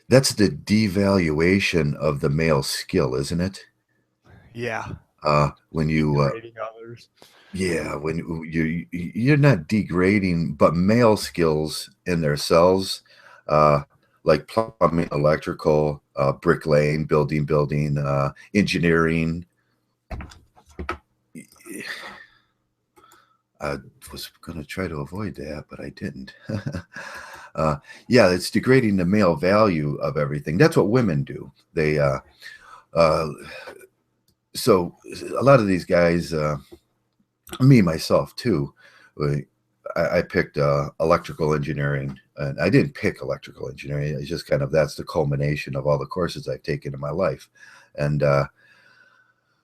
That's the devaluation of the male skill, isn't it? Yeah, When you degrading others. yeah, when you're not degrading, but male skills in themselves, uh, like plumbing, electrical, bricklaying, building, engineering. I was going to try to avoid that, but I didn't. uh, yeah, it's degrading the male value of everything. That's what women do. They uh, so a lot of these guys, me myself too. I picked electrical engineering, and I didn't pick electrical engineering. It's just kind of that's the culmination of all the courses I've taken in my life, and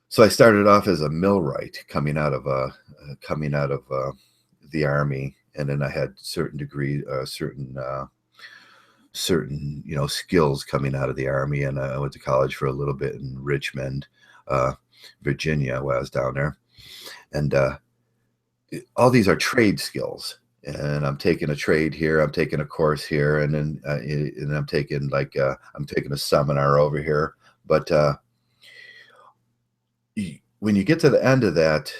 so I started off as a millwright coming out of the army, and then I had certain degree, certain skills coming out of the army, and I went to college for a little bit in Richmond, uh, Virginia, while I was down there, and all these are trade skills. And I'm taking a trade here, I'm taking a course here, and I'm taking I'm taking a seminar over here. But when you get to the end of that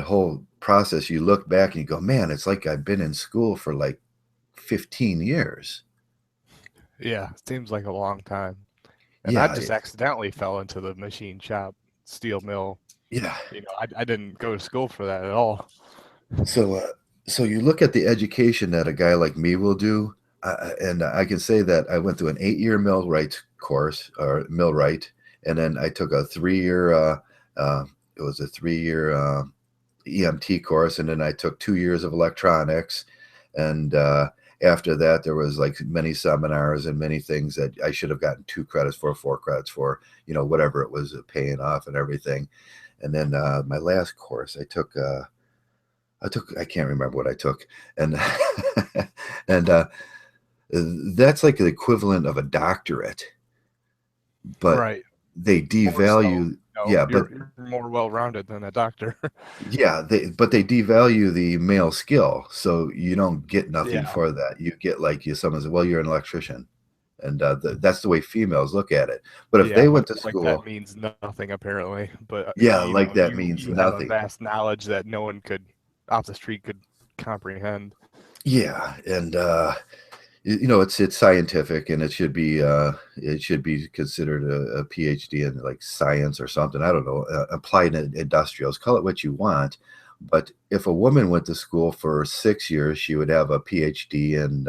whole process, you look back and you go, man, it's like I've been in school for like 15 years. Yeah, seems like a long time. And I Yeah, just accidentally fell into the machine shop, steel mill. yeah. I didn't go to school for that at all. So, so you look at the education that a guy like me will do, and I can say that I went through an 8-year millwright course or millwright, and then I took a 3-year. Uh, it was a 3-year EMT course, and then I took 2 years of electronics, and after that there was like many seminars and many things that I should have gotten 2 credits for, 4 credits for, whatever it was, paying off and everything. And then my last course I can't remember what I took, and and that's like the equivalent of a doctorate, but Right. they More so. devalue. No, Yeah, but you're more well-rounded than a doctor. yeah, they devalue the male skill, so you don't get nothing Yeah. for that. You get like someone says, "Well, you're an electrician," and that's the way females look at it. But if Yeah, they went to like that school, means nothing apparently. But yeah, like that means you have a nothing. vast knowledge that no one could off the street could comprehend. Yeah, and it's scientific, and it should be considered a PhD in like science or something. I don't know, applied industrials, call it what you want. But if a woman went to school for 6 years, she would have a PhD and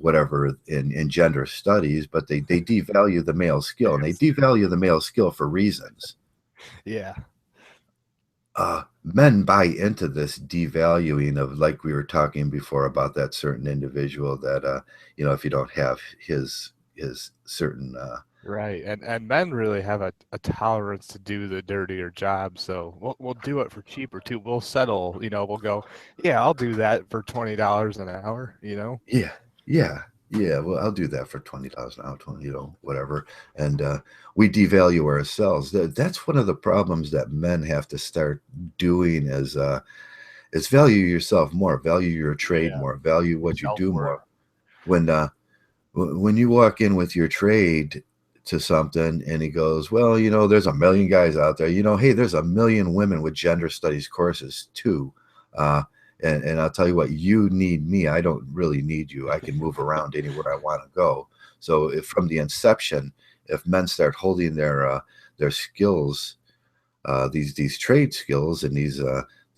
whatever in gender studies. But they devalue the male skill, and they Yes. devalue the male skill for reasons. Yeah. Men buy into this devaluing of, like we were talking before about that certain individual that if you don't have his certain Right. And men really have a tolerance to do the dirtier job, so we'll do it for cheaper too. We'll settle, we'll go, yeah, I'll do that for $20 an hour. yeah, yeah, yeah, well, I'll do that for $20 an hour, 20, whatever. And we devalue ourselves. That's one of the problems that men have to start doing is value yourself more, value your trade Yeah. more, value what you do Self-worth. more. When when you walk in with your trade to something and he goes, well, there's a million guys out there, hey, there's a million women with gender studies courses too. uh, and I'll tell you what, you need me, I don't really need you, I can move around anywhere I want to go. So if from the inception, if men start holding their skills, these trade skills and these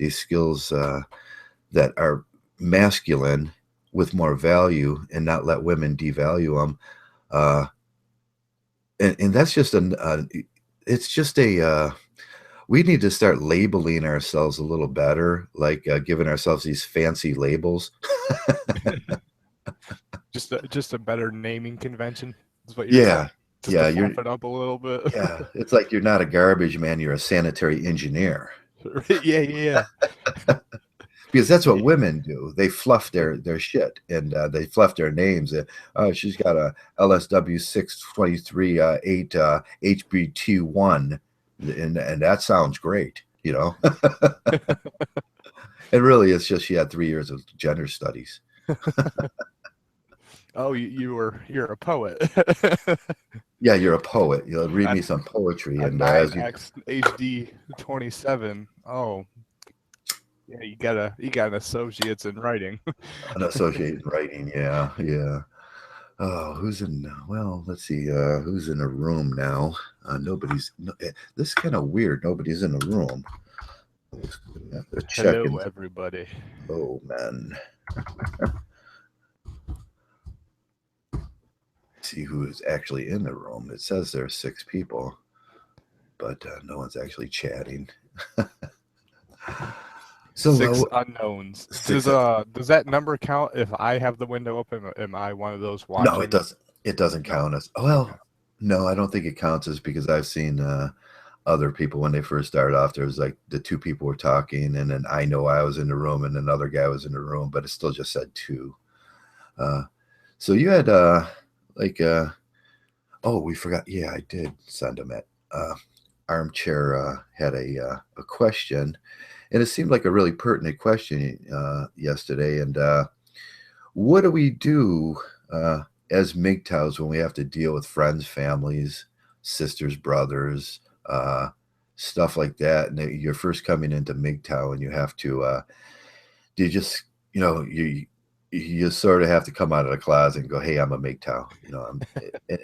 skills that are masculine with more value and not let women devalue them. Uh, and that's just it's just we need to start labeling ourselves a little better, like giving ourselves these fancy labels. Just a better naming convention is what you're Yeah, saying. Just to yeah, fluff it up a little bit. it's like you're not a garbage man, you're a sanitary engineer. Yeah, yeah, Because that's what yeah. women do. They fluff their shit, and they fluff their names. Oh, she's got a LSW 623 8 HBT1, and that sounds great. And really, it's just she had 3 years of gender studies. Oh, you're a poet. Yeah, you're a poet. You'll read a, me some poetry, a and as you 9X HD 27. Oh, yeah, you got an associate's in writing. an associate in writing, yeah, yeah. Oh, who's in? Well, let's see. Who's in a room now? Nobody's. No, this is kind of weird. Nobody's in a room. I have to check Hello, and everybody. oh man, see who is actually in the room. It says there are 6 people, but no one's actually chatting. So Six unknowns. six. Does that number count if I have the window open? Am I one of those No, it watching? doesn't. It doesn't No. count as Okay. well. No, I don't think it counts as because I've seen other people when they first started off. There was like the 2 people were talking, and then I know I was in the room, and another guy was in the room, but it still just said 2. Uh, so you had like oh, we forgot. Yeah, I did send him at armchair had a question, and it seemed like a really pertinent question yesterday. And what do we do uh, as MGTOWs when we have to deal with friends, families, sisters, brothers, stuff like that? And you're first coming into MGTOW, and you have to do you just you sort of have to come out of the closet and go, "Hey, I'm a MGTOW."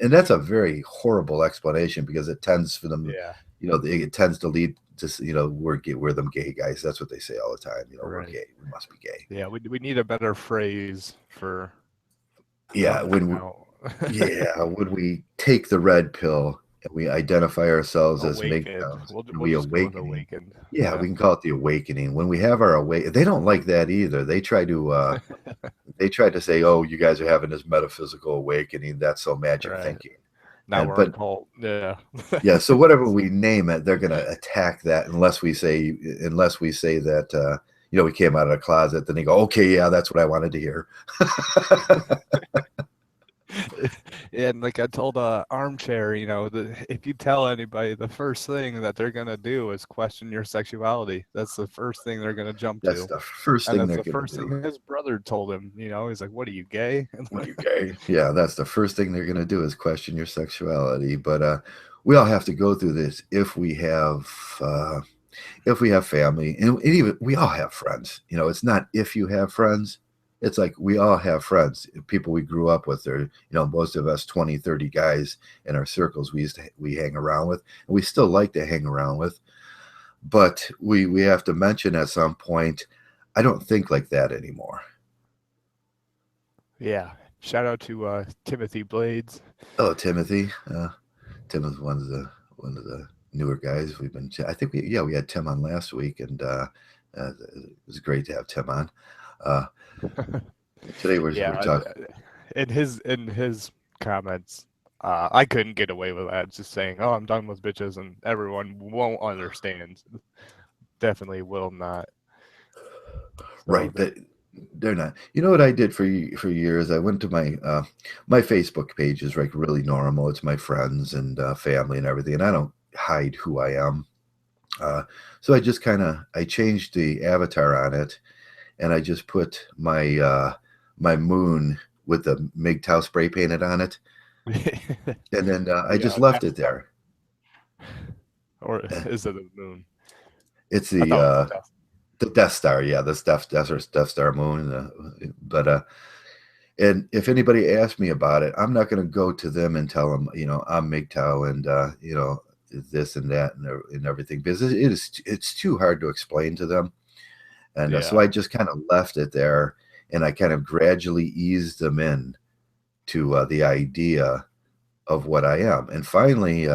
And that's a very horrible explanation because it tends for them, Yeah. it tends to lead to we're them gay guys. That's what they say all the time. We're Right. gay. We must be gay. Yeah. We need a better phrase for Yeah, coming when out. yeah, when we take the red pill and we identify ourselves as Awakened. MGTOWs, We'll and we'll we just go with awakening. awakened. Yeah, Yeah. we can call it the awakening. When we have our they don't like that either. They try to say, "Oh, you guys are having this metaphysical awakening. That's so magic Right. thinking." Now And we're a but cult. Yeah. yeah, so whatever we name it, they're going to attack that unless we say that we came out of the closet. Then they go, "Okay, yeah, that's what I wanted to hear." And like I told Armchair, if you tell anybody, the first thing that they're gonna do is question your sexuality. That's the first thing they're gonna jump That's to, the first and thing that's they're the going to first do. thing his brother told him. He's like, "What are you, gay?" What are you, gay? Yeah, that's the first thing they're going to do is question your sexuality. But we all have to go through this uh, if we have family, and even we all have friends. It's not if you have friends. It's like we all have friends, people we grew up with. Or most of us 20, 30 guys in our circles we hang around with, and we still like to hang around with. But we have to mention at some point, I don't think like that anymore. Yeah. Shout out to Timothy Blades. Oh, Timothy. Tim is one of the newer guys. I think we had Tim on last week, and it was great to have Tim on. Uh, Today we're Yeah, talking. in his comments, I couldn't get away with that. Just saying, "Oh, I'm done with bitches," and everyone won't understand. Definitely will not. So Right, that they're not. You know what I did for years? I went to my Facebook page is like really normal. It's my friends and family and everything, and I don't hide who I am. Uh, so I just I changed the avatar on it, and I just put my moon with the MGTOW spray painted on it, and then I the just left Death it Star, there. or Eh, is it the moon? It's I thought it was the Death. the Death Star, yeah, the Death Star moon. But And if anybody asks me about it, I'm not going to go to them and tell them, I'm MGTOW and this and that and everything, because it's too hard to explain to them. And so Yeah, I just kind of left it there, and I kind of gradually eased them in to the idea of what I am. And finally,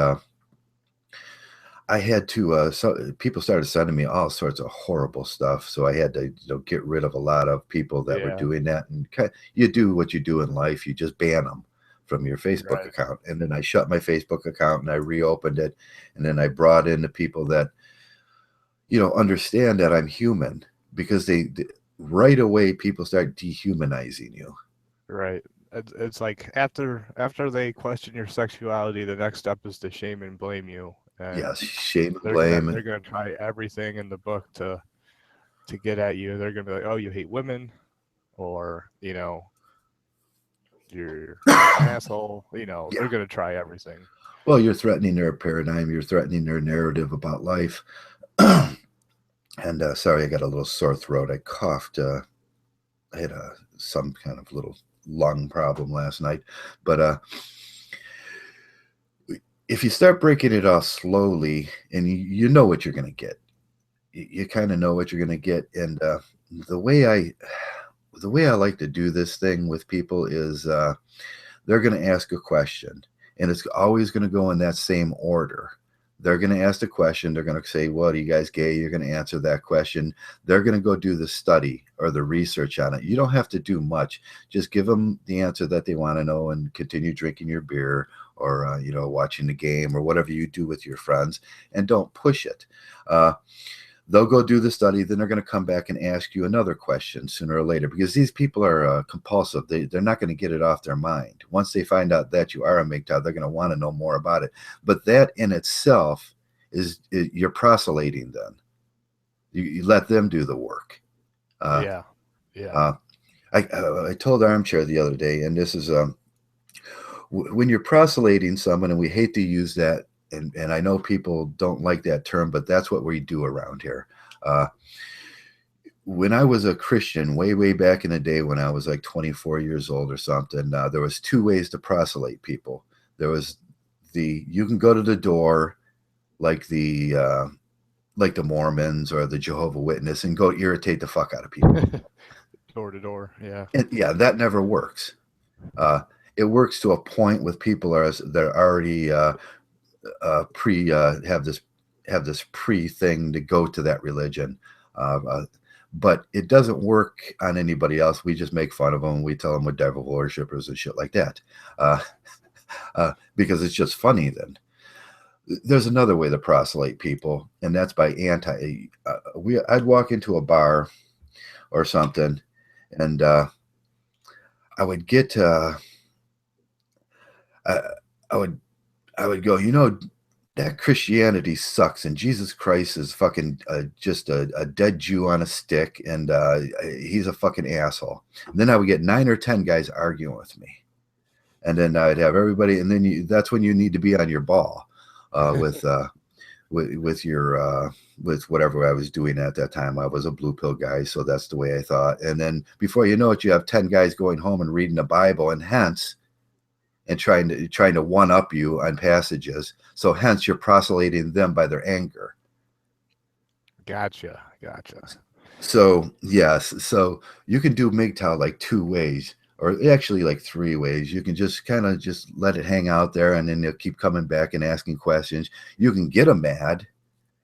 I had to. So people started sending me all sorts of horrible stuff, so I had to, get rid of a lot of people that were yeah, doing that. And you do what you do in life; you just ban them from your Facebook right, account. And then I shut my Facebook account and I reopened it, and then I brought in the people that understand that I'm human, because right away people start dehumanizing you. right. It's like after they question your sexuality, the next step is to shame and blame you, and Yes, shame and they're gonna blame. they're gonna try everything in the book to get at you. They're gonna be like, "Oh, you hate women," or you're an asshole. You know, Yeah. they're gonna try everything. Well, you're threatening their paradigm. You're threatening their narrative about life. And sorry, I got a little sore throat. I coughed. I had some kind of little lung problem last night. But if you start breaking it off slowly, and you know what you're going to get, you kind of know what you're going to get. And the way I the way I like to do this thing with people is they're going to ask a question, and it's always going to go in that same order. They're going to ask the question. They're going to say, "What are you guys gay?" You're going to answer that question. They're going to go do the study or the research on it. You don't have to do much. Just give them the answer that they want to know, and continue drinking your beer or watching the game or whatever you do with your friends, and don't push it. Uh, they'll go do the study, then they're going to come back and ask you another question sooner or later, because these people are compulsive. They're not going to get it off their mind. Once they find out that you are a Mgtow, they're going to want to know more about it. But that in itself you're proselyting them. You let them do the work. uh, Yeah, yeah. uh, I told Armchair the other day, and this is when you're proselyting someone, and we hate to use that, and I know people don't like that term, but that's what we do around here. uh, when I was a Christian, way back in the day, when I was like 24 years old or something, there was two ways to proselyte people. There was you can go to the door, like the Mormons or the Jehovah Witness, and go irritate the fuck out of people. Door to door. Yeah. And yeah, that never works. Uh, it works to a point with people that are already pre have this pre thing to go to that religion. Uh, uh, but it doesn't work on anybody else. We just make fun of them. We tell them we're devil worshippers and shit like that, uh, because it's just funny. Then there's another way to proselyte people, and that's by anti. I'd walk into a bar or something, and I would get I, I would I would go, that Christianity sucks, and Jesus Christ is fucking just a dead Jew on a stick, and he's a fucking asshole. And then I would get 9 or 10 guys arguing with me, and then I'd have everybody, and then that's when you need to be on your ball with with your with whatever I was doing at that time. I was a blue pill guy, so that's the way I thought. And then before you know it, you have 10 guys going home and reading the Bible, and hence and trying to one up you on passages. So hence you're proselyting them by their anger. Gotcha. Gotcha. So yes, so you can do Mgtow like 2 ways, or actually like 3 ways. You can just kind of just let it hang out there, and then they'll keep coming back and asking questions. You can get them mad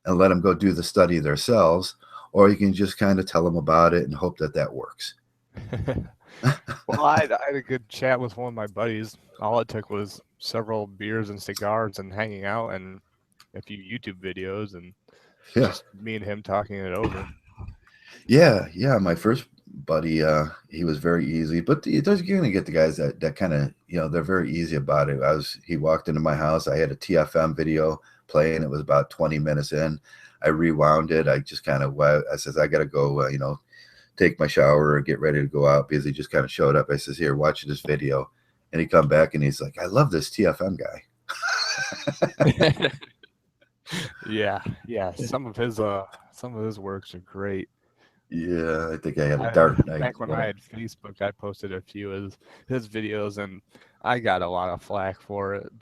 and let them go do the study themselves, or you can just kind of tell them about it and hope that that works. Well, I had a good chat with one of my buddies. All it took was several beers and cigars and hanging out and a few YouTube videos and Yeah. just me and him talking it over. Yeah. My first buddy, he was very easy, but there's you're gonna get the guys that kind of they're very easy about it. He walked into my house. I had a TFM video playing. It was about 20 minutes in. I rewound it. I just kind of I says I gotta go, take my shower or get ready to go out, because he just kind of showed up. I says, here, watch this video, and he come back and he's like, I love this TFM guy. Yeah, yeah. Some of his works are great. Yeah, I think I had a I, dark night. back when I had Facebook, I posted a few of his videos, and I got a lot of flack for it.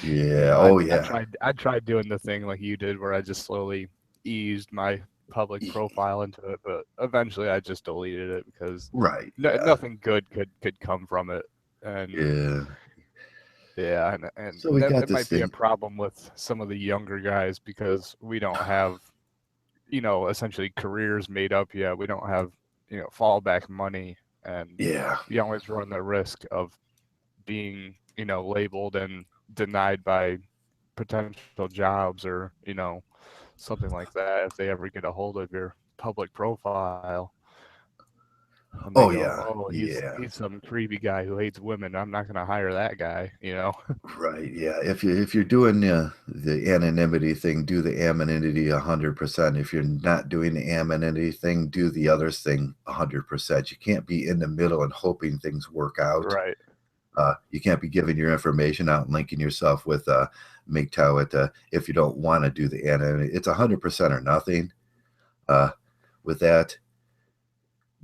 You Yeah. know, Oh I yeah. tried doing the thing like you did, where I just slowly eased my public profile into it, but eventually I just deleted it because Right. Yeah. nothing good could come from it, and Yeah. yeah, So we that got it this might be a thing. problem with some of the younger guys because we don't have, essentially careers made up yet. We don't have, fallback money, and Yeah. we always run the risk of being, labeled and denied by potential jobs or, something like that if they ever get a hold of your public profile. And they Oh go, yeah, oh, yeah. he's some creepy guy who hates women. I'm not gonna hire that guy, you know. Right, yeah. If you're doing the anonymity thing, do the anonymity 100%. If you're not doing the anonymity thing, do the others thing 100%. You can't be in the middle and hoping things work out. Right. You can't be giving your information out and linking yourself with Mgtow if you don't want to do the anonymity. It's 100% or nothing uh, with that.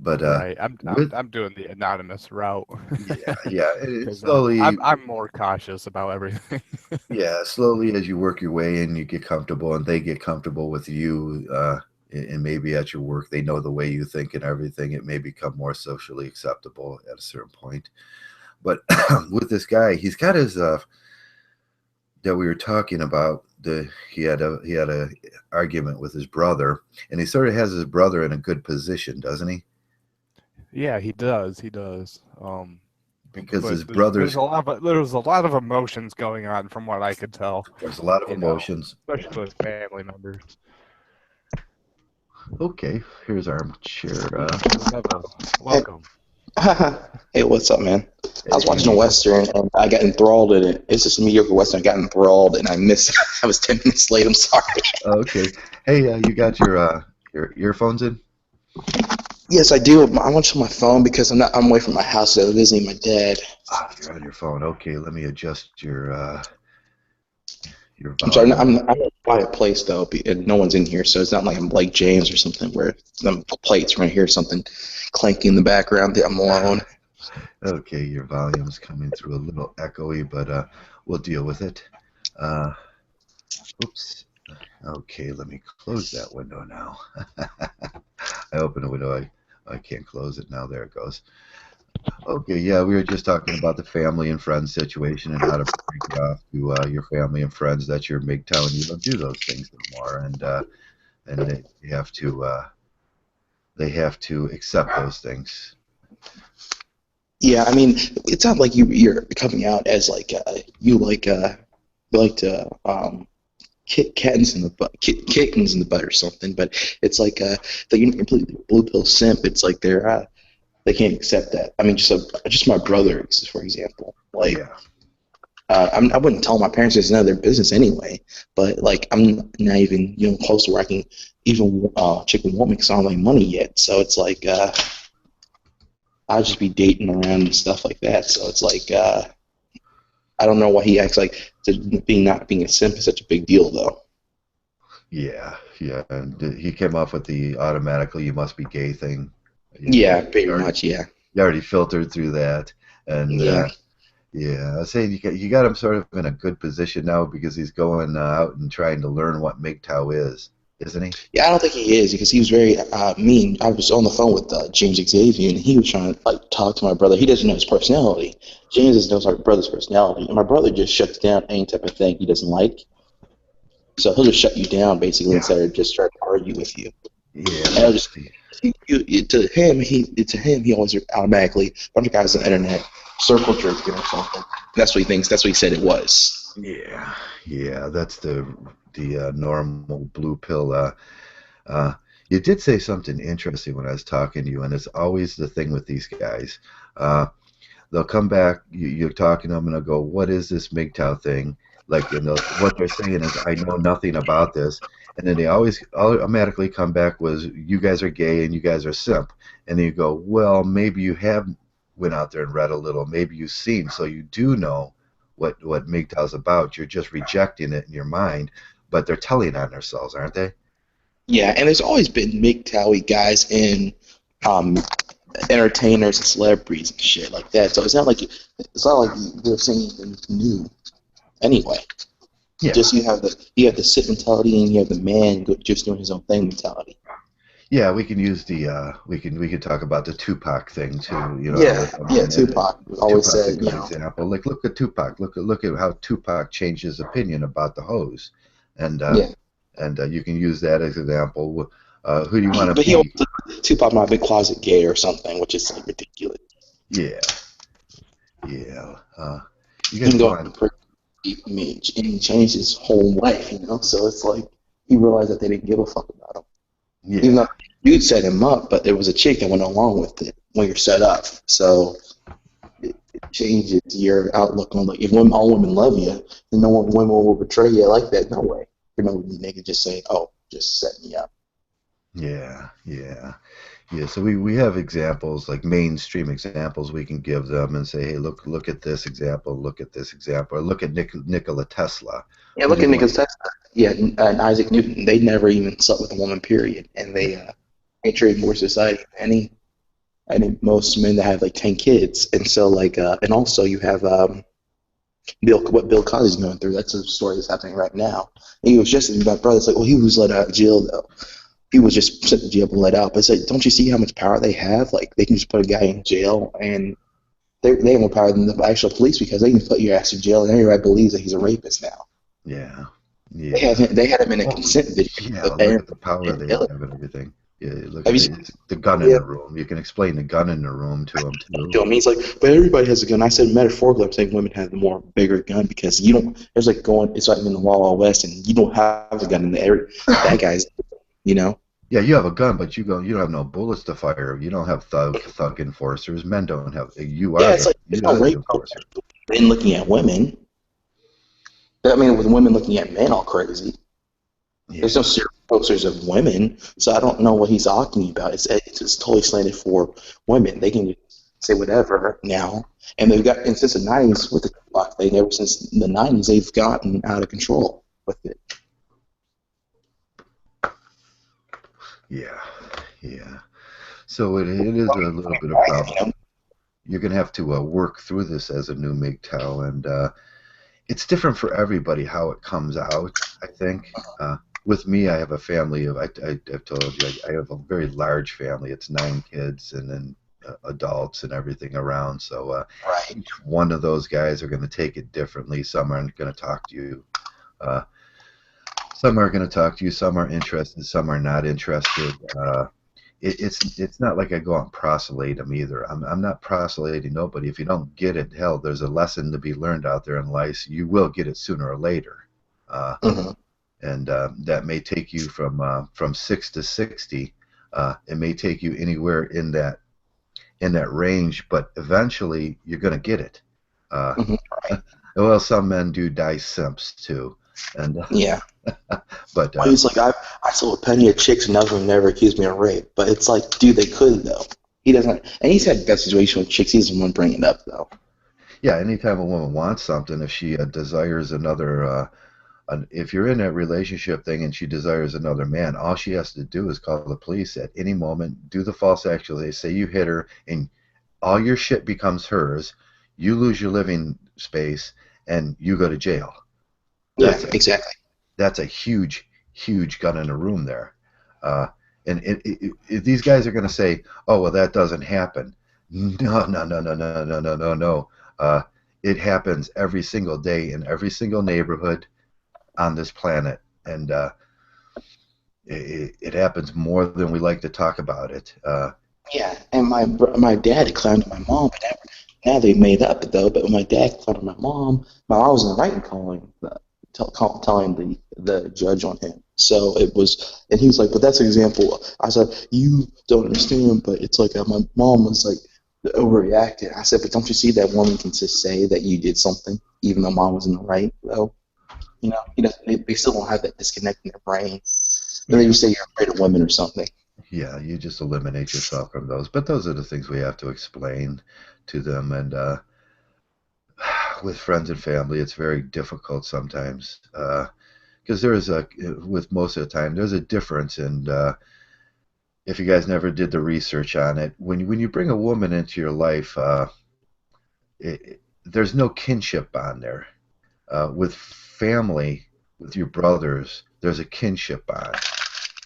But Right. with I'm doing the anonymous route yeah, yeah, because slowly. I'm more cautious about everything. Yeah, slowly as you work your way in, you get comfortable, and they get comfortable with you. And maybe at your work, they know the way you think and everything. It may become more socially acceptable at a certain point. But with this guy, he's got his that we were talking about. He had a argument with his brother, and he sort of has his brother in a good position, doesn't he? Yeah, he does. He does. Because But his brother's there's a lot of emotions going on from what I could tell, there's a lot of you know, emotions. especially with family members. Okay, here's our chair. Hey, Welcome. hey, what's up, man? I was watching a Hey, Western and I got enthralled in it. It's just a mediocre Western. I got enthralled and I missed. I was 10 minutes late. I'm sorry. okay. Hey, you got your earphones in? Yes, I do. I went to my phone because I'm away from my house. So I was visiting my dad. Ah, you're on your phone. Okay, let me adjust your I'm sorry. volume. I'm in a quiet place though, and no one's in here, so it's not like I'm Blake James or something where some plates when I hear something clanking in the background. I'm alone. Okay, your volume's coming through a little echoey, but we'll deal with it. Uh, oops. Okay, let me close that window now. I opened a window. I can't close it now. There it goes. Okay, yeah, we were just talking about the family and friends situation and how to break it off to your family and friends that you're Mgtow and you don't do those things anymore, and they have to accept those things. Yeah, I mean, it's not like you're coming out as like you like to kittens in the butt, kittens in the butt or something. But it's like that you're not completely blue pill simp. It's like they can't accept that. I mean, just my brother, for example. Like Yeah, I wouldn't tell my parents it's none of their business anyway. But like I'm not even close to where I can even chicken won't make some like money yet. So it's like I'll just be dating around and stuff like that. So it's like I don't know why he acts like not being a simp is such a big deal though. yeah, yeah. And he came off with the automatically you must be gay thing. Yeah, pretty You already, much. Yeah, you already filtered through that, and yeah. yeah, I was saying you got him sort of in a good position now because he's going out and trying to learn what MGTOW is, isn't he? Yeah, I don't think he is because he was very mean. I was on the phone with James Xavier, and he was trying to like talk to my brother. He doesn't know his personality. James doesn't know my brother's personality, and my brother just shuts down any type of thing he doesn't like. So he'll just shut you down basically Yeah, instead of just trying to argue with you. yeah. And I'll That's just to him he always automatically a bunch of guys on the internet circle jerking or something. That's what he thinks. That's what he said it was. yeah, yeah. That's the normal blue pill. Uh, you did say something interesting when I was talking to you, and it's always the thing with these guys. Uh, they'll come back. You're talking to them, and they'll go, "What is this MGTOW thing?" Like, and what they're saying is, "I know nothing about this," and then they always automatically come back with, "You guys are gay and you guys are simp," and then you go, "Well, maybe you have went out there and read a little. Maybe you've seen, so you do know what MGTOW's about. You're just rejecting it in your mind, but they're telling on themselves, aren't they?" Yeah, and there's always been MGTOWy guys in um, entertainers and celebrities and shit like that. So it's not like they're saying anything new. Anyway, Yeah. just you have the sit mentality and you have the man just doing his own thing mentality. Yeah, we can use the we could talk about the Tupac thing too. Yeah, I yeah. mean, Tupac always Tupac's a said, good example. Like, look at Tupac. Look at how Tupac changed his opinion about the hose, and yeah. you can use that as an example. Who do you want to But he always be? said Tupac might be closet gay or something, which is like ridiculous. Yeah, yeah. You He guys can go go on. and he changed his whole life. So it's like he realized that they didn't give a fuck about him. Even Yeah, though dude set him up, but there was a chick that went along with it. when you're set up. So it changes your outlook on like if all women love you, then no one women will betray you like that. No way. You know, they can just say, "Oh, just set me up." Yeah, yeah. Yeah, so we have examples, like mainstream examples we can give them and say, hey, look at this example, look at this example, or look at Nikola Tesla. Yeah, Who look at did Nikola Tesla. Yeah, and Isaac Newton. They never even slept with a woman, period, and they trade more society than any. I think most men that have like 10 kids, and so and also you have what Bill Cosby's going through. That's a story that's happening right now. And he was just my brother's like, well, he was let out of jail though. He was just sent to jail and let out. But it's like, don't you see how much power they have? Like they can just put a guy in jail, and they have more power than the actual police because they can put your ass in jail, and everybody believes that he's a rapist now. Yeah, They yeah. had him in a Well, consent video yeah, of look Aaron at the power they Hillary. have and everything. Yeah, look Have at you seen? the gun in Yeah, the room. You can explain the gun in the room to them to too. him. He's like, but everybody has a gun. I said metaphorically, I'm saying women have the more bigger gun because you don't. It's like going. It's like in the Wild West, and you don't have a gun in the area. That guy's, you know. Yeah, you have a gun, but you don't have no bullets to fire. You don't have thug enforcers. Men don't have. Yeah, it's like You there's no are the rape enforcer. men looking at women. I mean, with women looking at men all crazy. There's no Yeah, serial posters of women, so I don't know what he's talking about. It's just totally slanted for women. They can just say whatever now, and they've got and since the '90s with the TikTok thing. Ever since the '90s, they've gotten out of control with it. yeah, yeah. So it is a little bit of problem. You know? You're gonna have to work through this as a new MGTOW, and it's different for everybody how it comes out. I think. With me, I have a family of I've told you I have a very large family. It's 9 kids, and then adults and everything around. So Right. each one of those guys are going to take it differently. Some aren't going to talk to you. Uh, some are going to talk to you. Some are interested. Some are not interested. It's not like I go and proselyte them either. I'm not proselyting nobody. If you don't get it, hell, there's a lesson to be learned out there in life. You will get it sooner or later, Hmm. and that may take you from 6 to 60. It may take you anywhere in that range, but eventually you're going to get it. Uh, Hmm. Right. well, some men do die simps too, and Yeah. but Well, he's like, I sold a penny of chicks and none of them never accused me of rape. But it's like, dude, they could though. He doesn't, and he's had that situation with chicks. He doesn't want to bring it up though. yeah, anytime a woman wants something, if she desires another, if you're in that relationship thing and she desires another man, all she has to do is call the police at any moment, do the false accusation, say you hit her, and all your shit becomes hers. You lose your living space, and you go to jail. Yeah, That's a exactly. that's a huge gun in the room there. Uh, and these guys are going to say, "Oh, well, that doesn't happen." No, no, no, no, no, no, no, no, no. It happens every single day in every single neighborhood on this planet, and it happens more than we like to talk about it. Yeah, and my dad clowned my mom, but now they made up though. But when my dad clowned my mom was in the right in telling the judge on him. So it was, and he was like, "But that's an example." I said, "You don't understand, but it's like my mom was like overreacting." I said, "But don't you see that woman can just say that you did something, even though mom was in the right, though? You know, they still don't have that disconnect in their brain. Then you Yeah, say you're afraid of women or something." yeah, you just eliminate yourself from those. But those are the things we have to explain to them, and with friends and family, it's very difficult sometimes because there is with most of the time, there's a difference in. If you guys never did the research on it, when you bring a woman into your life, there's no kinship bond there. With family, with your brothers, there's a kinship bond.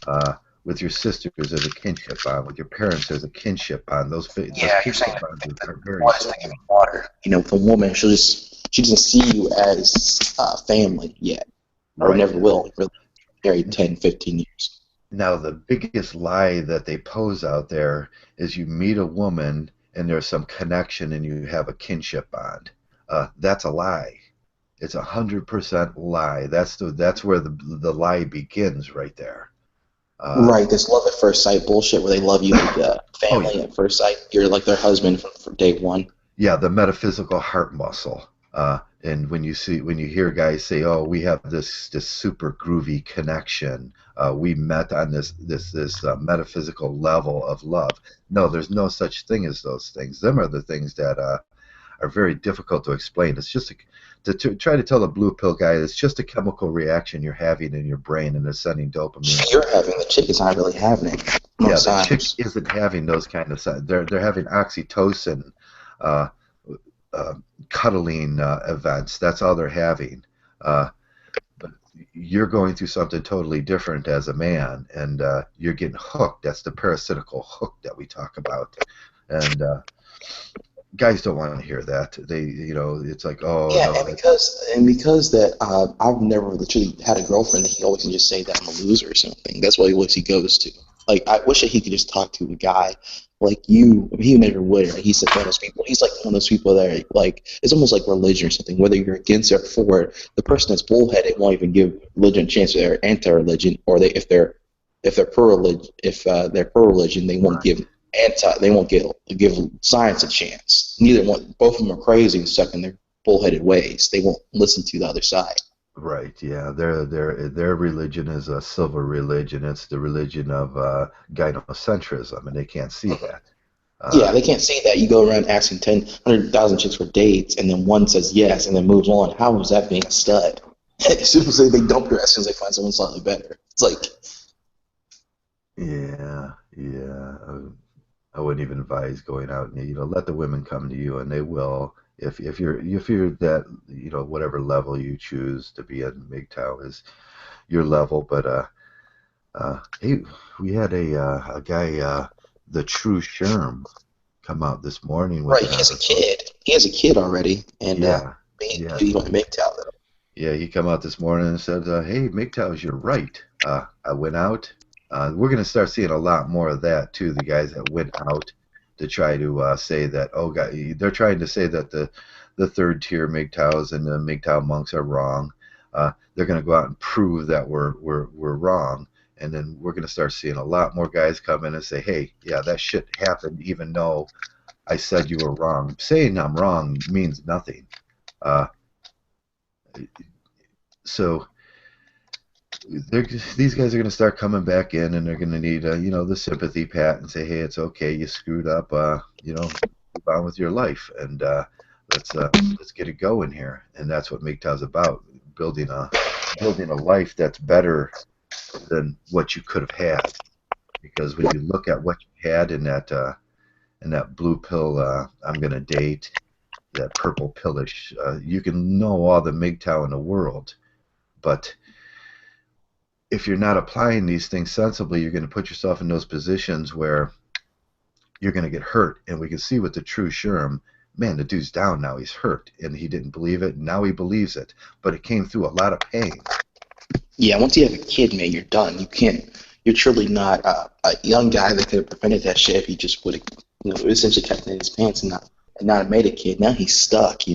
Uh, with your sisters, there's a kinship bond. With your parents, there's a kinship bond. Those Yeah, you're saying kinship bonds are very water's thicker than strong. water. You know, with a woman, she doesn't see you as family yet, or Right. never will. Really, married 10, 15 years. Now, the biggest lie that they pose out there is you meet a woman and there's some connection and you have a kinship bond. That's a lie. It's 100% lie. That's where the lie begins right there. Right, this love at first sight bullshit where they love you like Oh yeah, family at first sight. You're like their husband from day one. yeah, the metaphysical heart muscle. And when you hear guys say, "Oh, we have this super groovy connection. We met on this metaphysical level of love." No, there's no such thing as those things. Them are the things that are very difficult to explain. It's just to try to tell the blue pill guy it's just a chemical reaction you're having in your brain and it's sending dopamine. You're having the chick is not really having it Yeah, most the chick times. isn't having those kind of signs. They're having oxytocin, uh, uh, cuddling events. That's all they're having. Uh, but you're going through something totally different as a man, and you're getting hooked. That's the parasitical hook that we talk about, and guys don't want to hear that. It's like, oh Yeah, no, and because that I've never literally had a girlfriend that he always can just say that I'm a loser or something. That's what he goes to. Like I wish that he could just talk to a guy like you. I mean, he never would. Right? He's like one of those people. He's like one of those people that are, like it's almost like religion or something. Whether you're against it or for it, the person that's bullheaded won't even give religion a chance. If they're anti-religion, or if they're pro-religion, if they're pro-religion, they won't right. give they won't give science a chance. Neither one, both of them are crazy and stuck in their bullheaded ways. They won't listen to the other side. Right, yeah. Their religion is a silver religion. It's the religion of gynocentrism, and they can't see that. Uh, Yeah, they can't say that. You go around asking 100,000 chicks for dates, and then one says yes, and then moves on. How was that being a stud? As soon as they dump your as soon as they find someone slightly better. It's like, yeah, yeah. I wouldn't even advise going out and let the women come to you, and they will. If you're that whatever level you choose to be at Mgtow is your level. But hey, we had a guy, the True Sherm, come out this morning with right, an he has a episode. kid. He has a kid already, and Yeah, yeah, he went to make out though. yeah. He come out this morning and said, "Hey, Mgtows, you're right. I went out. We're gonna start seeing a lot more of that too. The guys that went out to try to say that, oh God, they're trying to say that the third tier Mgtows and the Mgtow monks are wrong. They're gonna go out and prove that we're wrong." And then we're going to start seeing a lot more guys come in and say, "Hey, yeah, that shit happened, even though I said you were wrong." Saying I'm wrong means nothing. Uh, so these guys are going to start coming back in, and they're going to need, the sympathy pat and say, "Hey, it's okay, you screwed up. Move on with your life, and let's get it going here." And that's what MGTOW's about: building a life that's better than what you could have had. Because when you look at what you had in that blue pill, I'm gonna date, that purple pillish, you can know all the MGTOW in the world, but if you're not applying these things sensibly, you're going to put yourself in those positions where you're going to get hurt. And we can see with the True Sherm, man, the dude's down now. He's hurt, and he didn't believe it. Now he believes it, but it came through a lot of pain. Yeah, once you have a kid, man, you're done. You can't. You're truly not a young guy that could have prevented that shit if he just would have, essentially kept it in his pants and not have made a kid. Now he's stuck,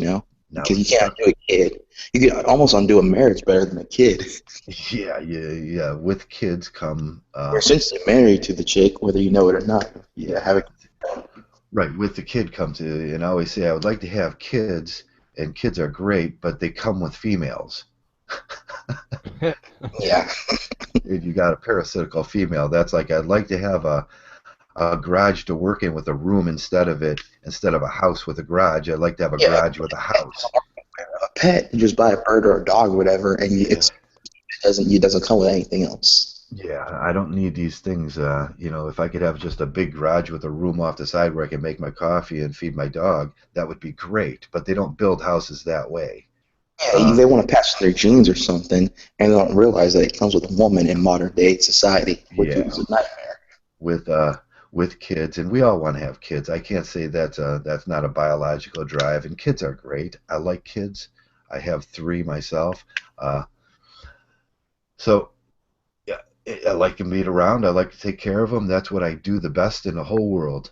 Now because you he's can't stuck. undo a kid. You can almost undo a marriage better than a kid. Yeah, yeah, yeah. With kids come, You're essentially married to the chick, whether you know it or not. You gotta have yeah, a right. With the kid comes, and I always say I would like to have kids, and kids are great, but they come with females. And yeah. if you got a parasitical female, that's like I'd like to have a garage to work in with a room instead of a house with a garage. I'd like to have a Yeah, garage with a house. a pet, you just buy a bird or a dog or whatever, and Yeah. it doesn't come with anything else. Yeah, I don't need these things. If I could have just a big garage with a room off the side where I can make my coffee and feed my dog, that would be great. But they don't build houses that way. Yeah, Uh, they want to pass their genes or something, and they don't realize that it comes with a woman in modern day society, which yeah, is a nightmare. with kids, and we all want to have kids. I can't say that's not a biological drive, and kids are great. I like kids. I have three myself. Uh, so yeah, I like to meet around. I like to take care of them. That's what I do the best in the whole world.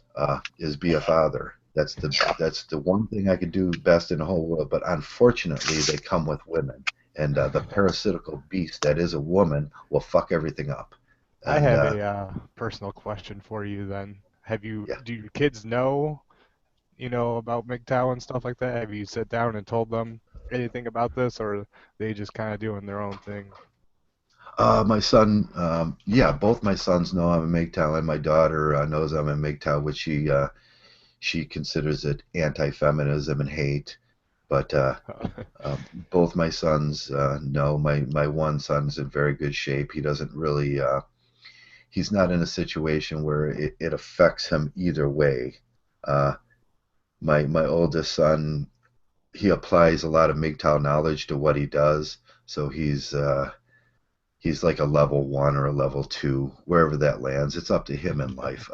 Is be a father. That's the one thing I could do best in the whole world. But unfortunately, they come with women, and the parasitical beast that is a woman will fuck everything up. I And have a personal question for you then. yeah, Do your kids know, about MGTOW and stuff like that? Have you sat down and told them anything about this, or are they just kind of doing their own thing? my son, yeah, both my sons know I'm a Mgtow, and my daughter knows I'm a Mgtow, which she considers it anti-feminism and hate. But both my sons know. My one son's in very good shape. He doesn't really. He's not in a situation where it affects him either way. Uh, my oldest son, he applies a lot of MGTOW knowledge to what he does. So he's like a level 1 or a level 2, wherever that lands. It's up to him in life.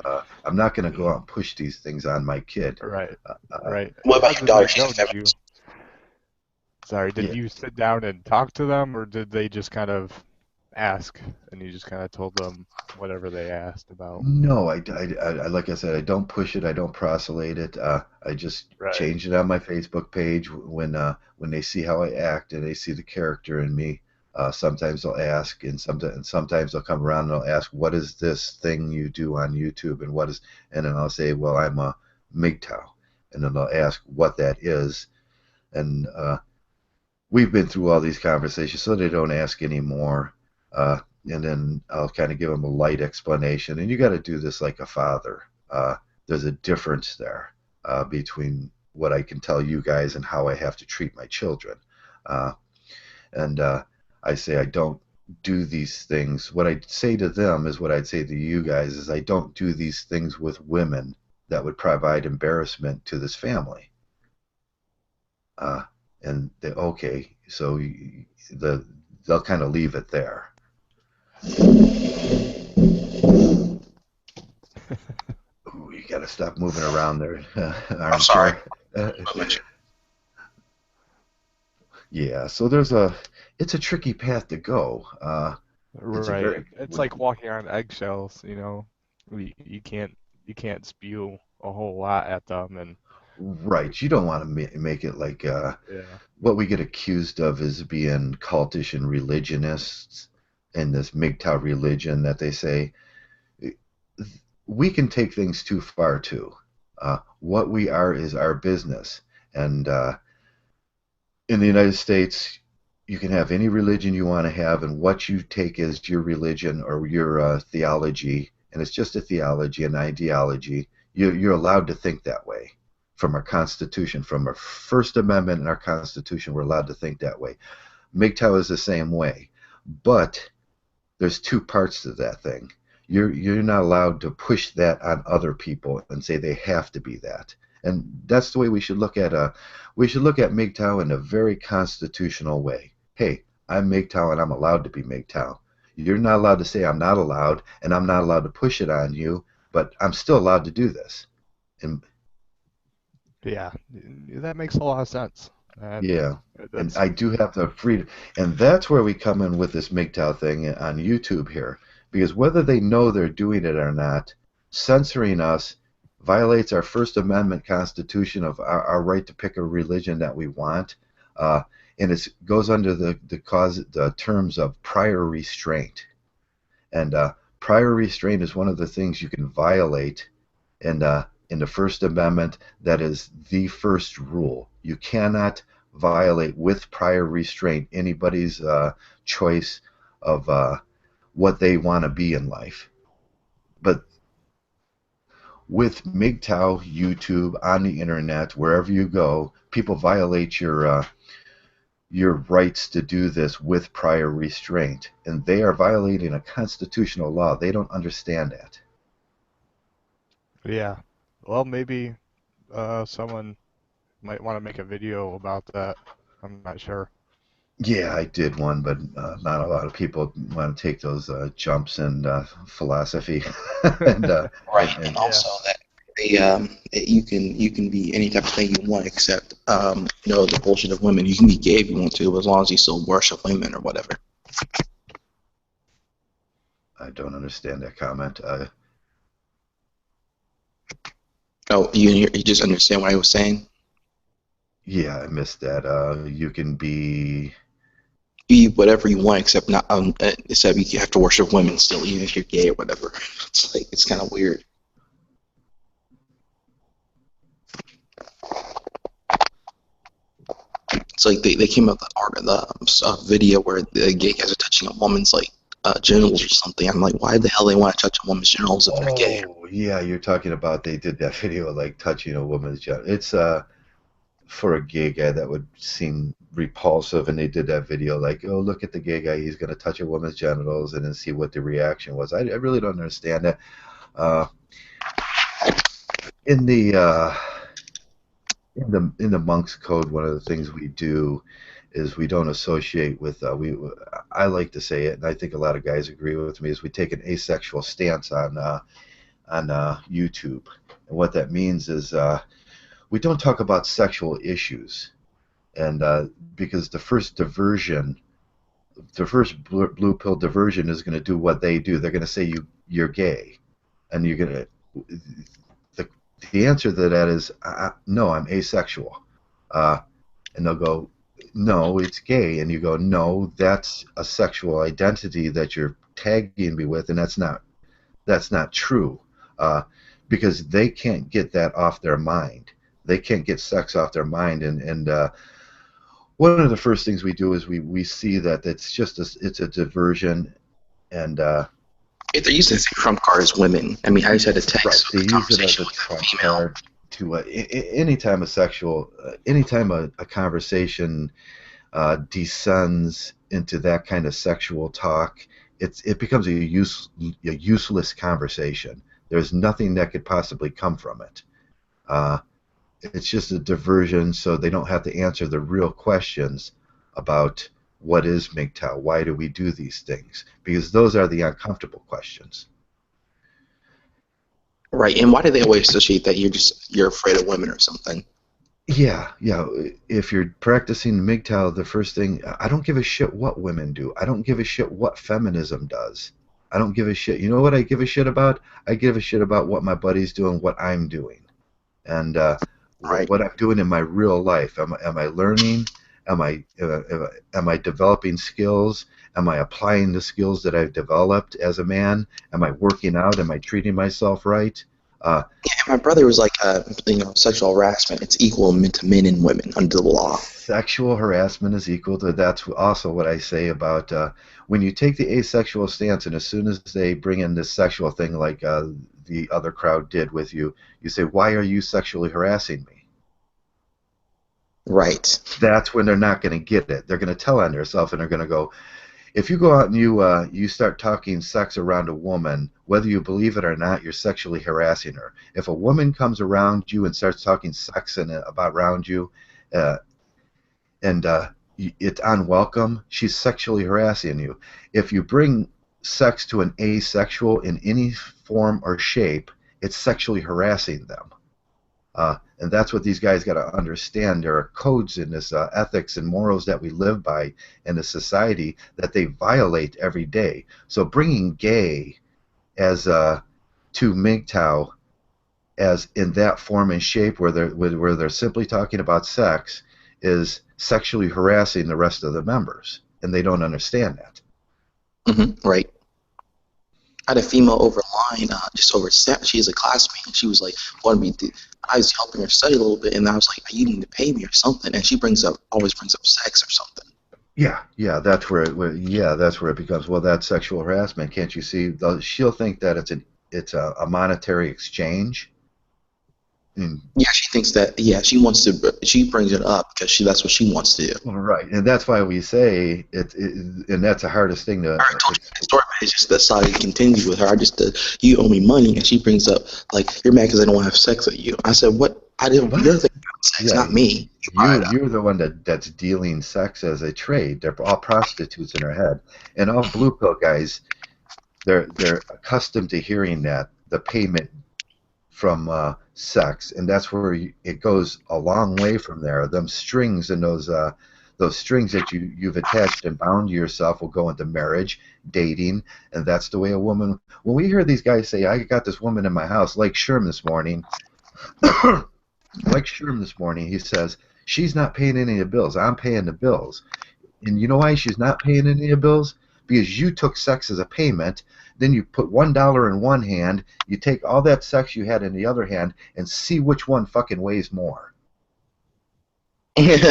I'm not going to go out and push these things on my kid. Right, Uh, right. What How about your did daughter? that She's a go? feminist. Sorry, did yeah. you sit down and talk to them, or did they just kind of ask and you just kind of told them whatever they asked about? No, like I said, I don't push it. I don't proselyte it. I just Right. change it on my Facebook page when they see how I act and they see the character in me. Sometimes they'll ask, and sometimes they'll come around and they'll ask, "What is this thing you do on YouTube?" And then I'll say, "Well, I'm a MGTOW," and then they'll ask what that is, and we've been through all these conversations, so they don't ask anymore. And then I'll kind of give them a light explanation. And you got to do this like a father. There's a difference there between what I can tell you guys and how I have to treat my children. Uh, and I say I don't do these things. What I say to them is what I'd say to you guys is I don't do these things with women that would provide embarrassment to this family. Uh, and okay, so they'll kind of leave it there. Ooh, you got to stop moving around there, I'm sorry. armchair. Yeah, so it's a tricky path to go. It's a Right. very It's like walking on eggshells, you know. You can't spew a whole lot at them and right. You don't want to make it like yeah. what we get accused of is being cultish and religionists in this MGTOW religion that they say we can take things too far too. What we are is our business, and in the United States, you can have any religion you want to have, and what you take as your religion or your theology, and it's just a theology, an ideology. You're allowed to think that way. From our Constitution, from our First Amendment in our Constitution, we're allowed to think that way. MGTOW is the same way, but there's two parts to that thing. You're not allowed to push that on other people and say they have to be that. And that's the way we should look at MGTOW in a very constitutional way. Hey, I'm MGTOW and I'm allowed to be MGTOW. You're not allowed to say I'm not allowed, and I'm not allowed to push it on you, but I'm still allowed to do this. And Yeah. That makes a lot of sense. And yeah, and that's I do have the freedom, and that's where we come in with this MGTOW thing on YouTube here, because whether they know they're doing it or not, censoring us violates our First Amendment Constitution of our right to pick a religion that we want, uh, and it goes under the terms of prior restraint, and prior restraint is one of the things you can violate in the First Amendment. That is the first rule. You cannot violate with prior restraint anybody's choice of what they want to be in life. But with MGTOW, YouTube, on the internet, wherever you go, people violate your rights to do this with prior restraint, and they are violating a constitutional law. They don't understand that. yeah. Well, maybe someone might want to make a video about that. I'm not sure. Yeah, I did one, but not a lot of people want to take those jumps in philosophy. and, uh, Right, and and Yeah. also that you can be any type of thing you want except the bullshit of women. You can be gay if you want to, as long as you still worship women or whatever. I don't understand that comment. Oh, you just understand what I was saying? Yeah, I missed that. You can be. be whatever you want, except not except you have to worship women still, even if you're gay or whatever. It's like it's kind of weird. It's like they came up with the video where the gay guys are touching a woman's like genitals or something. I'm like, why the hell they want to touch a woman's genitals if they're gay? Oh, yeah, you're talking about they did that video like touching a woman's genital. It's for a gay guy that would seem repulsive, and they did that video like, oh, look at the gay guy, he's going to touch a woman's genitals, and then see what the reaction was. I really don't understand that. In the monk's code, one of the things we do is we don't associate with I like to say it, and I think a lot of guys agree with me, is we take an asexual stance on YouTube. And what that means is we don't talk about sexual issues, and because the first diversion, the first blue pill diversion is going to do what they do. They're going to say you're gay, and you're going to the answer to that is no, I'm asexual, and they'll go, no, it's gay, and you go, no, that's a sexual identity that you're tagging me with, and that's not true, because they can't get that off their mind. They can't get sex off their mind, and one of the first things we do is we see that it's just it's a diversion, and If they're using the same trump card as women, I mean, I just had a text. right, they use it as a trump card to anytime a conversation descends into that kind of sexual talk, it becomes a useless conversation. There's nothing that could possibly come from it. It's just a diversion, so they don't have to answer the real questions about what is Mgtow, why do we do these things, because those are the uncomfortable questions. Right, and why do they always associate that you're afraid of women or something? Yeah. If you're practicing Mgtow, the first thing, I don't give a shit what women do. I don't give a shit what feminism does. I don't give a shit. You know what I give a shit about? I give a shit about what my buddy's doing, what I'm doing, and Right. what I'm doing in my real life. Am I learning? Am I developing skills? Am I applying the skills that I've developed as a man? Am I working out? Am I treating myself right? Yeah, my brother was like, sexual harassment. It's equal to men and women under the law. Sexual harassment is equal to. That's also what I say about when you take the asexual stance, and as soon as they bring in this sexual thing, like the other crowd did with you, you say, "Why are you sexually harassing me?" Right. That's when they're not going to get it. They're going to tell on themselves, and they're going to go, if you go out and you start talking sex around a woman, whether you believe it or not, you're sexually harassing her. If a woman comes around you and starts talking sex about around you, and it's unwelcome, she's sexually harassing you. If you bring sex to an asexual in any form or shape, it's sexually harassing them. And that's what these guys got to understand. There are codes in this ethics and morals that we live by in a society that they violate every day. So bringing gay as to Mgtow as in that form and shape where they're simply talking about sex is sexually harassing the rest of the members, and they don't understand that. Mm-hmm. Right. I had a female over line, just over set. She's a classmate, and she was like, wanted me to. I was helping her study a little bit, and I was like, "You need to pay me or something." And she always brings up sex or something. Yeah, that's where it becomes. Well, that's sexual harassment. Can't you see? She'll think that it's a monetary exchange. Yeah, she thinks that. Yeah, she wants to. She brings it up because that's what she wants to do. Right, and that's why we say and that's the hardest thing to. I told you the story, but it's just that's how you continue with her. I just you owe me money, and she brings up like you're mad because I don't want to have sex with you. I said, what? I didn't. You're the sex, not me. You're the one that's dealing sex as a trade. They're all prostitutes in her head, and all blue pill guys, they're accustomed to hearing that the payment from sex, and that's where it goes a long way from there. Them strings and those strings that you've attached and bound to yourself will go into marriage, dating, and that's the way a woman. When we hear these guys say, "I got this woman in my house," like Sherm this morning, he says she's not paying any of the bills. I'm paying the bills. And you know why she's not paying any of the bills? Because you took sex as a payment. Then you put $1 in one hand. You take all that sex you had in the other hand and see which one fucking weighs more. And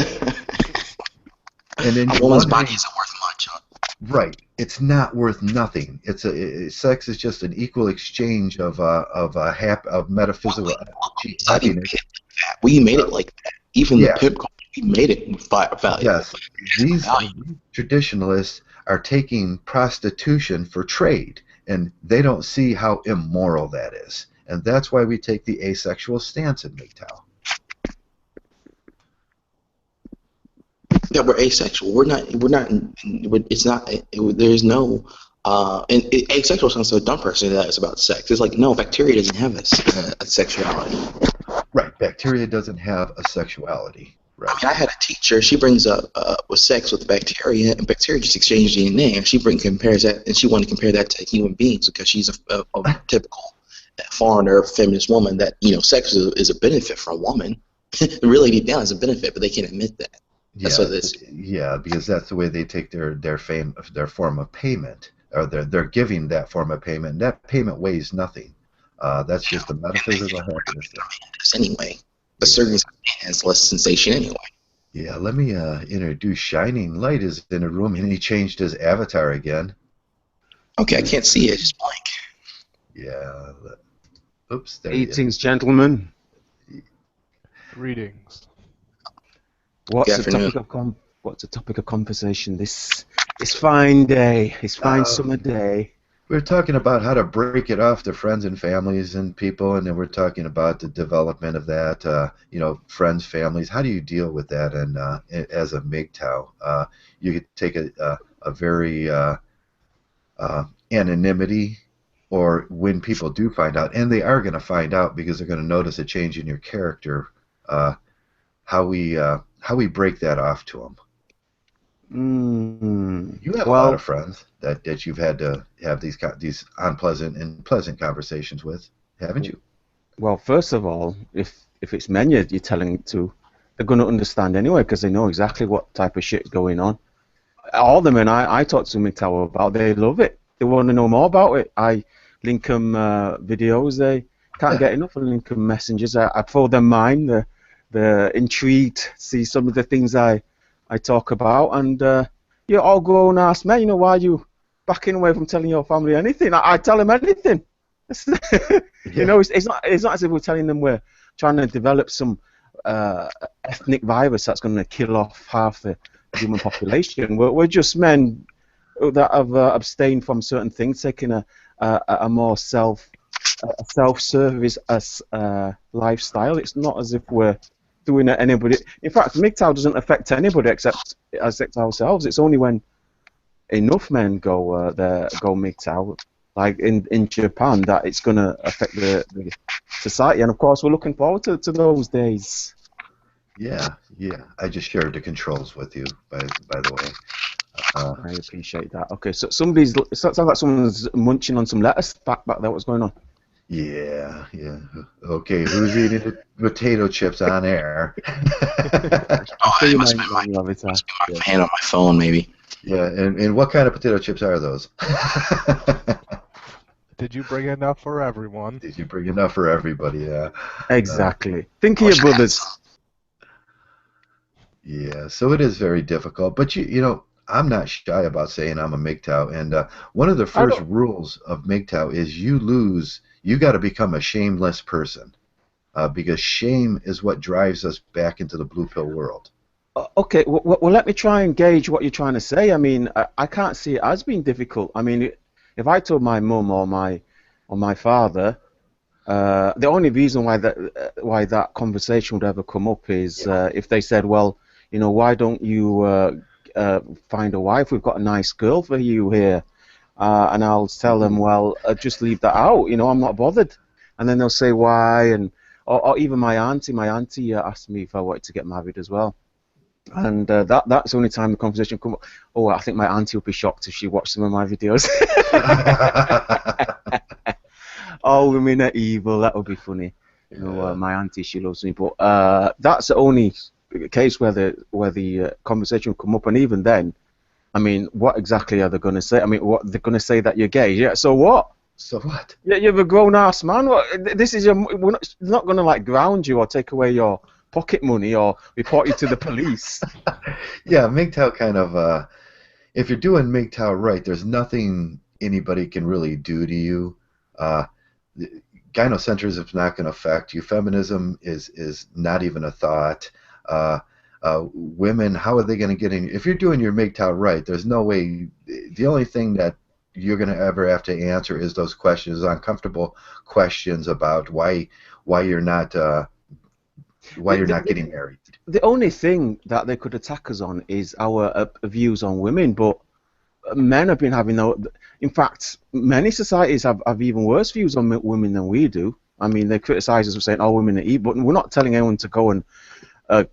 then A woman's body isn't worth much. Right. It's not worth nothing. Sex is just an equal exchange of metaphysical happiness. We made it like that. Even Yeah. the pimp culture, we made it value. Yes. These traditionalists are taking prostitution for trade, and they don't see how immoral that is. And that's why we take the asexual stance in Mgtow. Yeah, we're asexual. We're not. It's not. There's no. And asexual sounds so dumb person that it's about sex. It's like, no, bacteria doesn't have a sexuality. Right. Bacteria doesn't have a sexuality. Right. I mean, I had a teacher. She brings up with sex with bacteria, and bacteria just exchange DNA. And she compares that, and she wanted to compare that to human beings because she's a typical foreigner, feminist woman. That sex is a benefit for a woman. Really, deep down, it's a benefit, but they can't admit that. That's what it is. Yeah, because that's the way they take their form of payment, or they're giving that form of payment. And that payment weighs nothing. That's just a metaphysical happiness. Anyway, the service has less sensation anyway. Yeah, let me introduce Shining Light is in the room, and he changed his avatar again. Okay, I can't see it. It's blank. Yeah. Oops. There Greetings, gentlemen. Greetings. What's the topic of conversation this fine day, this fine summer day? We're talking about how to break it off to friends and families and people, and then we're talking about the development of that, friends, families. How do you deal with that? And as a Mgtow, you could take a very anonymity, or when people do find out, and they are going to find out because they're going to notice a change in your character, how we break that off to them. You have a lot of friends that you've had to have these unpleasant and pleasant conversations with, haven't you? Well, first of all, if it's men you're telling to, they're going to understand anyway because they know exactly what type of shit going on. All the men I talk to Mgtow about, they love it. They want to know more about it. I link them videos. They can't get enough of link them messages. I forward them mine. They're intrigued, see some of the things I talk about, and all grown ass men, why are you backing away from telling your family anything? I tell them anything. It's not as if we're telling them we're trying to develop some ethnic virus that's going to kill off half the human population. We're just men that have abstained from certain things, taking a more self-service lifestyle. It's not as if we're doing it anybody. In fact, Mgtow doesn't affect anybody except ourselves. It's only when enough men go Mgtow, like in Japan, that it's going to affect the society. And of course, we're looking forward to those days. Yeah. I just shared the controls with you, by the way. I appreciate that. Okay, so it sounds like someone's munching on some lettuce back there. What's going on? Yeah. Okay, who's eating the potato chips on air? It must be my hand on my phone, maybe. Yeah, and what kind of potato chips are those? Did you bring enough for everyone? Did you bring enough for everybody? Yeah. Exactly. Think of your brothers. Yeah, so it is very difficult, but I'm not shy about saying I'm a Mgtow, and one of the first rules of Mgtow is you got to become a shameless person, because shame is what drives us back into the blue pill world. Okay, well, let me try and gauge what you're trying to say. I mean, I can't see it as being difficult. I mean, if I told my mum or my father, the only reason why that conversation would ever come up is if they said, well, why don't you find a wife? We've got a nice girl for you here. And I'll tell them, well, just leave that out. I'm not bothered. And then they'll say why, or even my auntie asked me if I wanted to get married as well. And that's the only time the conversation come up. Oh, I think my auntie would be shocked if she watched some of my videos. Oh, women are evil. That would be funny. My auntie, she loves me. But that's the only case where the conversation will come up, and even then, I mean, what exactly are they going to say? I mean, what they're going to say that you're gay? Yeah. So what? So what? Yeah, you're a grown-ass man. This is we're not going to like ground you or take away your pocket money or report you to the police. Yeah, Mgtow kind of, if you're doing Mgtow right, there's nothing anybody can really do to you. Gynocentrism is not going to affect you. Feminism is not even a thought. Women, how are they going to get in? If you're doing your Mgtow right, there's no way. The only thing that you're going to ever have to answer is those questions, uncomfortable questions about why you're not getting married. The only thing that they could attack us on is our views on women, but men have been having no. In fact, many societies have even worse views on women than we do. I mean, they criticize us for saying, "Oh, women are evil," but we're not telling anyone to go and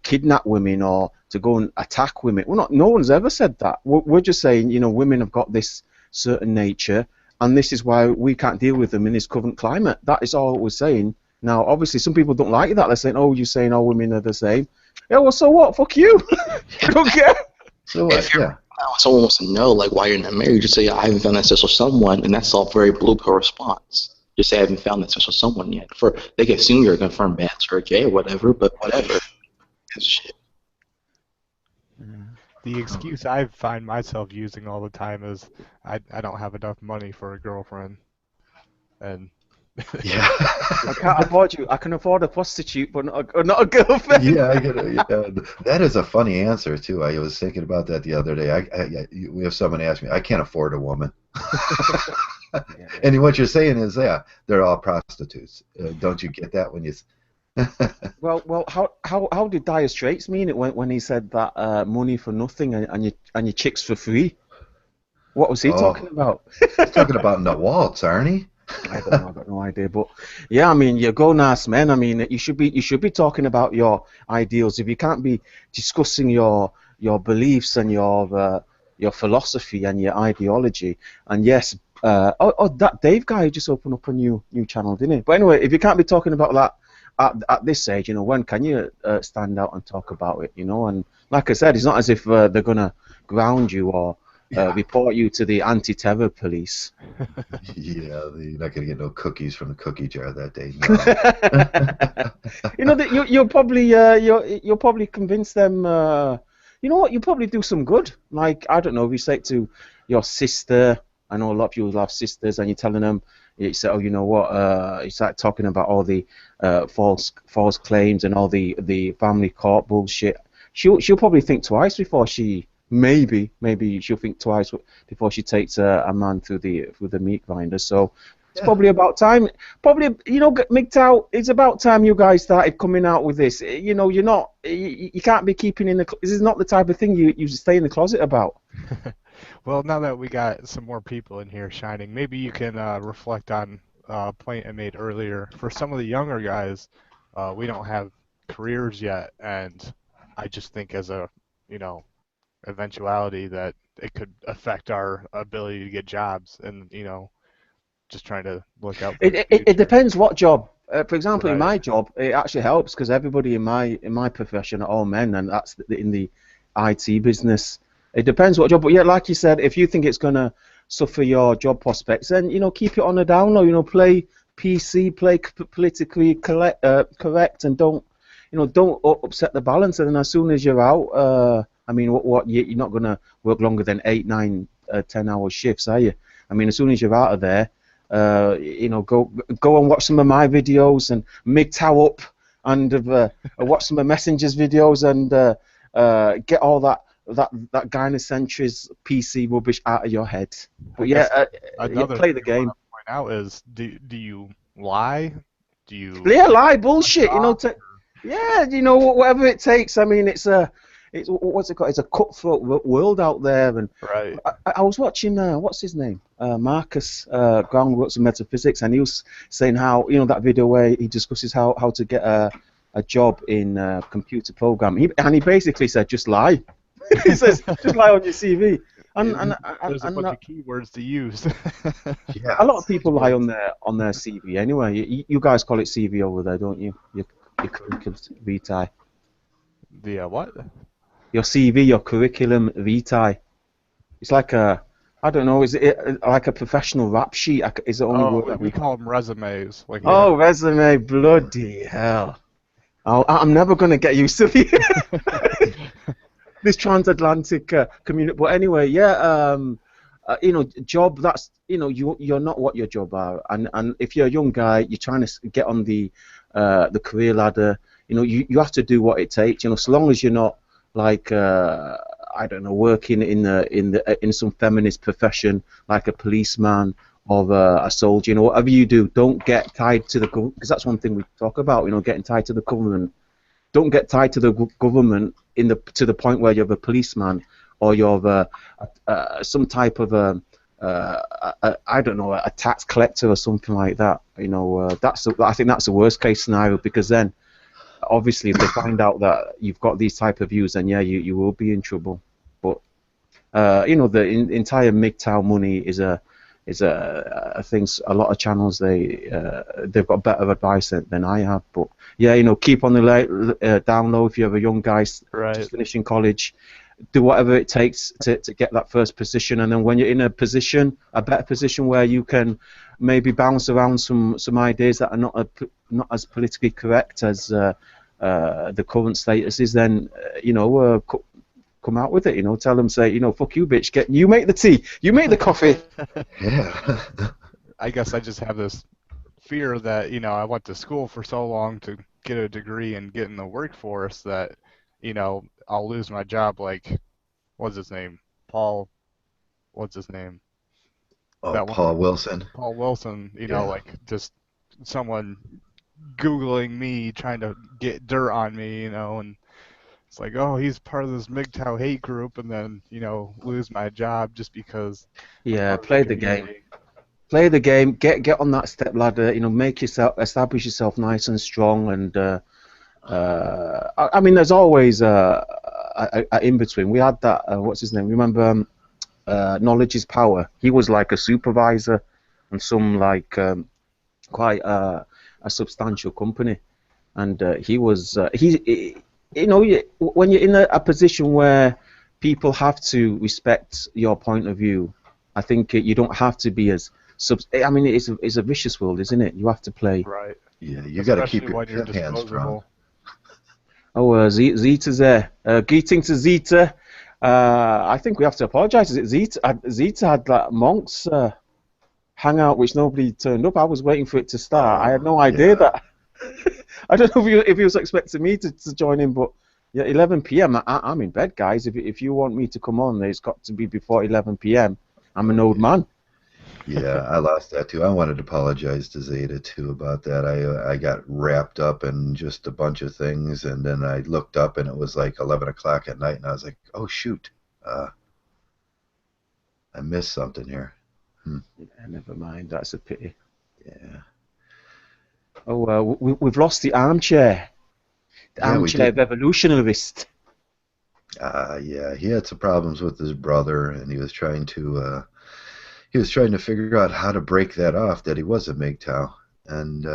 kidnap women or to go and attack women. We're not. No one's ever said that. We're just saying, you know, women have got this certain nature, and this is why we can't deal with them in this current climate. That is all we're saying. Now, obviously, some people don't like that. They're saying, "Oh, you're saying all women are the same." Yeah, well, so what? Fuck you. I don't care. So what? Yeah. Someone wants to know like why you're not married, just say I haven't found that special someone, and that's all very blue pill response. Just say I haven't found that special someone yet. They can assume you're a confirmed bachelor or gay or whatever, but whatever. That's shit. The excuse I find myself using all the time is I don't have enough money for a girlfriend, and Yeah. I can't afford you. I can afford a prostitute, but not a girlfriend. Yeah, I get it. Yeah. That is a funny answer too. I was thinking about that the other day. We have someone ask me, I can't afford a woman. And what you're saying is, yeah, they're all prostitutes. Don't you get that when you? Well, how did Dire Straits mean it when he said that money for nothing and your chicks for free? What was he talking about? He's talking about in the waltz, aren't he? I don't know. I got no idea. But yeah, I mean, you're grown-ass men. I mean, you should be talking about your ideals. If you can't be discussing your beliefs and your philosophy and your ideology, and yes, that Dave guy who just opened up a new channel, didn't he? But anyway, if you can't be talking about that at this age, you know, when can you stand out and talk about it? You know, and like I said, it's not as if they're gonna ground you or report you to the anti-terror police. Yeah, you're not gonna get no cookies from the cookie jar that day. No. You know that you'll probably convince them. You know what? You probably do some good. Like, I don't know, if you say it to your sister. I know a lot of people have sisters, and you're telling them. You say, oh, you know what? You start talking about all the false claims and all the family court bullshit. She'll probably think twice before she. Maybe she'll think twice before she takes a man through the meat grinder. So it's probably about time. Probably, you know, Mgtow, it's about time you guys started coming out with this. You know, you can't be keeping in the. This is not the type of thing you stay in the closet about. Well, now that we got some more people in here shining, maybe you can reflect on a point I made earlier. For some of the younger guys, we don't have careers yet, and I just think as a, you know, eventuality that it could affect our ability to get jobs, and you know, just trying to look out. It depends what job. For example, Right. in my job, it actually helps because everybody in my profession are all men, and that's in the IT business. It depends what job, but yeah, like you said, if you think it's gonna suffer your job prospects, then you know, keep it on the down low. You know, play PC, play politically correct, and don't upset the balance. And then as soon as you're out, I mean, what you're not gonna work longer than 8, 9, 10-hour shifts, are you? I mean, as soon as you're out of there, you know, go and watch some of my videos and Mgtow up, and watch some of Messenger's videos, and get all that gynocentrism PC rubbish out of your head. But yeah, play the game. Point out is, do you lie? Do you? Yeah, lie, bullshit. You know, yeah, you know, whatever it takes. I mean, it's what's it called? It's a cutthroat world out there. And right. I was watching what's his name, Marcus Groundworks and Metaphysics, and he was saying how, you know, that video where he discusses how to get a job in computer programming, and he basically said just lie. He says just lie on your CV. And there's a bunch of keywords to use. Yeah. A lot of people lie on their CV anyway. You guys call it CV over there, don't you? Your curriculum vitae. The what? Your CV, your curriculum vitae. It's like a, I don't know, is it like a professional rap sheet? Is the only Oh, word I we can. call them resumes. Like Oh, resume, bloody hell. I'm never going to get used to this transatlantic community. But anyway, yeah, you know, job, that's, you know, you're not what your job are. And if you're a young guy, you're trying to get on the career ladder, you know, you have to do what it takes, you know, so long as you're not like, I don't know, working in some feminist profession like a policeman or a soldier, you know, whatever you do, don't get tied to the government, because that's one thing we talk about, you know, getting tied to the government. Don't get tied to the government to the point where you're a policeman or you're some type of I don't know, a tax collector or something like that. You know, I think that's the worst case scenario, because then obviously if they find out that you've got these type of views, then yeah, you will be in trouble. But you know, the entire Mgtow money is I think a lot of channels they've got better advice than I have. But yeah, you know, keep on the down low if you have a young guy just finishing college. Do whatever it takes to get that first position, and then when you're in a better position where you can maybe bounce around some ideas that are not as politically correct as the current status is, then you know, come out with it. You know, tell them, say, you know, fuck you, bitch. You make the tea, you make the coffee. Yeah. I guess I just have this fear that, you know, I went to school for so long to get a degree and get in the workforce that, you know, I'll lose my job. Like, what's his name? What's his name? Oh, That Paul one, Wilson. Paul Wilson, you Yeah. know, like just someone Googling me, trying to get dirt on me, you know, and it's like, oh, he's part of this Mgtow hate group, and then, you know, lose my job just because I'm Yeah, part of the play the game. community. Play the game. Get on that step ladder. You know, establish yourself nice and strong. And I mean, there's always a in between. We had that. What's his name? Remember, Knowledge is Power. He was like a supervisor in some like quite a substantial company, and he was you know, when you're in a position where people have to respect your point of view, I think you don't have to be as I mean, it's a vicious world, isn't it? You have to play. Right. Yeah, you got to keep Especially your when you're hands strong. disposable. Oh, Zeta's there. Greeting to Zeta. I think we have to apologise. Zeta had that Monk's hangout, which nobody turned up. I was waiting for it to start. I had no idea that. I don't know if he was expecting me to join in, but yeah, 11 p.m. I'm in bed, guys. If you want me to come on, it's got to be before 11 p.m. I'm an old man. Yeah, I lost that too. I wanted to apologize to Zeta too about that. I got wrapped up in just a bunch of things, and then I looked up and it was like 11 o'clock at night, and I was like, oh shoot, I missed something here. Yeah, never mind. That's a pity. Yeah. Oh, we've lost the armchair. The Yeah, we armchair did. revolutionarist. Yeah, he had some problems with his brother, and he was trying to figure out how to break that off, that he was a MGTOW. And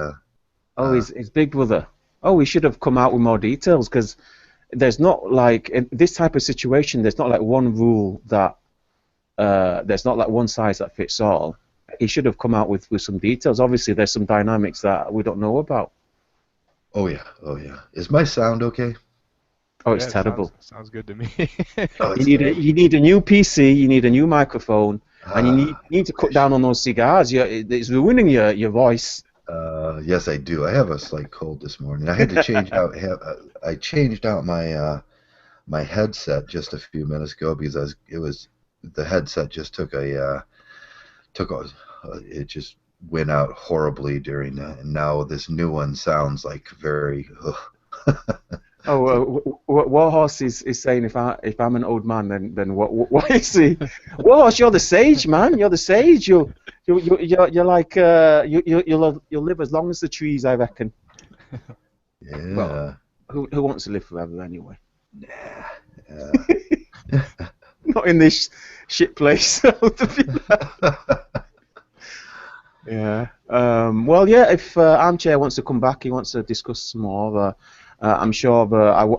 His big brother. Oh, we should have come out with more details, because there's not like, in this type of situation, there's not like one rule that there's not like one size that fits all. He should have come out with some details. Obviously, there's some dynamics that we don't know about. oh yeah. Is my sound okay? Oh, it's Yeah, it terrible. sounds good to me. Oh, You need a new PC. You need a new microphone, and you need to cut wish. down on those cigars. It's ruining your voice. Yes, I do. I have a slight cold this morning. I had to change out. I changed out my headset just a few minutes ago because the headset just it just went out horribly during that, and now this new one sounds like very. Warhorse is saying if I'm an old man, then what is he? Warhorse, you're the sage, man. You're the sage. You're like you'll live as long as the trees, I reckon. Yeah. Well, who wants to live forever anyway? Nah. Not in this shit place. Yeah. Well, yeah. If Armchair wants to come back, he wants to discuss some more. I'm sure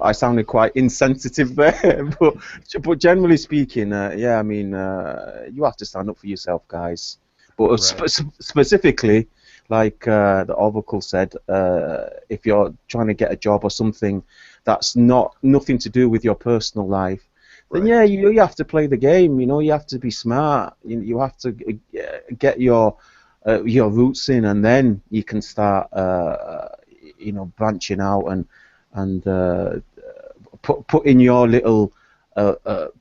I sounded quite insensitive there, but generally speaking, yeah, I mean, you have to stand up for yourself, guys. But Right. specifically, like the Oracle said, if you're trying to get a job or something that's nothing to do with your personal life, then Right. yeah, you have to play the game. You know, you have to be smart. You have to get your roots in, and then you can start, branching out and putting your little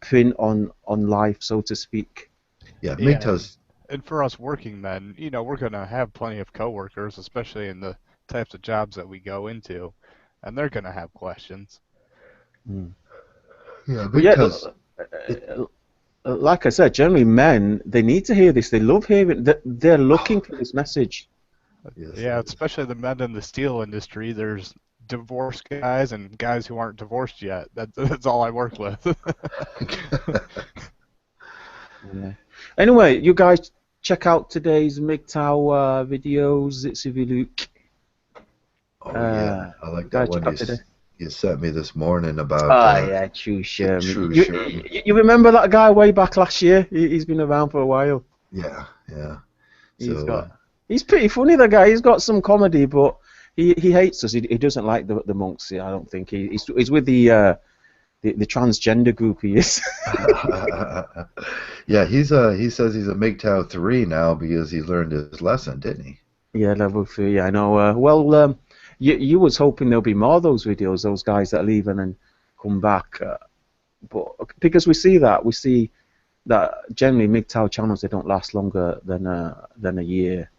print on life, so to speak. Yeah, Yeah, Mgtow's and for us working men, we're gonna have plenty of coworkers, especially in the types of jobs that we go into, and they're gonna have questions. Mm. yeah, But yeah, Mgtow's it, like I said, generally men, they need to hear this. They love hearing that. They're looking for this message. yes, Yeah, it is. especially the men in the steel industry. There's divorced guys and guys who aren't divorced yet. That's all I work with. Yeah. Anyway, you guys check out today's Mgtow videos. It's a look. Oh yeah, I You like that guys one check out today. you sent me this morning about Ah, yeah, True the Sherman. true You, Sherman. you remember that guy way back last year? He's been around for a while. Yeah, yeah. He's So got. He's pretty funny. The guy. He's got some comedy, but he hates us. He doesn't like the monks. I don't think he's with the transgender group. He is. yeah, he says he's a Mgtow 3 now because he learned his lesson, didn't he? Yeah, level 3. I know. Well, you was hoping there'll be more of those videos, those guys that leave and then come back, but because we see that generally Mgtow channels, they don't last longer than a year.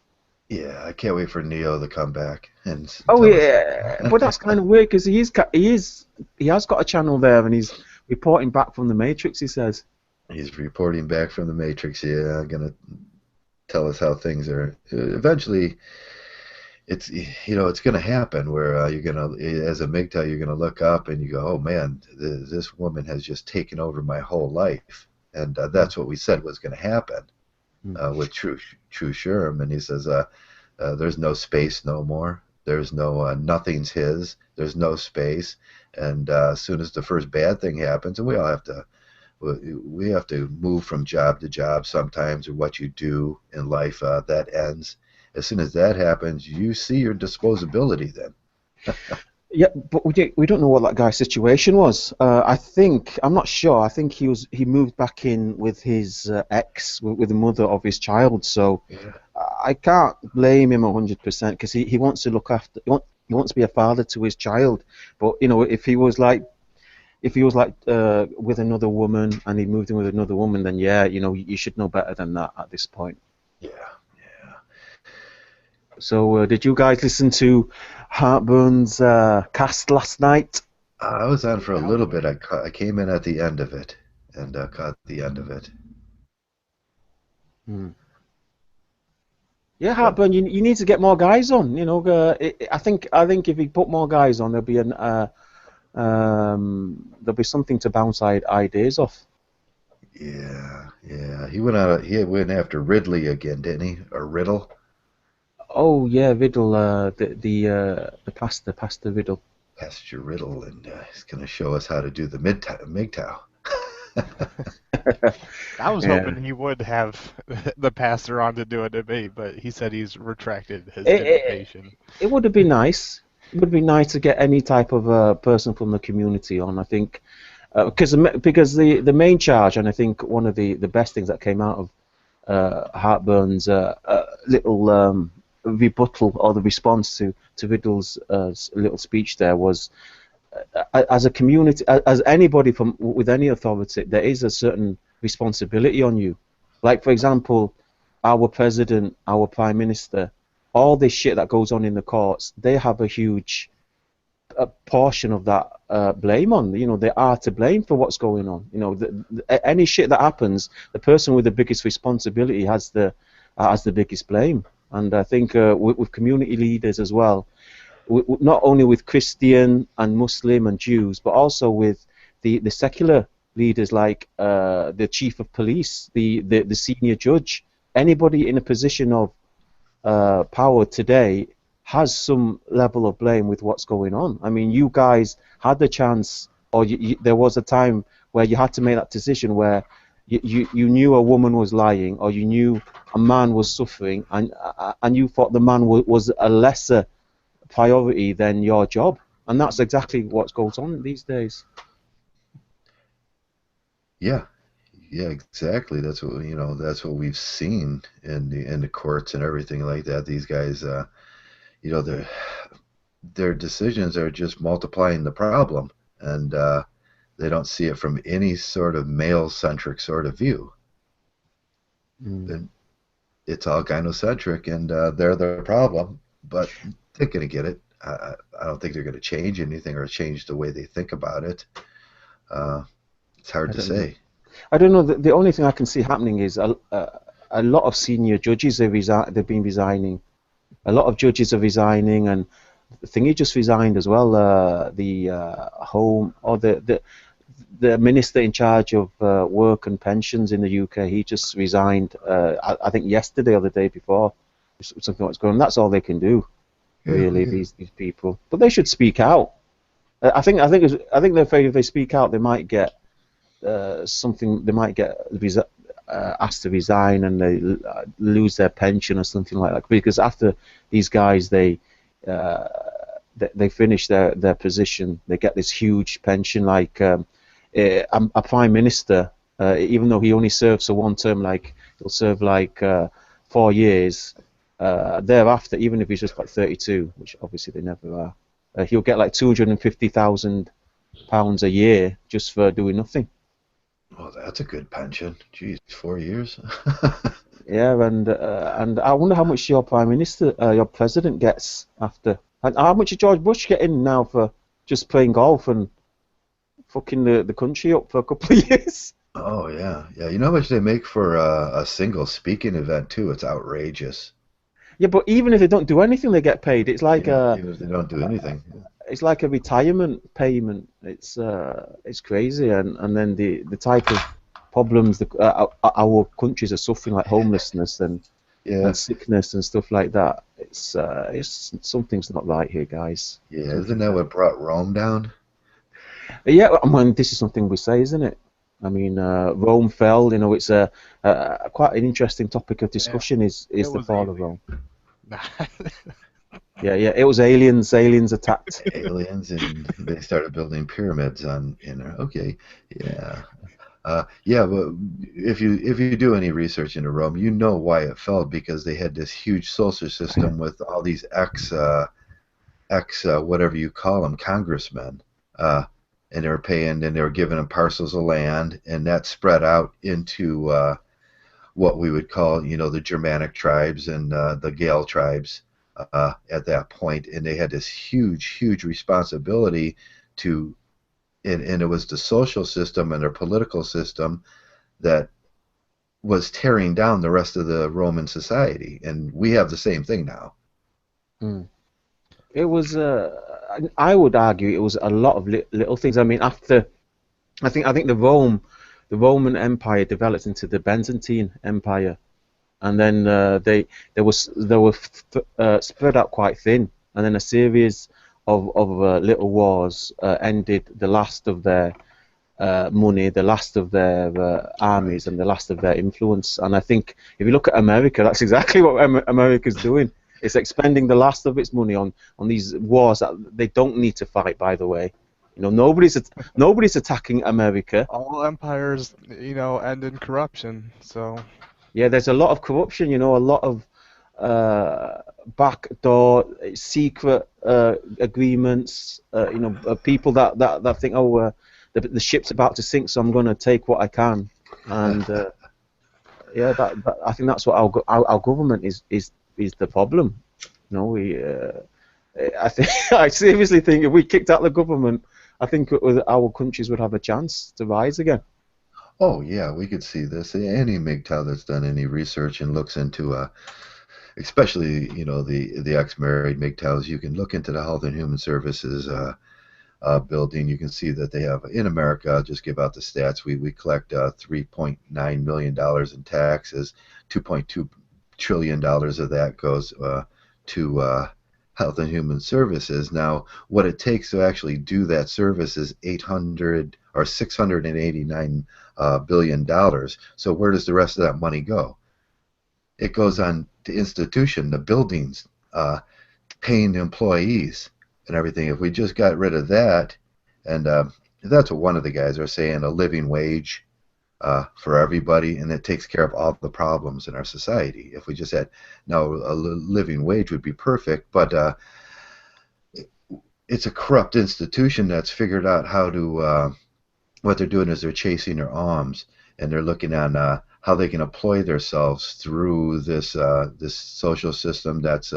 Yeah, I can't wait for Neo to come back and Oh tell us. yeah, but that's kind of weird because he has got a channel there and he's reporting back from the Matrix. He says. He's reporting back from the Matrix. Yeah, gonna tell us how things are. Eventually, it's gonna happen where you're gonna, as a Mgtow, you're gonna look up and you go, oh man, this woman has just taken over my whole life, and that's what we said was gonna happen with True Sherm, and he says, there's no space no more. There's no nothing's his. There's no space, and as soon as the first bad thing happens, and we have to move from job to job sometimes, or what you do in life that ends. As soon as that happens, you see your disposability then. Yeah, but we don't know what that guy's situation was. I'm not sure. I think he moved back in with his ex, with the mother of his child. So Yeah. I can't blame him 100% because he wants to look after. He wants to be a father to his child. But if he was like with another woman and he moved in with another woman, then yeah, you should know better than that at this point. Yeah. So did you guys listen to Heartburn's cast last night? I was on for a little bit. I came in at the end of it and caught the end of it. Yeah, Heartburn, you need to get more guys on. I think if you put more guys on, there'll be something to bounce ideas off. Yeah. He went after Ridley again, didn't he? Or Riddle? Oh yeah, Riddle, the pastor Riddle. Pastor Riddle, and he's going to show us how to do the Mgtow. I was hoping he would have the pastor on to do a debate, but he said he's retracted his invitation. It would have been nice. It would be nice to get any type of person from the community on. I think because the main charge, and I think one of the best things that came out of Heartburn's little rebuttal or the response to Riddle's little speech there was, as a community, as anybody with any authority, there is a certain responsibility on you. Like, for example, our president, our prime minister, all this shit that goes on in the courts, they have a huge portion of that blame on. They are to blame for what's going on. Any shit that happens, the person with the biggest responsibility has the biggest blame. And I think with community leaders as well, not only with Christian and Muslim and Jews, but also with the secular leaders like the chief of police, the senior judge, anybody in a position of power today has some level of blame with what's going on. I mean, you guys had the chance, or there was a time where you had to make that decision where you knew a woman was lying, or you knew a man was suffering, and you thought the man was a lesser priority than your job, and that's exactly what goes on these days. Yeah, yeah, exactly. That's what that's what we've seen in the courts and everything like that. These guys, their decisions are just multiplying the problem, and they don't see it from any sort of male-centric sort of view. And it's all gynocentric, and they're the problem, but they're going to get it. I don't think they're going to change anything or change the way they think about it. It's hard to say. I don't know. The only thing I can see happening is a lot of senior judges they've been resigning. A lot of judges are resigning, and the thing he just resigned as well. The home or the minister in charge of work and pensions in the UK, he just resigned. I think yesterday or the day before. Something what's going on. That's all they can do, really. These people, but they should speak out. I think they're afraid if they speak out, they might get something. They might get asked to resign, and they lose their pension or something like that. Because after these guys, they finish their position, they get this huge pension. Like a prime minister, even though he only serves for one term, like he'll serve like 4 years. Thereafter, even if he's just like 32, which obviously they never are, he'll get like £250,000 a year just for doing nothing. Oh, that's a good pension. Geez, 4 years. Yeah, and I wonder how much your prime minister, your president gets after. And how much is George Bush getting now for just playing golf and fucking the country up for a couple of years? Oh yeah, yeah. You know how much they make for a single speaking event too? It's outrageous. Yeah, but even if they don't do anything, they get paid. It's like even if they don't do anything. It's like a retirement payment. It's crazy, and then the type of problems our countries are suffering, like homelessness and sickness and stuff like that. It's something's not right here, guys. Yeah, isn't that what brought Rome down? Yeah, I mean, this is something we say, isn't it? I mean, Rome fell. You know, it's quite an interesting topic of discussion. Is the fall of Rome? Yeah, it was aliens. Aliens attacked. Aliens, and they started building pyramids on. Okay, yeah, yeah. But if you do any research into Rome, you know why it fell, because they had this huge social system with all these ex whatever you call them, congressmen, and they were paying, and they were giving them parcels of land, and that spread out into what we would call, the Germanic tribes and the Gael tribes. At that point, and they had this huge responsibility to, and it was the social system and their political system that was tearing down the rest of the Roman society, and we have the same thing now. It was, I would argue, it was a lot of little things. I mean, after, I think the Roman Empire developed into the Byzantine Empire. And then they were spread out quite thin, and then a series of little wars ended the last of their money, the last of their armies, and the last of their influence. And I think if you look at America, that's exactly what America's doing. It's expending the last of its money on these wars that they don't need to fight. By the way, nobody's attacking America. All empires, end in corruption. So. Yeah, there's a lot of corruption, a lot of backdoor, secret agreements. People that think, the ship's about to sink, so I'm going to take what I can. And yeah, I think that's what our government is the problem. I seriously think if we kicked out the government, I think our countries would have a chance to rise again. Oh yeah, we could see this. Any Mgtow that's done any research and looks into, especially the ex-married Mgtows, you can look into the Health and Human Services building. You can see that they have in America. I'll just give out the stats. We collect $3.9 million in taxes. $2.2 trillion of that goes to Health and Human Services. Now, what it takes to actually do that service is 800 or 689 $1 billion. So where does the rest of that money go? It goes on to institution, the buildings, paying the employees and everything. If we just got rid of that, and that's what one of the guys are saying, a living wage for everybody, and it takes care of all the problems in our society. If we just had, now a living wage would be perfect, but it's a corrupt institution that's figured out how to, what they're doing is they're chasing their arms, and they're looking on how they can employ themselves through this this social system that's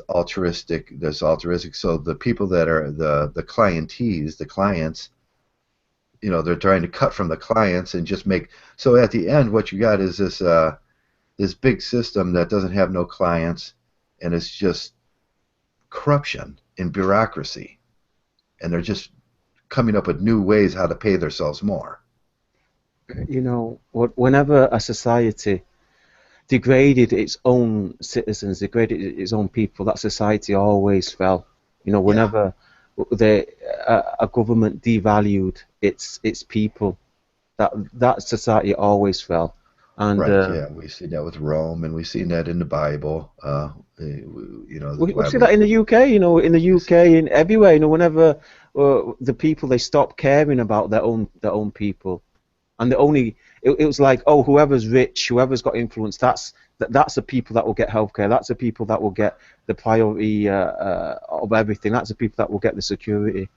altruistic. So the people that are the clientees, the clients, you know, they're trying to cut from the clients and just make. So at the end, what you got is this this big system that doesn't have no clients, and it's just corruption and bureaucracy, and they're just coming up with new ways how to pay themselves more. You know, whenever a society degraded its own citizens, degraded its own people, that society always fell. You know, whenever a government devalued its people, that society always fell. And right, yeah, we've seen that with Rome, and we've seen that in the Bible. You know, we see that in the UK. You know, in the UK and everywhere. You know, whenever the people, they stop caring about their own people, and it was like, oh, whoever's rich, whoever's got influence, that's the people that will get healthcare. That's the people that will get the priority of everything. That's the people that will get the security,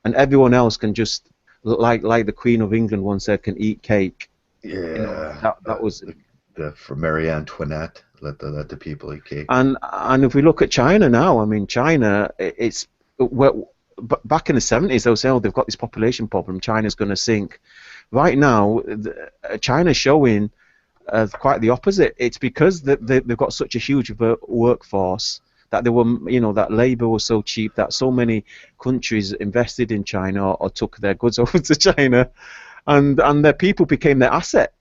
and everyone else can just, like the Queen of England once said, can eat cake. Yeah, you know, that was for Marie Antoinette. Let the people eat cake. And if we look at China now, I mean, China, back in the 70s, they were saying, oh, they've got this population problem, China's going to sink. Right now, China's showing quite the opposite. It's because they've got such a huge workforce that that labor was so cheap that so many countries invested in China or took their goods over to China, and their people became their asset.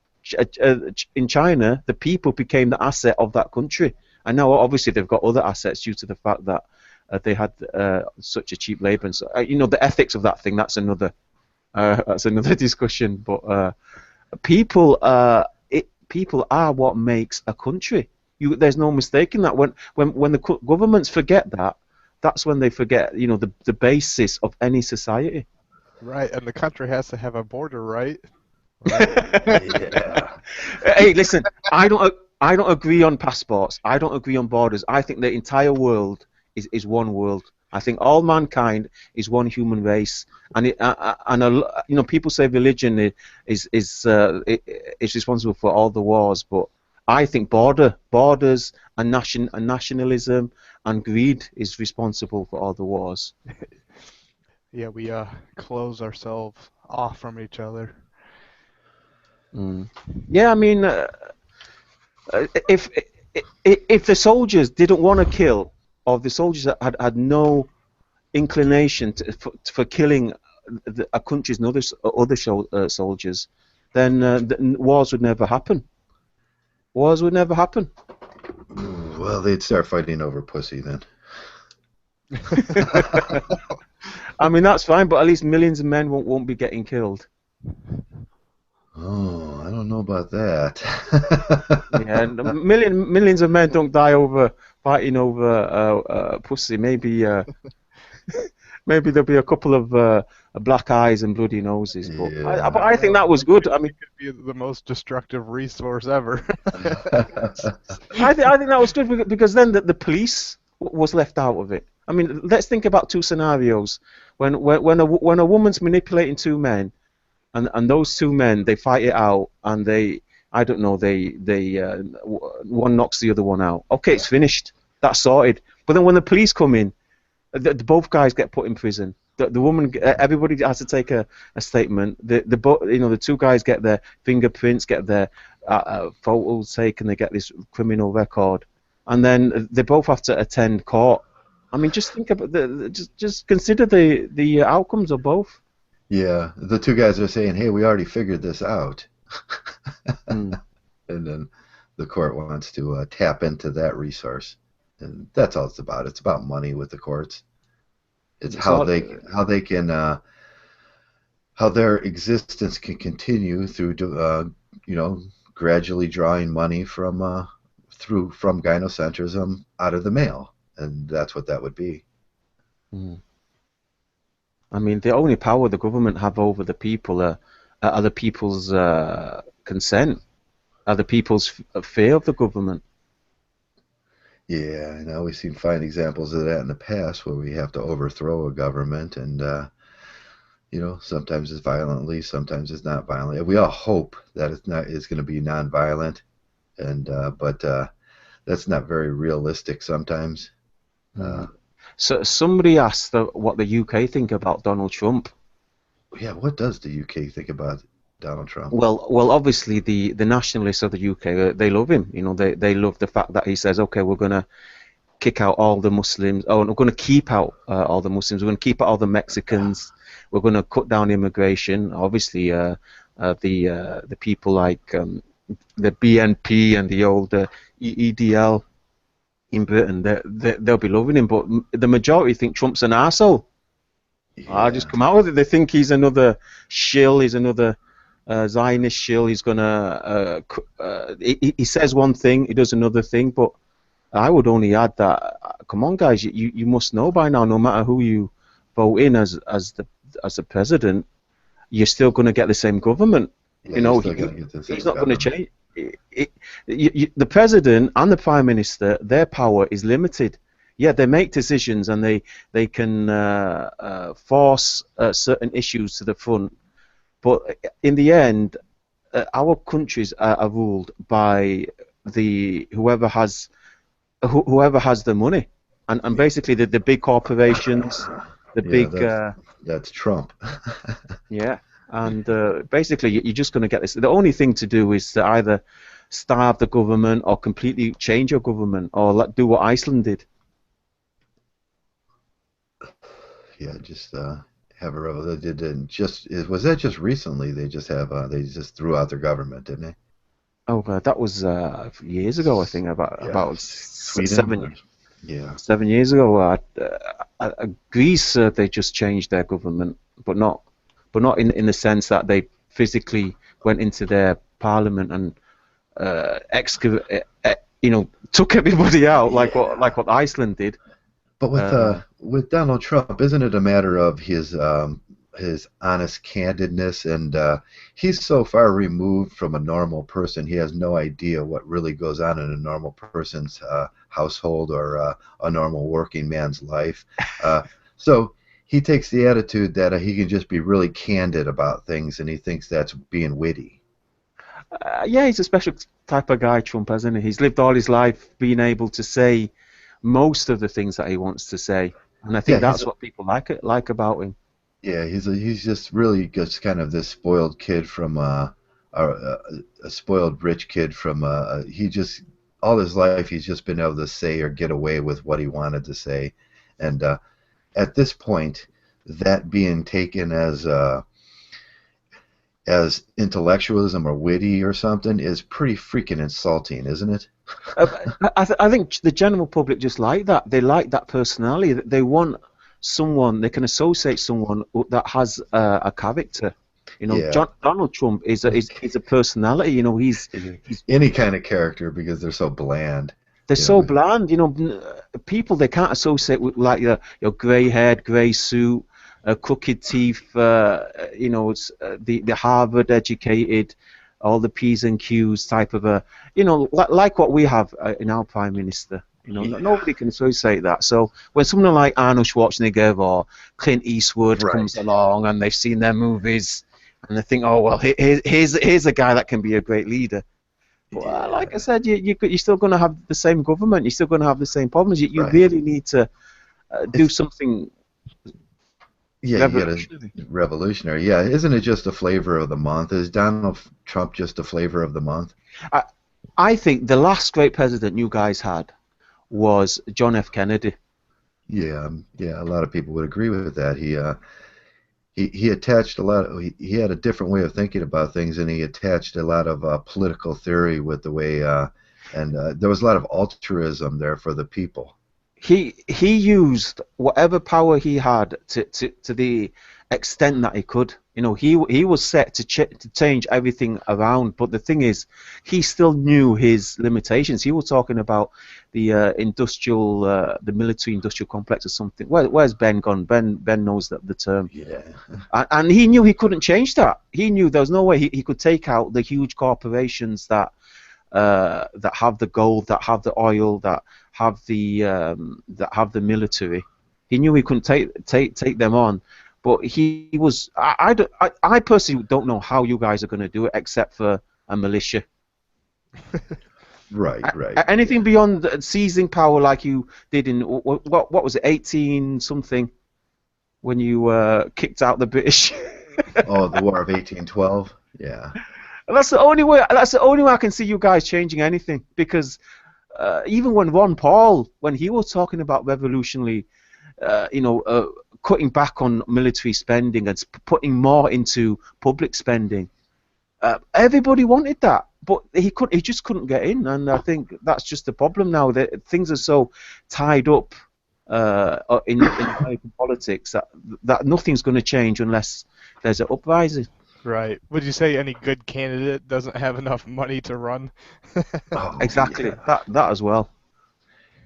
In China, the people became the asset of that country, and now obviously they've got other assets due to the fact that they had such a cheap labor. And so, you know, the ethics of that thing, that's another discussion. But people are what makes a country. There's no mistaking that. When the governments forget that, that's when they forget, you know, the basis of any society. Right, and the country has to have a border, right? Yeah. Hey, listen, I don't agree on passports. I don't agree on borders. I think the entire world is one world. I think all mankind is one human race, and you know, people say religion is responsible for all the wars, but I think borders and nationalism and greed is responsible for all the wars. Yeah, we close ourselves off from each other. Yeah, I mean, if the soldiers didn't want to kill, or if the soldiers had no inclination for killing a country's and other soldiers, then wars would never happen. Wars would never happen. Well, they'd start fighting over pussy then. I mean, that's fine, but at least millions of men won't be getting killed. Oh, I don't know about that. Yeah, millions of men don't die fighting over pussy. Maybe maybe there'll be a couple of black eyes and bloody noses. But Yeah. I think that was good. I mean, it could be the most destructive resource ever. I think that was good because then the police was left out of it. I mean, let's think about two scenarios. When a woman's manipulating two men, and those two men, they fight it out, and they one knocks the other one out. Okay, it's finished. That's sorted. But then when the police come in, both guys get put in prison. The woman, everybody has to take a statement. The two guys get their fingerprints, get their photos taken, they get this criminal record, and then they both have to attend court. I mean, just think about just consider the outcomes of both. Yeah, the two guys are saying, "Hey, we already figured this out," and then the court wants to tap into that resource. and that's all it's about. It's about money with the courts. It's It's all, how they can how their existence can continue through you know, gradually drawing money from from gynocentrism out of the male, and that's what that would be. mm. I mean, the only power the government have over the people are the people's consent, are the people's fear of the government. Yeah, and I always seem to find examples of that in the past where we have to overthrow a government, and you know, sometimes it's violently, sometimes it's not violently. We all hope that it's going to be nonviolent, and but that's not very realistic sometimes. Uh, Mm. So somebody asked what the UK think about Donald Trump. yeah, what does the UK think about Donald Trump? Well, obviously the nationalists of the UK, they love him. You know, they love the fact that he says, okay, we're gonna kick out all the Muslims. Oh, we're gonna keep out all the Muslims. We're gonna keep out all the Mexicans. We're gonna cut down immigration. Obviously, the people like the BNP and the old EDL in Britain, they'll be loving him. But the majority think Trump's an arsehole. I'll just Yeah, come out with it. They think he's another shill. He's another Zionist shill. He's gonna. He says one thing, he does another thing. But I would only add that. Come on, guys, you must know by now. No matter who you vote in as the president, you're still gonna get the same government. yeah, You you're know, still going to get the he's same not going to government. change. The president and the prime minister, their power is limited. Yeah, they make decisions and they can force certain issues to the front. But in the end, our countries are ruled by whoever has the money, and Yeah, basically the big corporations, the yeah, big that's Trump. yeah, and basically you're just going to get this. The only thing to do is to either starve the government or completely change your government, or do what Iceland did. Yeah, just have a rebel. They didn't just was that just recently? They just have they just threw out their government, didn't they? Oh, that was years ago, I think, Yeah, about Sweden. Yeah, 7 years ago. Greece, they just changed their government, but not in the sense that they physically went into their parliament and took everybody out like what Iceland did. but with Donald Trump, isn't it a matter of his honest candidness, and he's so far removed from a normal person, he has no idea what really goes on in a normal person's household or a normal working man's life. So he takes the attitude that he can just be really candid about things, and he thinks that's being witty. Yeah, he's a special type of guy, Trump, hasn't he? He's lived all his life being able to say most of the things that he wants to say, and I Yeah, think that's what people like about him. yeah, he's just really just kind of this spoiled kid from a spoiled rich kid from he just all his life he's just been able to say or get away with what he wanted to say, and at this point, that being taken as intellectualism or witty or something is pretty freaking insulting, isn't it? I think the general public just like that. They like that personality. They want someone they can associate someone that has a character. You know, Yeah, Donald Trump is a personality. You know, he's any kind of character because they're so bland. they're You so know, bland. You know, people they can't associate with like your grey-haired, grey suit, crooked teeth. It's the Harvard-educated, all the P's and Q's type of a. You know, like what we have in our prime minister. You know, yeah, nobody can associate that. So when someone like Arnold Schwarzenegger or Clint Eastwood comes right. along and they've seen their movies and they think, oh well, here's a guy that can be a great leader. But like I Yeah, said, you're still going to have the same government. You're still going to have the same problems. You right. really need to do It's something Yeah, you got a revolutionary. revolutionary. Yeah, isn't it just a flavor of the month? Is Donald Trump just a flavor of the month? I, I think the last great president you guys had was John F. Kennedy. Yeah, yeah. A lot of people would agree with that. He attached a lot. He had a different way of thinking about things, and he attached a lot of political theory with the way and there was a lot of altruism there for the people. He used whatever power he had to the extent that he could. You know, he was set to change everything around. But the thing is, he still knew his limitations. He was talking about the the military industrial complex or something. Where's Ben gone? Ben knows the term. Yeah. And he knew he couldn't change that. He knew there was no way he could take out the huge corporations that have the gold, that have the oil, that have the military. He knew he couldn't take them on, but he was. I personally don't know how you guys are going to do it, except for a militia. Right. Anything beyond seizing power, like you did in what was it, 18 something, when you kicked out the British. Oh, the War of 1812. Yeah. That's the only way. That's the only way I can see you guys changing anything. Because even when Ron Paul, when he was talking about revolutionary, cutting back on military spending and putting more into public spending, everybody wanted that, but he couldn't. He just couldn't get in, and I think that's just the problem now. That things are so tied up in American politics that nothing's going to change unless there's an uprising. Right. Would you say any good candidate doesn't have enough money to run? Oh, Exactly. Yeah. That as well.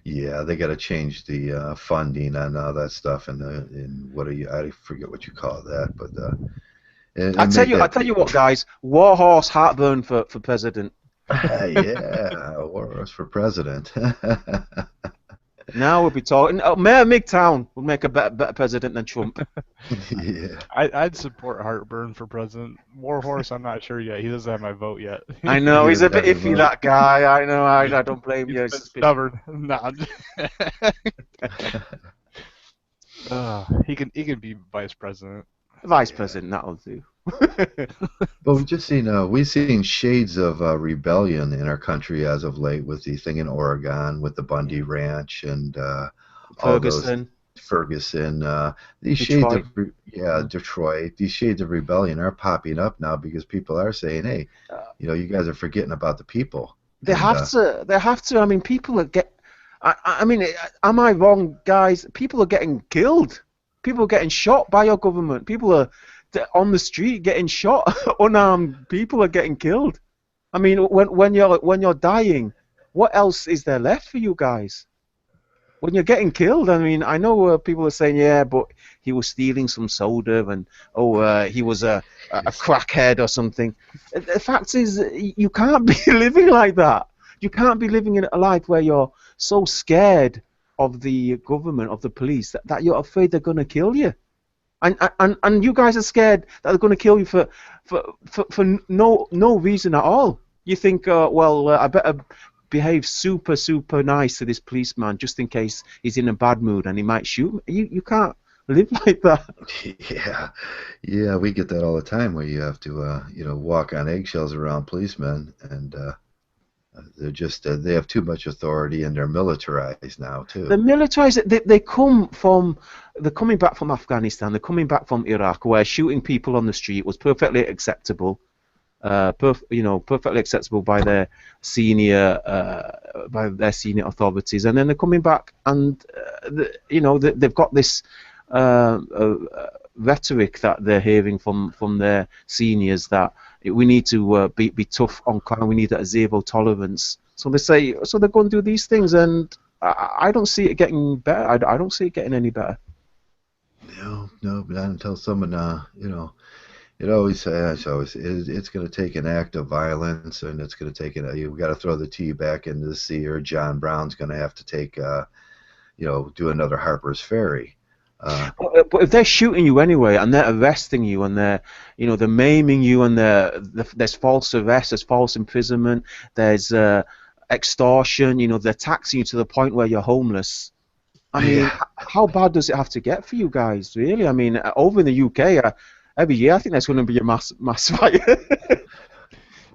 Yeah, they got to change the funding and all that stuff, and what are you? I forget what you call that, but I tell you what, guys. Warhorse heartburn for president. Yeah, Warhorse for president. Now we'll be talking. Mayor Mgtow would make a better president than Trump. Yeah. I'd support Heartburn for president. Warhorse, I'm not sure yet. He doesn't have my vote yet. I know he's a bit He doesn't iffy, vote. that guy. I know. I don't blame you. He's a bit stubborn. Nah. He can be vice president. Vice president, that'll do. But we've seen shades of rebellion in our country as of late, with the thing in Oregon with the Bundy Ranch and all those Ferguson. These shades of Detroit. These shades of rebellion are popping up now because people are saying, "Hey, you guys are forgetting about the people." They have to. They have to. I mean, people are I mean, am I wrong, guys? People are getting killed. People are getting shot by your government. People are on the street getting shot. Unarmed people are getting killed. I mean, when you're dying, what else is there left for you guys? When you're getting killed, I mean, I know people are saying, yeah, but he was stealing some soda, and he was a crackhead or something. The fact is, you can't be living like that. You can't be living in a life where you're so scared of the government, of the police, that you're afraid they're going to kill you. And you guys are scared that they're going to kill you for no reason at all. You think, I better behave super nice to this policeman just in case he's in a bad mood and he might shoot me. You can't live like that. Yeah, we get that all the time, where you have to walk on eggshells around policemen, and they're just they have too much authority, and they're militarized now too. They're militarized. They're coming back from Afghanistan. They're coming back from Iraq, where shooting people on the street was perfectly acceptable. Perfectly acceptable by their senior authorities, and then they're coming back, and they've got this rhetoric that they're hearing from their seniors, that we need to be tough on crime, we need a zero tolerance. So they're going to do these things, and I don't see it getting better. I don't see it getting any better. No, but not until someone it always it's going to take an act of violence, and it's going to take you've got to throw the tea back into the sea, or John Brown's going to have to take do another Harper's Ferry. But if they're shooting you anyway, and they're arresting you, and they're maiming you, and there's false arrest, there's false imprisonment, there's extortion, they're taxing you to the point where you're homeless. I mean, how bad does it have to get for you guys, really? I mean, over in the UK, every year I think there's going to be a mass fire.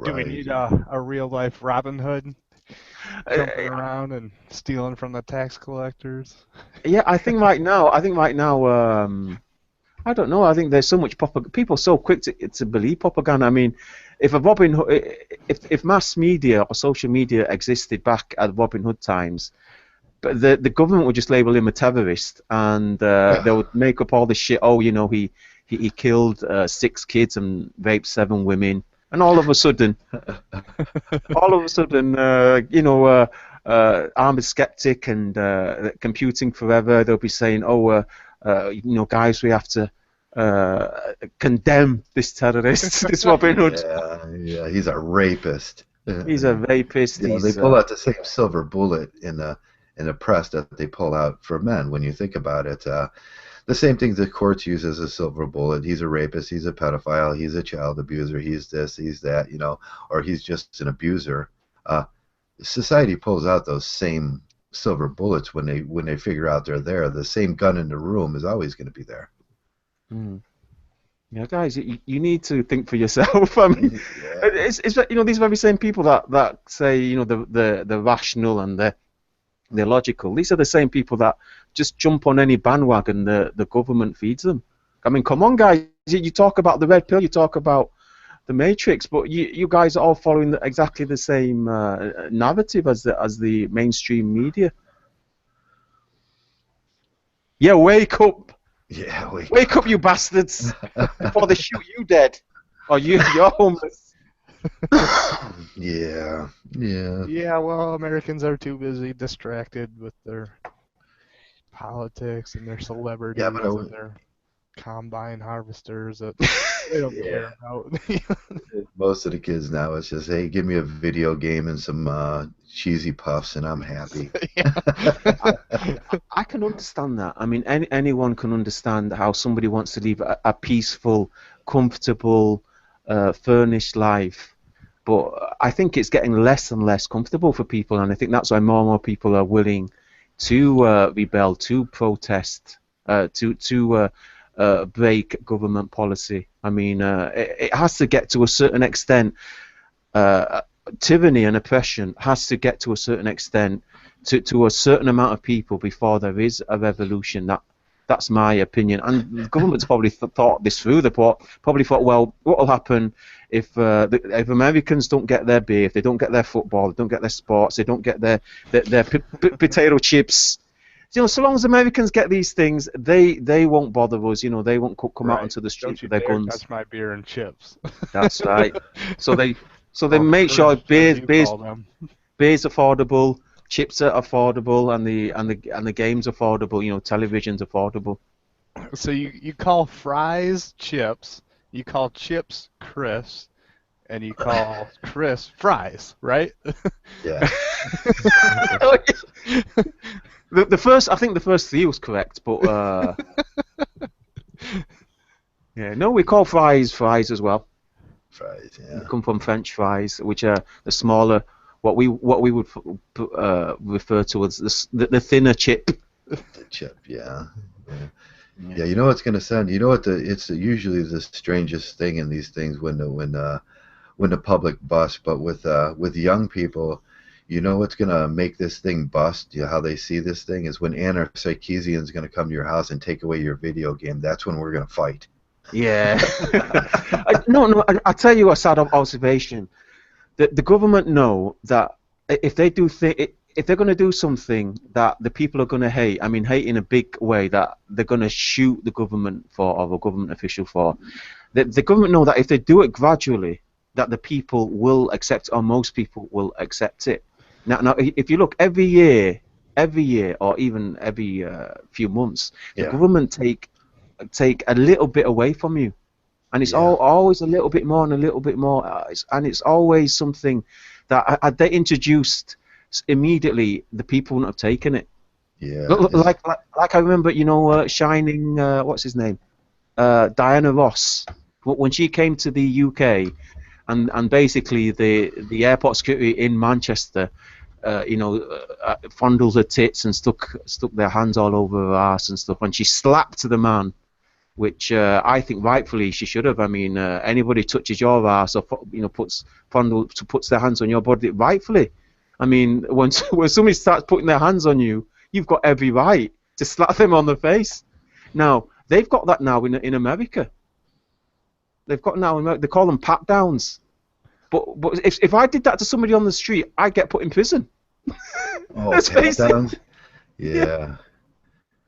Do we need a real life Robin Hood? Jumping around and stealing from the tax collectors. Yeah, I think right now, I don't know. I think there's so much propaganda. People are so quick to believe propaganda. I mean, if a Robin Hood, if mass media or social media existed back at Robin Hood times, but the government would just label him a terrorist, and they would make up all this shit. Oh, you know, he killed 6 kids and raped 7 women, and all of a sudden, you know, I'm a skeptic and computing forever. They'll be saying, oh, you know, guys, we have to condemn this terrorist, this Robin Hood. Yeah, he's a rapist. He's a rapist. You know, they pull out the same silver bullet in the press that they pull out for men. When you think about it, the same thing the courts use as a silver bullet. He's a rapist. He's a pedophile. He's a child abuser. He's this. He's that. You know, or he's just an abuser. Society pulls out those same silver bullets when they figure out they're there. The same gun in the room is always going to be there. Mm. Yeah, guys, you need to think for yourself. I mean, it's you know, these very same people that say, you know, the rational and the logical. These are the same people that just jump on any bandwagon the government feeds them. I mean, come on, guys. You talk about the red pill, you talk about the Matrix, but you guys are all following exactly the same narrative as the mainstream media. Yeah, wake up. Yeah, wake up, you bastards, before they shoot you dead, or you're homeless. Yeah. Yeah, well, Americans are too busy distracted with their politics and their celebrities and their combine harvesters that they don't care about. Most of the kids now, it's just, hey, give me a video game and some cheesy puffs and I'm happy. I can understand that. I mean, anyone can understand how somebody wants to live a peaceful, comfortable, furnished life. But I think it's getting less and less comfortable for people, and I think that's why more and more people are willing to rebel, to protest, to break government policy. I mean, it has to get to a certain extent. Tyranny and oppression has to get to a certain extent to a certain amount of people before there is a revolution. That's my opinion. And the government's probably thought this through. They probably thought, well, what will happen if Americans don't get their beer, if they don't get their football, they don't get their sports, they don't get their potato chips. You know, so long as Americans get these things, they won't bother us. You know, they won't come out into the streets with their guns. Touch my beer and chips. That's right. So they make sure beer's affordable, chips are affordable, and the games affordable. You know, television's affordable. So you call fries chips, you call chips crisps, and you call crisps fries, right? Yeah. I think the first 3 was correct, but yeah, no, we call fries as well. Fries, yeah. They come from French fries, which are the smaller, what we would refer to as the thinner chip. The chip, yeah. Yeah, you know what's gonna send. You know what it's usually the strangest thing in these things when the public busts, but with young people. You know what's going to make this thing bust, how they see this thing, is when Anna Sarkeesian's going to come to your house and take away your video game. That's when we're going to fight. Yeah. No, I'll tell you a sad observation. The government know that if they do if they're going to do something that the people are going to hate, I mean hate in a big way, that they're going to shoot the government for, or a government official for, the government know that if they do it gradually, that the people will accept, or most people will accept it. Now, if you look every year, or even every few months, the government take a little bit away from you, and it's always a little bit more and a little bit more, and it's always something that had they introduced immediately, the people wouldn't have taken it. Yeah. Like I remember, you know, Shining, what's his name, Diana Ross, when she came to the UK. And basically the airport security in Manchester, fondled her tits and stuck their hands all over her ass and stuff, and she slapped the man, which I think rightfully she should have. I mean, anybody touches your ass or puts their hands on your body, rightfully. I mean, when somebody starts putting their hands on you, you've got every right to slap them on the face. Now they've got that now in America. They've got now, they call them pat downs. But if I did that to somebody on the street, I'd get put in prison. Oh, Let's face it. pat-downs? Yeah.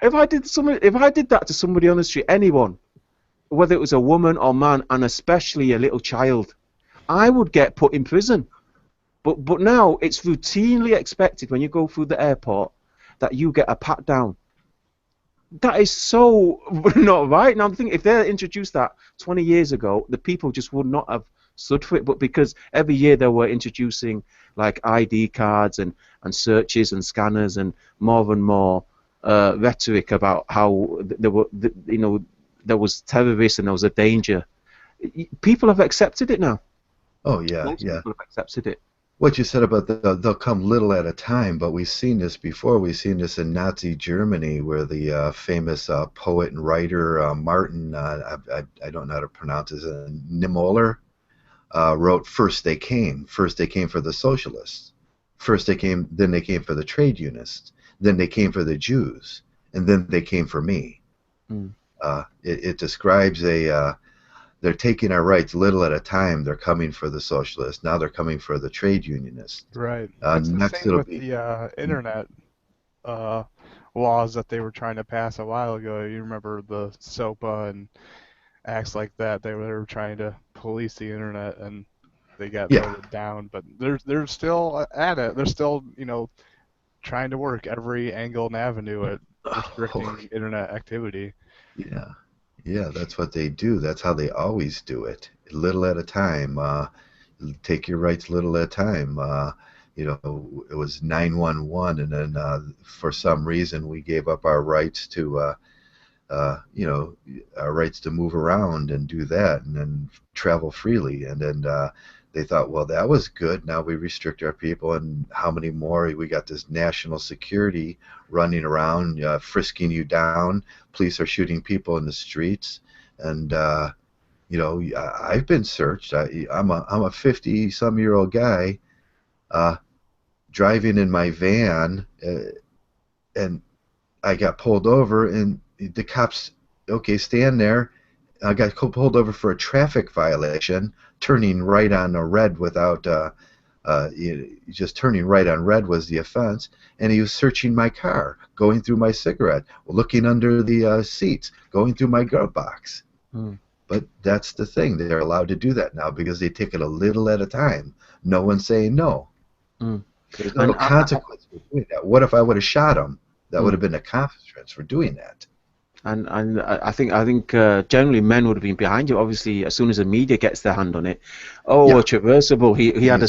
If I did that to somebody on the street, anyone, whether it was a woman or man, and especially a little child, I would get put in prison. But now it's routinely expected when you go through the airport that you get a pat down. That is so not right. Now I'm thinking if they introduced that 20 years ago, the people just would not have stood for it. But because every year they were introducing like ID cards and searches and scanners and more and more rhetoric about how there were, there was terrorists and there was a danger. People have accepted it now. Oh yeah, Most yeah. people have accepted it. What you said about they'll come little at a time, but we've seen this before. We've seen this in Nazi Germany, where the famous poet and writer Martin, I don't know how to pronounce his Niemöller, wrote, "First they came for the socialists. First they came, then they came for the trade unionists. Then they came for the Jews, and then they came for me." Mm. It describes they're taking our rights little at a time. They're coming for the socialists. Now they're coming for the trade unionists. Right. It's the Next same it'll with be the internet laws that they were trying to pass a while ago. You remember the SOPA and acts like that. They were trying to police the internet, and they got voted down. But they're still at it. They're still trying to work every angle and avenue at restricting internet activity. Yeah. Yeah, that's what they do. That's how they always do it. Little at a time. Take your rights little at a time. It was 911, and then for some reason we gave up our rights to, our rights to move around and do that, and then travel freely. And then they thought, well, that was good. Now we restrict our people, and how many more? We got this national security running around, frisking you down. Police are shooting people in the streets, and I've been searched. I'm a 50-some-year-old guy driving in my van, and I got pulled over, and the cops, okay, stand there. I got pulled over for a traffic violation, turning right on a red without, just turning right on red was the offense, and he was searching my car, going through my cigarette, looking under the seats, going through my glove box. But that's the thing. They're allowed to do that now because they take it a little at a time. No one's saying no. There's no consequence for doing that. What if I would have shot him? That would have been a consequence for doing that. And I think generally men would have been behind you. Obviously, as soon as the media gets their hand on it, Traversable. He had a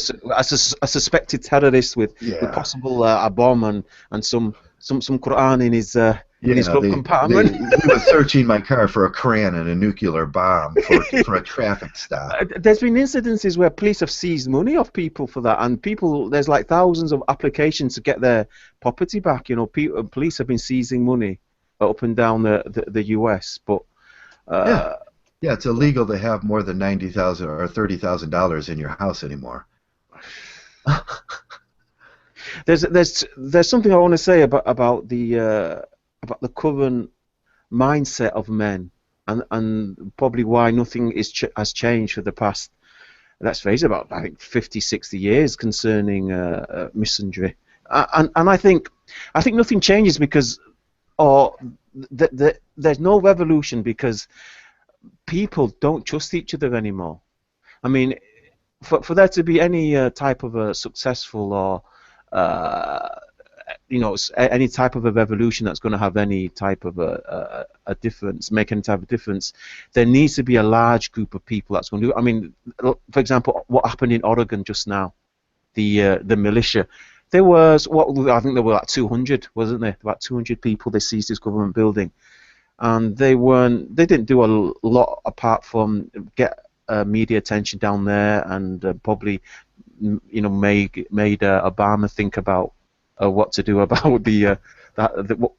suspected terrorist with possible a bomb and some Quran in his glove compartment. He was searching my car for a Quran and a nuclear bomb for a traffic stop. There's been incidences where police have seized money off people for that, and there's like thousands of applications to get their property back. Police have been seizing money up and down the US, but it's illegal to have more than $90,000 or $30,000 in your house anymore. There's something I want to say about the current mindset of men, and probably why nothing has changed for the past, let's face it, about I think 50, 60 years concerning misandry, and I think nothing changes because. There's no revolution because people don't trust each other anymore. I mean, for there to be any type of a successful or any type of a revolution that's going to have any type of a difference, make any type of difference, there needs to be a large group of people that's going to do it. I mean, for example, what happened in Oregon just now, the militia. There was I think there were like 200, wasn't there? About 200 people. They seized this government building, and they didn't do a lot apart from get media attention down there, and probably made Obama think about what to do about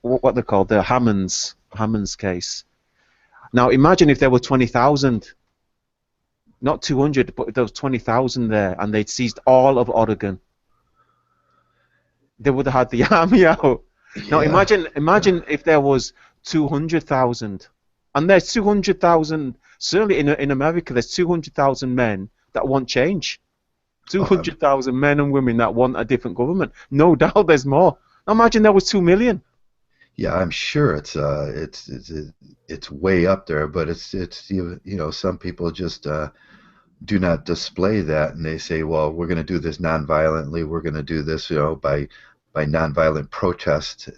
what they're called, the Hammonds case. Now imagine if there were 20,000, not 200, but if there was 20,000 there, and they'd seized all of Oregon. They would have had the army out. Now imagine if there was 200,000, and there's 200,000. Certainly in America, there's 200,000 men that want change. 200,000 men and women that want a different government. No doubt there's more. Imagine there was 2 million. Yeah, I'm sure it's way up there, but it's some people just do not display that, and they say, well, we're going to do this non-violently. We're going to do this, by non-violent protest,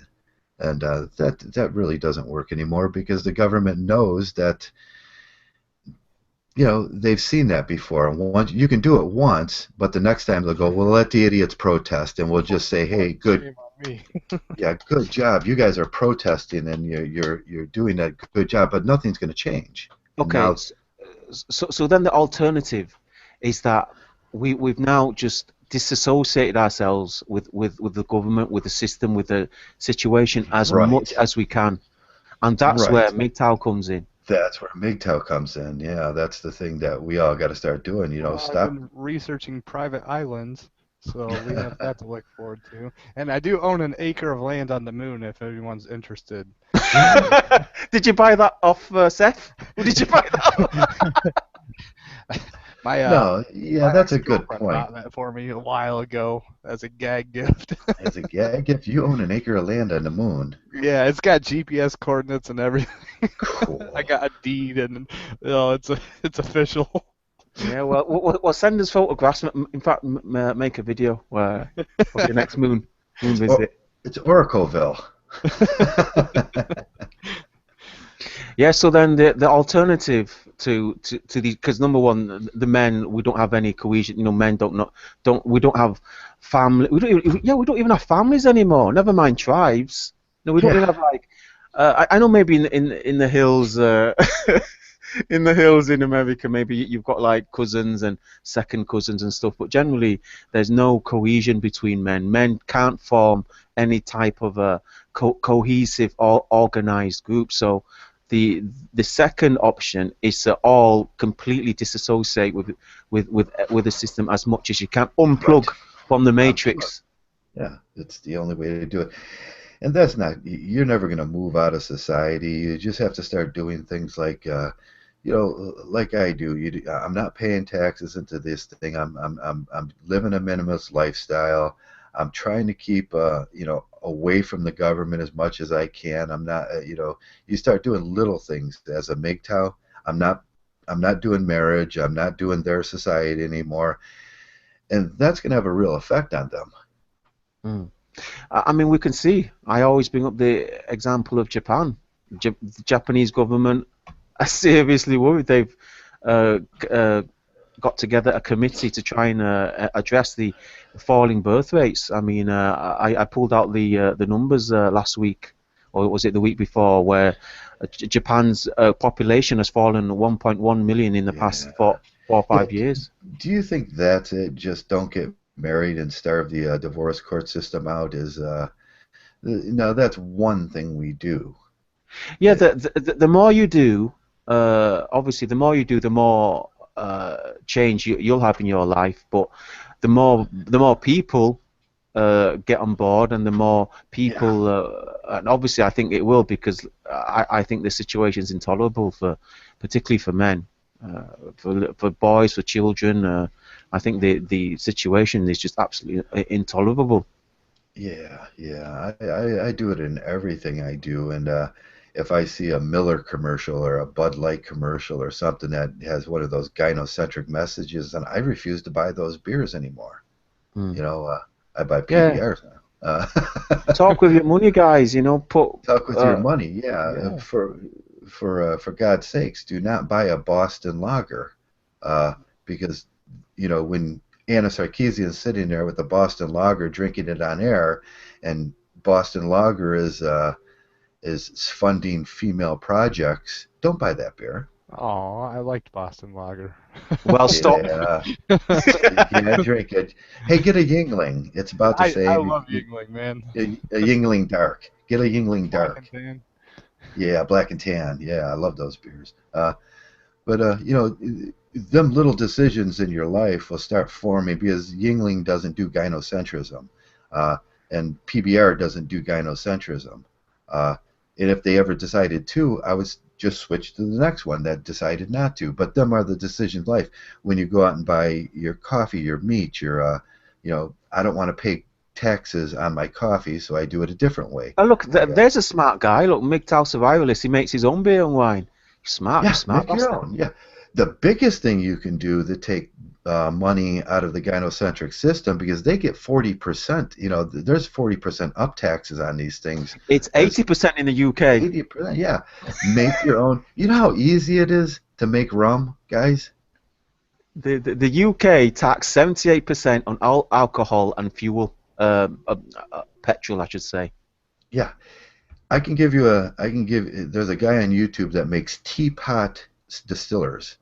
and that really doesn't work anymore because the government knows that they've seen that before. Once you can do it once, but the next time they'll go, well, let the idiots protest, and we'll just say, hey, good. Shame on me. Yeah, good job. You guys are protesting, and you're doing a good job, but nothing's going to change. Okay, Now, so then the alternative is that we've now just disassociated ourselves with the government, with the system, with the situation as Right. much as we can, and that's Right. where Mgtow comes in. That's where Mgtow comes in. Yeah, that's the thing that we all got to start doing. Well, Stop. I've been researching private islands, so we have that to look forward to. And I do own an acre of land on the moon if anyone's interested. Did you buy that off Seth? Or did you buy that? My No, yeah, my that's a good ex-girlfriend point. bought that for me a while ago as a gag gift. As a gag, if you own an acre of land on the moon, Yeah, it's got GPS coordinates and everything. cool. I got a deed, and it's official. Yeah, well, send us photographs. In fact, make a video of your next moon visit. It's Oracleville. Yeah, so then the alternative to these, because number one, the men, we don't have any cohesion. Men we don't have family. We don't even have families anymore. Never mind tribes. No, we don't even have like. I know maybe in the hills. In the hills in America, maybe you've got like cousins and second cousins and stuff, but generally there's no cohesion between men. Men can't form any type of a cohesive or organized group. So the second option is to all completely disassociate with the system as much as you can, unplug from the matrix. Yeah, it's the only way to do it. And that's not. You're never going to move out of society. You just have to start doing things like. Like I do. I'm not paying taxes into this thing. I'm living a minimalist lifestyle. I'm trying to keep away from the government as much as I can. I'm not you start doing little things as a Mgtow. I'm not doing marriage. I'm not doing their society anymore, and that's going to have a real effect on them. I mean, we can see. I always bring up the example of Japan. The Japanese government are seriously worried. They've got together a committee to try and address the falling birth rates. I mean, I pulled out the numbers last week, or was it the week before, where Japan's population has fallen 1.1 million in the past 4 or 5 years. Do you think that's it? Just don't get married and starve the divorce court system out? That's one thing we do. Yeah, the more you do, obviously, the more you do, the more change you'll have in your life. But the more people get on board, and the more people, and obviously, I think it will, because I think the situation's intolerable particularly for men, for boys, for children. I think the situation is just absolutely intolerable. Yeah, I do it in everything I do, and if I see a Miller commercial or a Bud Light commercial or something that has one of those gynocentric messages, then I refuse to buy those beers anymore. I buy PBRs now. Talk with your money, guys. Talk with your money. Yeah. For God's sakes, do not buy a Boston Lager, because when Anna Sarkeesian's sitting there with the Boston Lager, drinking it on air, and Boston Lager is funding female projects, don't buy that beer. Oh, I liked Boston Lager. Well, stop. Yeah, drink it. Hey, get a Yingling. It's about the same. I love Yingling, man. A Yingling Dark. Get a Yingling Dark. Black and tan. Yeah, black and tan. Yeah, I love those beers. But them little decisions in your life will start forming, because Yingling doesn't do gynocentrism, and PBR doesn't do gynocentrism. And if they ever decided to, I would just switch to the next one that decided not to. But them are the decisions of life. When you go out and buy your coffee, your meat, your, I don't want to pay taxes on my coffee, so I do it a different way. Oh, look, there's a smart guy. Look, Mgtow Survivalist. He makes his own beer and wine. Smart, Yeah, smart. make your own. Yeah, the biggest thing you can do to take money out of the gynocentric system, because they get 40%. There's 40% up taxes on these things. It's 80% in the UK. 80%, yeah. Make your own. You know how easy it is to make rum, guys? The UK tax 78% on all alcohol and fuel, petrol, I should say. Yeah, there's a guy on YouTube that makes teapot distillers.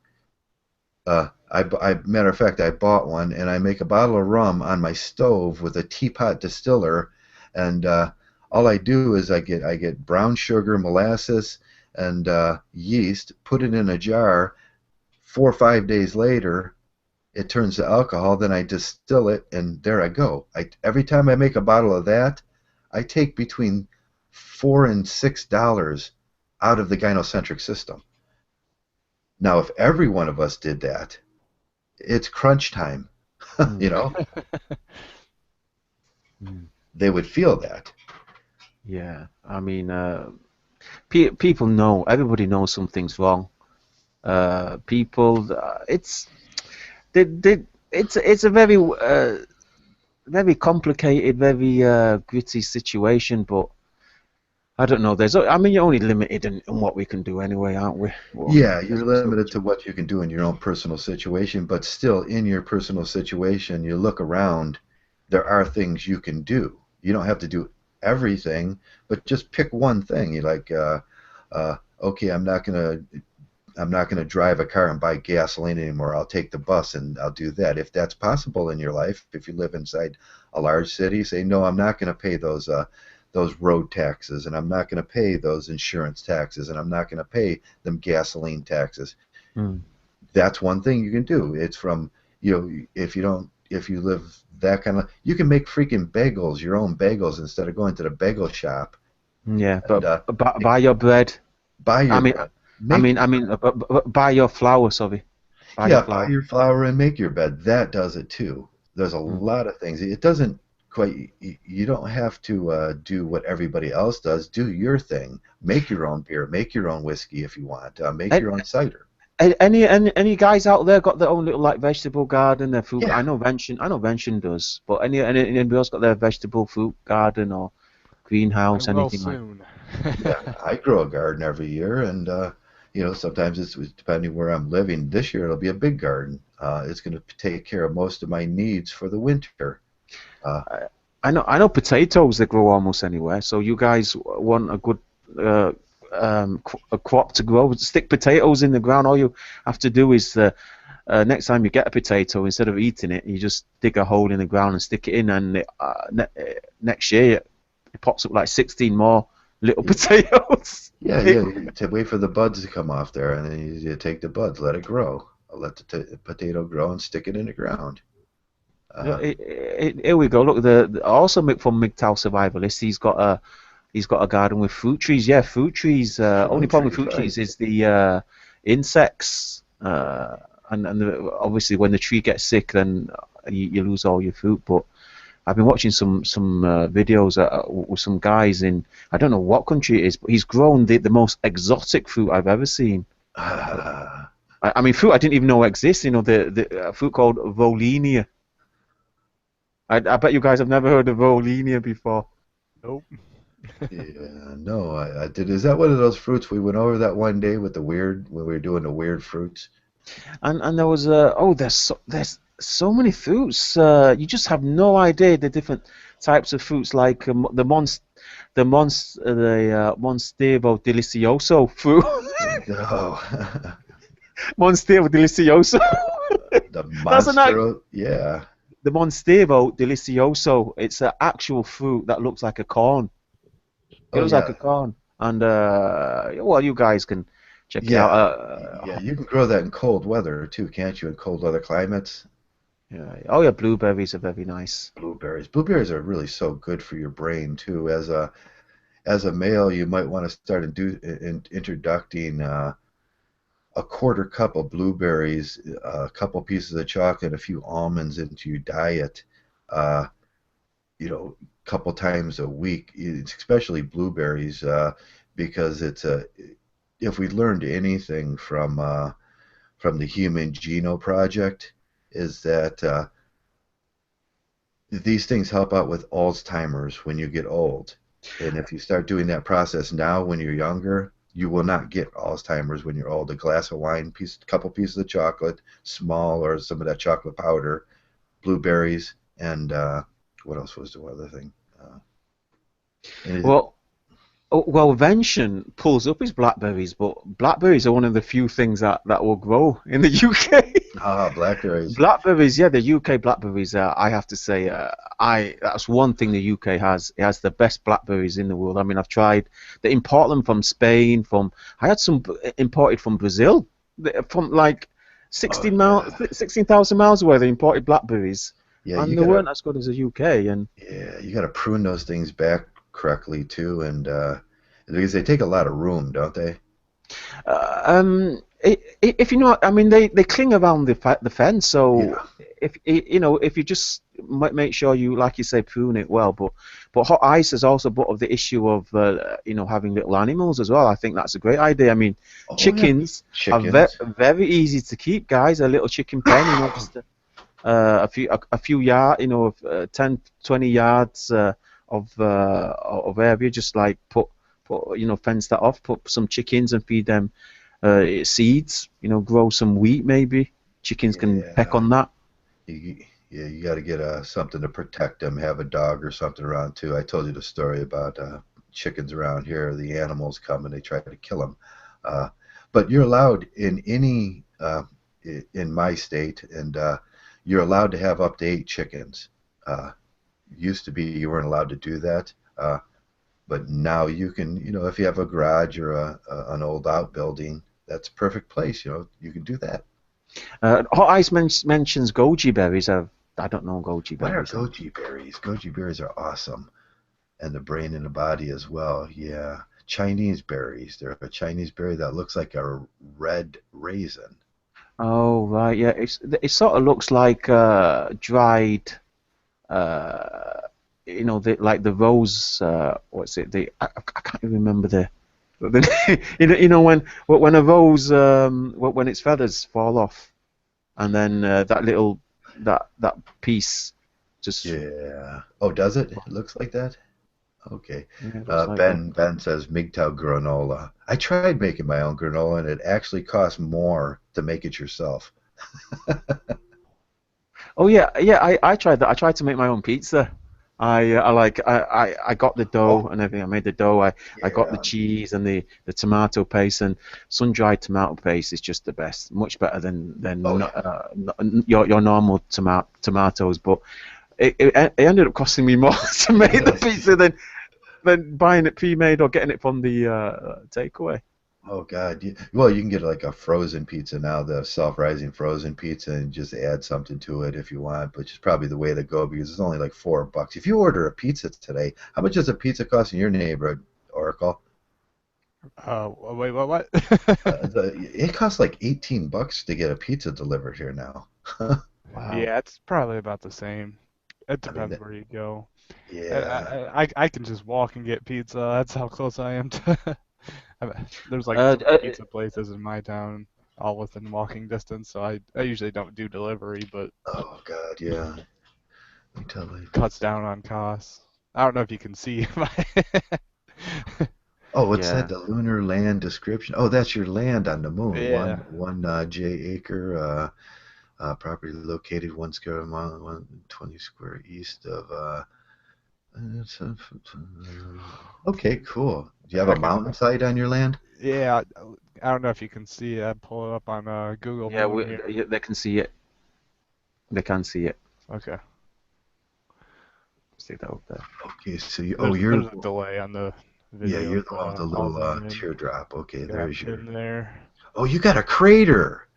Matter of fact, I bought one, and I make a bottle of rum on my stove with a teapot distiller, and all I do is I get brown sugar, molasses, and yeast, put it in a jar. 4 or 5 days later, it turns to alcohol. Then I distill it, and there I go. Every time I make a bottle of that, I take between $4 and $6 out of the gynocentric system. Now, if every one of us did that, it's crunch time. They would feel that. Yeah, I mean, people know. Everybody knows something's wrong. It's a very complicated, very gritty situation, but I don't know. You're only limited in what we can do anyway, aren't we? Yeah, you're limited to what you can do in your own personal situation, but still, in your personal situation, you look around, there are things you can do. You don't have to do everything, but just pick one thing. You're like, okay, I'm not gonna drive a car and buy gasoline anymore. I'll take the bus and I'll do that. If that's possible in your life, if you live inside a large city, say, no, I'm not going to pay those road taxes, and I'm not going to pay those insurance taxes, and I'm not going to pay them gasoline taxes. That's one thing you can do. It's from, if you live that kind of, you can make freaking bagels, your own bagels, instead of going to the bagel shop. Yeah, but buy your bread. Buy your bread. Buy your flour, sorry. Buy your flour and make your bed. That does it too. There's a lot of things. It doesn't quite. You don't have to do what everybody else does. Do your thing. Make your own beer. Make your own whiskey if you want. Make your own cider. Any guys out there got their own little vegetable garden, their fruit? Yeah. I know Vention does, but anybody else got their vegetable fruit garden or greenhouse, anything like? Yeah, I grow a garden every year, and sometimes it's depending where I'm living. This year it'll be a big garden. It's going to take care of most of my needs for the winter. I know potatoes they grow almost anywhere. So you guys want a good a crop to grow? Stick potatoes in the ground. All you have to do is next time you get a potato, instead of eating it, you just dig a hole in the ground and stick it in, and next year it pops up like 16 more little potatoes. Yeah, you wait for the buds to come off there, and then you take the buds, let it grow. Let the potato grow and stick it in the ground. Here we go. Look, also from Mgtow Survivalist, he's got a garden with fruit trees. Yeah, fruit trees. Only problem with fruit trees is the insects, and obviously when the tree gets sick, then you lose all your fruit. But I've been watching some videos with some guys in, I don't know what country it is, but he's grown the most exotic fruit I've ever seen. I mean, fruit I didn't even know existed. The fruit called Volenia. I bet you guys have never heard of Volenia before. Nope. Yeah, no, I did. Is that one of those fruits we went over that one day with when we were doing the weird fruits? And there was there's so many fruits. You just have no idea the different types of fruits, like the Monstero Delicioso fruit. No. Monstero Delicioso. The Monstero, yeah. The Monstero Delicioso. It's an actual fruit that looks like a corn. It looks like a corn. And you guys can check it out. Yeah, you can grow that in cold weather too, can't you? In cold weather climates. Yeah. Oh yeah, blueberries are very nice. Blueberries are really so good for your brain too. as a male, you might want to start introducing a quarter cup of blueberries, a couple pieces of chocolate, a few almonds into your diet. Uh, a couple times a week, especially blueberries, because if we learned anything from the Human Genome Project, is that these things help out with Alzheimer's when you get old. And if you start doing that process now when you're younger, you will not get Alzheimer's when you're old. A glass of wine, couple pieces of chocolate, small, or some of that chocolate powder, blueberries, and what else was the other thing? Well, Vention pulls up his blackberries, but blackberries are one of the few things that will grow in the UK. Blackberries. Blackberries, yeah, the UK blackberries. I have to say, that's one thing the UK has. It has the best blackberries in the world. I mean, I've tried. They import them from Spain. I had some imported from Brazil, from like 16,000 miles away. They imported blackberries, and they weren't as good as the UK. And yeah, you got to prune those things back correctly too, and because they take a lot of room, don't they? If you know, I mean, they cling around the fence. So Yeah. if you just make sure you, like you say, prune it well. But hot ice has also brought up the issue of having little animals as well. I think that's a great idea. I mean, chickens are very easy to keep, guys. A little chicken pen, just a few yards, 10, 20 yards of area, just like put fence that off, put some chickens and feed them seeds, grow some wheat maybe. Chickens can peck on that. You got to get something to protect them. Have a dog or something around too. I told you the story about chickens around here. The animals come and they try to kill them. But you're allowed in in my state, and you're allowed to have up to 8 chickens. Used to be you weren't allowed to do that, but now you can. If you have a garage or an old outbuilding, that's a perfect place. You can do that. Hot Ice mentions goji berries. I don't know goji berries. What are goji berries? Goji berries are awesome, and the brain and the body as well. Yeah, Chinese berries. They're a Chinese berry that looks like a red raisin. Oh right, yeah. It sort of looks like dried. Like the rose. What's it? I can't even remember the when a rose when its feathers fall off, and then that piece just. Yeah. Oh, does it? It looks like that. Okay. Yeah, Ben says Mgtow granola. I tried making my own granola, and it actually costs more to make it yourself. Oh yeah. I tried that. I tried to make my own pizza. I got the dough and everything. I made the dough. I got the cheese and the tomato paste, and sun-dried tomato paste is just the best. Much better than your normal tomatoes. But it ended up costing me more to make the pizza than buying it pre-made or getting it from the takeaway. Oh God! Well, you can get like a frozen pizza now, the self-rising frozen pizza, and just add something to it if you want. Which is probably the way to go because it's only like $4. If you order a pizza today, how much does a pizza cost in your neighborhood, Oracle? Wait, what? It costs like $18 to get a pizza delivered here now. Wow. Yeah, it's probably about the same. It depends where you go. Yeah. I can just walk and get pizza. That's how close I am to. There's like some pizza places in my town, all within walking distance. So I usually don't do delivery, but Oh God, yeah. cuts down on costs. I don't know if you can see my. Oh, what's that? The lunar land description. Oh, that's your land on the moon. Yeah. One J-acre property located 1 square mile, 120 square east of. Okay, cool. Do you have a mountainside on your land? Yeah, I don't know if you can see it. I pull it up on Google. Yeah, they can see it. They can see it. Okay. See that up there. Okay, so there's a delay on the video. Yeah, you're the one with the little teardrop. Okay, there's your. In there. Oh, you got a crater.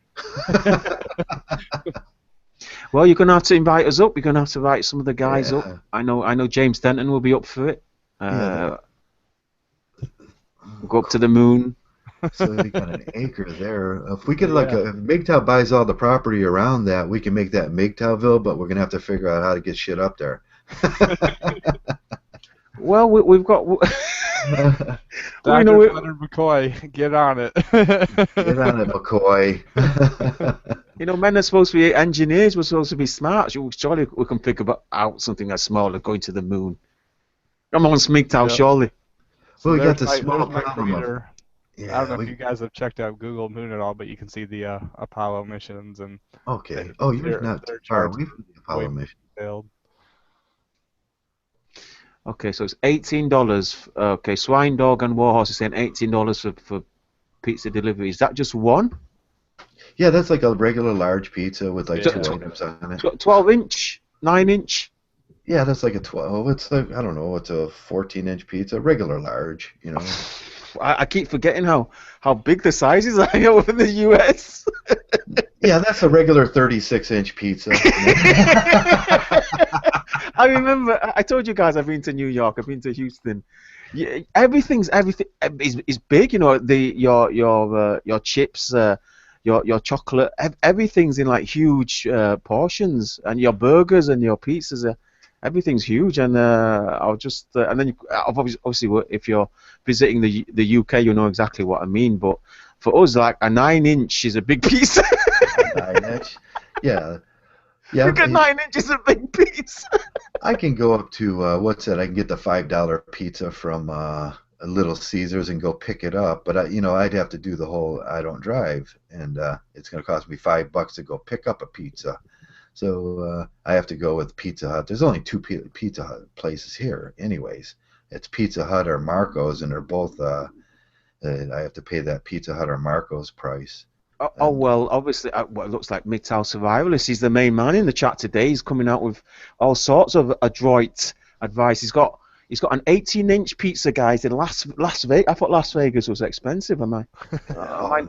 Well, you're gonna have to invite us up. You're gonna have to invite some of the guys up. I know James Denton will be up for it. Go up to the moon. So we got an acre there. If we could, Yeah. if Mgtow buys all the property around that, we can make that Mgtowville, but we're going to have to figure out how to get shit up there. Well, we've got. Dr. Leonard McCoy, get on it. Get on it, McCoy. Men are supposed to be engineers. We're supposed to be smart. Surely we can figure out something as small as going to the moon. Come on, Mgtow, surely. Well, we got the there's small my problem of... crater. Yeah, I don't know if you guys have checked out Google Moon at all, but you can see the Apollo missions and. Okay. Oh, you're not too far away from the Apollo mission. Failed. Okay, so it's $18. Okay, Swine Dog and Warhorse is saying $18 for pizza delivery. Is that just one? Yeah, that's like a regular large pizza with like 2 items on it. 12-inch, 9-inch. Yeah, that's like a 12. It's like, I don't know, it's a 14-inch pizza, regular large, I keep forgetting how big the sizes are over in the US. Yeah, that's a regular 36-inch pizza. I remember I told you guys I've been to New York, I've been to Houston. Yeah, everything is big. Your chips, your chocolate, everything's in like huge portions, and your burgers and your pizzas everything's huge. And I'll just and then obviously if you're visiting the UK, you know exactly what I mean. But for us, like a 9-inch is a big pizza. 9-inch, yeah. Yeah, look at 9 inches of big pizza. I can go up to what's that? I can get the $5 pizza from Little Caesars and go pick it up. But I'd have to do the whole. I don't drive, and it's going to cost me $5 to go pick up a pizza. So I have to go with Pizza Hut. There's only 2 Pizza Hut places here, anyways. It's Pizza Hut or Marco's, and they're both. I have to pay that Pizza Hut or Marco's price. Well, obviously, what it looks like Mgtow Survivalist. He's the main man in the chat today. He's coming out with all sorts of adroit advice. He's got an 18-inch pizza, guys, in Las Vegas. I thought Las Vegas was expensive. Am I?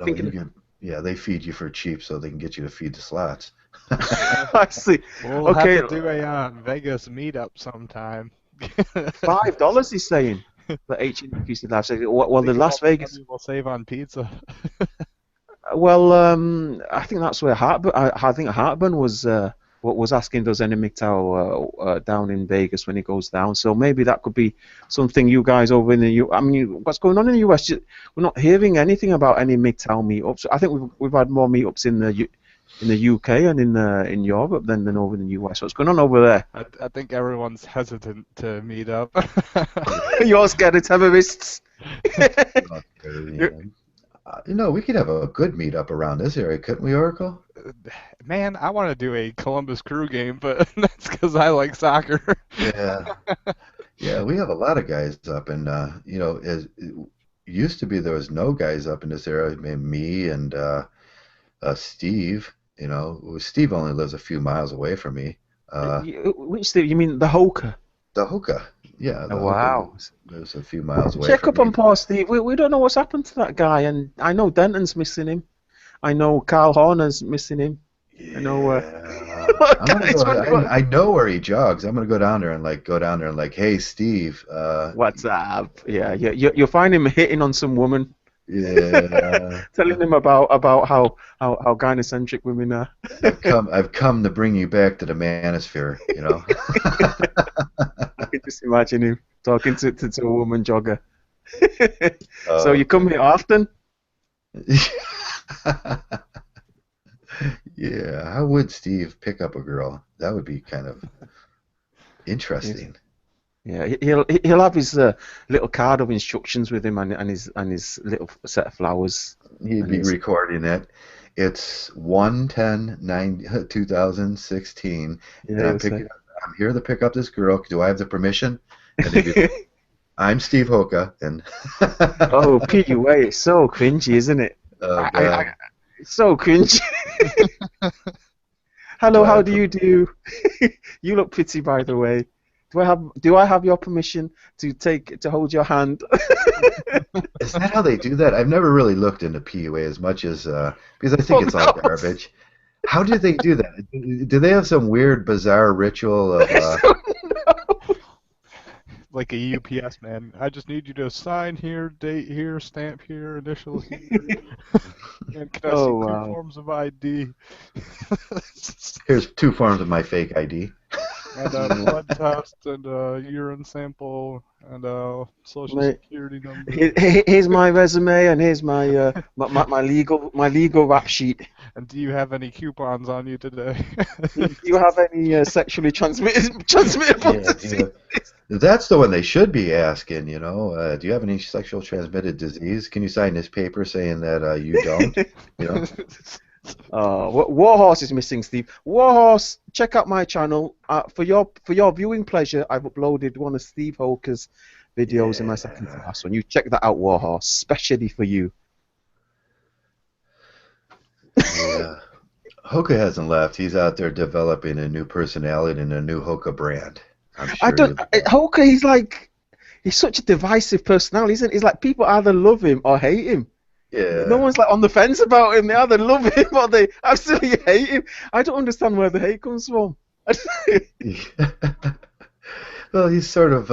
Thinking? Yeah, they feed you for cheap, so they can get you to feed the slots. I see. We'll have to do a Vegas meetup sometime. $5, he's saying. For 18 pieces of Las Vegas. Well, the Las Vegas. We'll save on pizza. Well, I think that's where Heartburn. I think Heartburn was asking does any Mgtow down in Vegas when he goes down. So maybe that could be something you guys over in the U. I mean, what's going on in the US? We're not hearing anything about any Mgtow meetups. I think we've had more meetups in the UK and in Europe than over in the US. What's going on over there? I think everyone's hesitant to meet up. You're scared of terrorists. We could have a good meetup around this area, couldn't we, Oracle? Man, I want to do a Columbus Crew game, but that's because I like soccer. Yeah, we have a lot of guys up, and it used to be there was no guys up in this area. Me and Steve. Steve only lives a few miles away from me. Which Steve? You mean the Hoka? The Hoka. Yeah. Wow. There's a few miles away. Check up on poor Steve. We don't know what's happened to that guy, and I know Denton's missing him. I know Carl Horner's missing him. Yeah. I know. I know where he jogs. I'm gonna go down there and hey, Steve. What's up? Yeah. You'll find him hitting on some woman. Yeah. Telling him about how gynocentric women are. I've come to bring you back to the manosphere. I can just imagine him talking to a woman jogger. So you come here often? Yeah, how would Steve pick up a girl? That would be kind of interesting. Yeah, he'll have his little card of instructions with him and his little set of flowers. He'd be recording it. It's 1/10/2016. Yeah, and I'm here to pick up this girl. Do I have the permission? And he'd be like, I'm Steve Hoka. And oh, PUA, it's so cringy, isn't it? It's so cringy. Hello, how do you do? You look pretty, by the way. Do I have your permission to hold your hand? Is that how they do that? I've never really looked into PUA as much as because I think it's all garbage. How do they do that? Do they have some weird, bizarre ritual of? like a UPS man. I just need you to sign here, date here, stamp here, initial here. And can I see Oh, two wow. forms of ID? Here's 2 forms of my fake ID. And a blood test and a urine sample and a social Mate, security number. Here's my resume and here's my my legal rap sheet. And do you have any coupons on you today? Do you have any sexually transmittable Yeah, disease? that's the one they should be asking, you know. Do you have any sexual transmitted disease? Can you sign this paper saying that you don't? You know? Warhorse is missing, Steve. Warhorse, check out my channel. For your viewing pleasure, I've uploaded one of Steve Holker's videos in my second to last one. You check that out, Warhorse, specially for you. Yeah. Hoka hasn't left. He's out there developing a new personality and a new Hoka brand. I'm sure Holker, he's such a divisive personality, isn't he? He's like, people either love him or hate him. Yeah. No one's like on the fence about him. They either love him or they absolutely hate him. I don't understand where the hate comes from. Well, he's sort of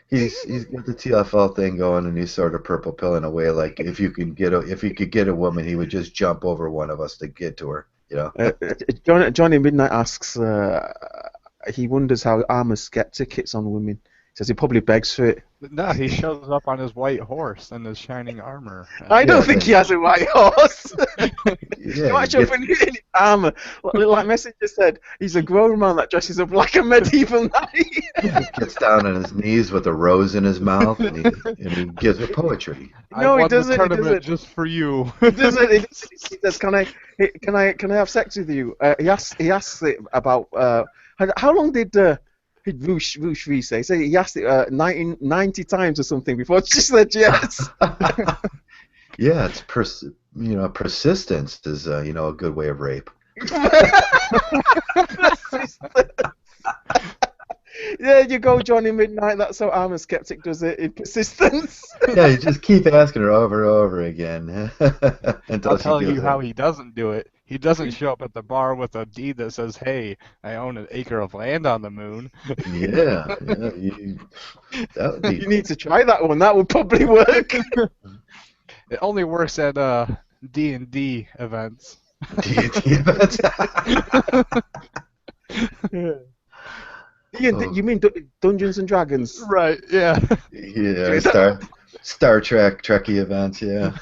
he's got the TFL thing going, and he's sort of purple pill in a way. Like if you could get a woman, he would just jump over one of us to get to her. You know. Johnny Midnight asks. He wonders how I'm a skeptic hits on women. He says he probably begs for it. No, he shows up on his white horse and his shining armor. I don't think he has a white horse. Yeah, He might show up in his armor. Like Messenger said, he's a grown man that dresses up like a medieval knight. gets down on his knees with a rose in his mouth, and he gives her poetry. No, I he won doesn't. The He tournament doesn't. just for you. He doesn't. He says, "Can I have sex with you?" He asks it about how long did Roosh Ree say? So he asked it 90 times or something before she said yes. Yeah, it's persistence is a good way of rape. There you go, Johnny Midnight. That's how I'm a skeptic does it, in persistence. Yeah, you just keep asking her over and over again. Until I'll she tell gives you how in. he doesn't do it. He doesn't show up at the bar with a deed that says, "Hey, I own an acre of land on the moon." Yeah, that would be. You need to try that one. That would probably work. It only works at D&D events. D&D events. You mean Dungeons and Dragons? Right, yeah. Yeah, Star Trek, Trekkie events, yeah.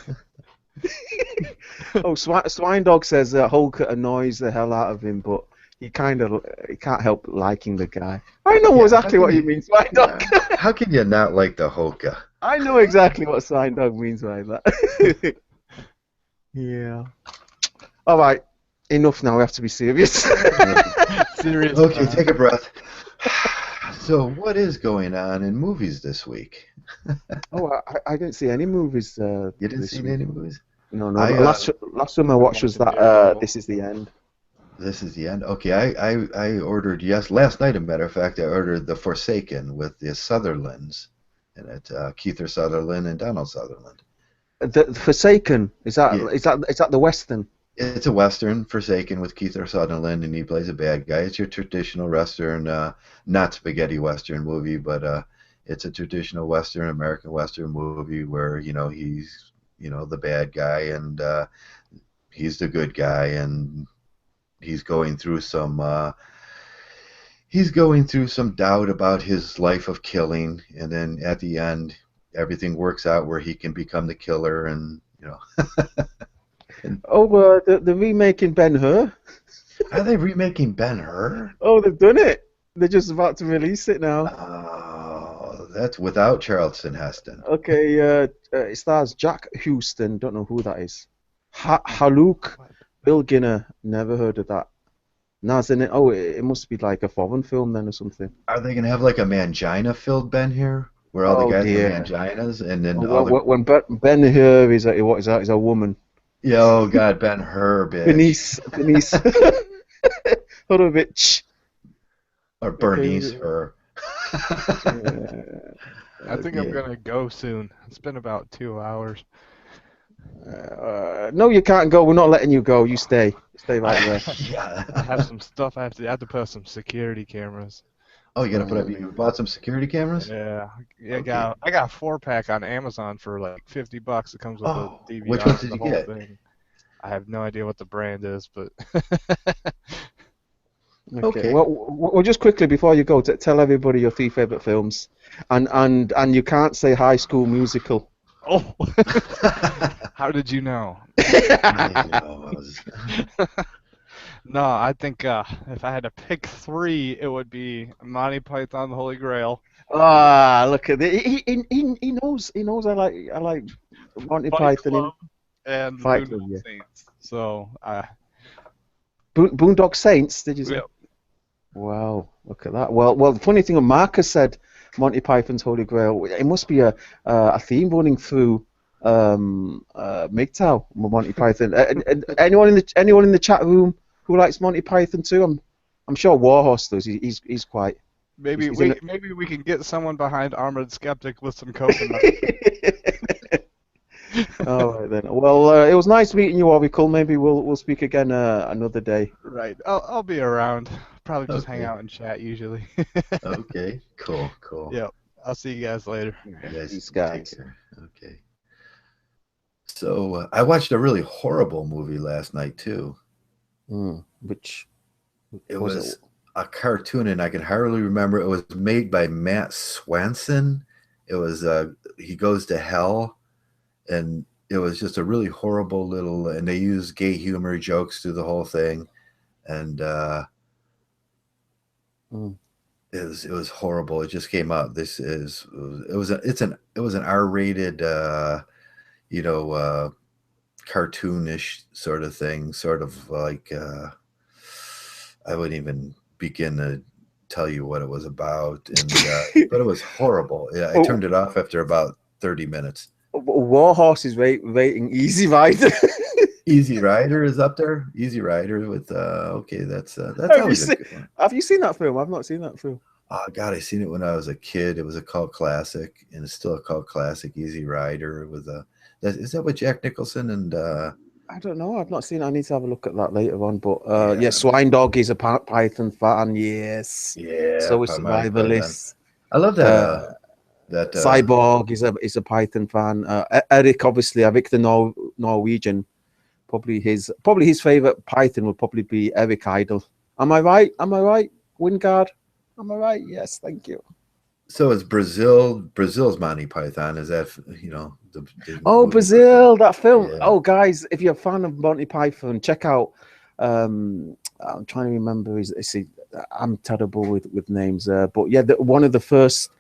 Oh, Swine Dog says Hulk annoys the hell out of him, but he can't help liking the guy. I know exactly what you mean, Swine Dog. How can you not like the Hoka? I know exactly what Swine Dog means by that. Yeah. All right, enough now. We have to be serious. Serious. Okay, take a breath. So, what is going on in movies this week? Oh, I didn't see any movies. You didn't this see week. any movies? No. I, last one I watched was that. This is the end. This is the end. Okay, I ordered last night. As a matter of fact, I ordered The Forsaken with the Sutherlands in it, Kiefer Sutherland and Donald Sutherland. The Forsaken is that Yeah. is that the Western? It's a Western, Forsaken, with Kiefer Sutherland, and he plays a bad guy. It's your traditional Western, not spaghetti Western movie, but it's a traditional Western, American Western movie where he's the bad guy and he's the good guy, and he's going through some doubt about his life of killing, and then at the end everything works out where he can become the killer, and Oh, the remaking Ben-Hur. Are they remaking Ben-Hur? Oh, they've done it. They're just about to release it now. Oh, that's without Charlton Heston. Okay, it stars Jack Houston. Don't know who that is. Haluk Bilginer. Never heard of that. Nazanin. Oh, it must be like a foreign film then or something. Are they gonna have like a mangina-filled Ben-Hur, where all the guys have manginas, and then when Ben-Hur is what is that? Is a woman. Yeah, oh God, Ben-Hur, bitch. Bernice. Hold on, bitch. Or Bernice her. I think I'm gonna go soon. It's been about 2 hours. No, you can't go. We're not letting you go. You stay. Stay right there. Yeah. I have some stuff I have to put up some security cameras. Oh, you gotta put up. You bought some security cameras? Yeah, Okay. I got a 4-pack on Amazon for like $50. It comes with a Oh, DVR which ones and did the you whole get? thing. I have no idea what the brand is, but Okay. Okay. Well, just quickly before you go, tell everybody your 3 favorite films, and you can't say High School Musical. oh, how did you know? I know. No, I think if I had to pick 3, it would be Monty Python, the Holy Grail, Ah, look at it. He knows. He knows. I like Monty Fight Python in Club, and the Fight Club. Boondock Yeah. Saints. So, Boondock Saints. Did you say? yeah, Wow, look at that. Well, the funny thing, Marcus said Monty Python's Holy Grail. It must be a theme running through Mgtow, Monty Python. Anyone in the chat room who likes Monty Python too? I'm sure Warhorse does. He's quite. maybe he's in maybe we can get someone behind Armored Skeptic with some coconut. All right then. Well, it was nice meeting you, Oracle. Maybe we'll speak again another day. Right, I'll be around. Probably just hang Okay. out and chat usually. Okay. Cool. Yep, I'll see you guys later. You guys These take guys. care. Okay. So I watched a really horrible movie last night too. Which It was a cartoon, and I can hardly remember. It was made by Matt Swanson. It was he goes to hell, and it was just a really horrible little. And they use gay humor jokes through the whole thing, and it was horrible. It just came out. It was an R-rated cartoonish sort of thing, sort of like I wouldn't even begin to tell you what it was about, and but it was horrible. Yeah, I turned it off after about 30 minutes. Warhorse is rating Easy Rider. Easy Rider is up there. Easy Rider with okay, that's always a good one. Have you seen that film? I've not seen that film. Oh God, I seen it when I was a kid. It was a cult classic, and it's still a cult classic. Easy Rider with is that with Jack Nicholson and I don't know. I've not seen it. I need to have a look at that later on. But yeah, Swine Dog is a Python fan. Yes. Yeah. So is Survivalist. I love that. That Cyborg is a Python fan. Eric, obviously, Eric the Norwegian. Probably his favorite Python would probably be Eric Idle. Am I right? Wingard? Am I right? Yes, thank you. So it's Brazil's Monty Python. Is that Oh, Brazil, that film. Yeah. Oh, guys, if you're a fan of Monty Python, check out. I'm trying to remember. I'm terrible with names. But yeah, one of the first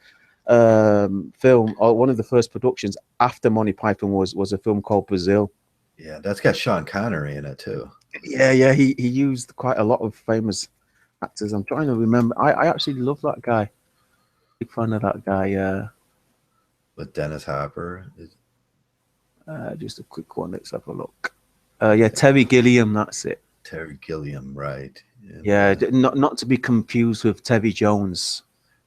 film or one of the first productions after Monty Python was a film called Brazil. Yeah, that's got Sean Connery in it too. Yeah. He used quite a lot of famous actors. I'm trying to remember. I actually love that guy. Big fan of that guy. With Dennis Hopper. Just a quick one. Let's have a look. Yeah, Terry Gilliam. That's it. Terry Gilliam, right? Yeah, not to be confused with Terry Jones.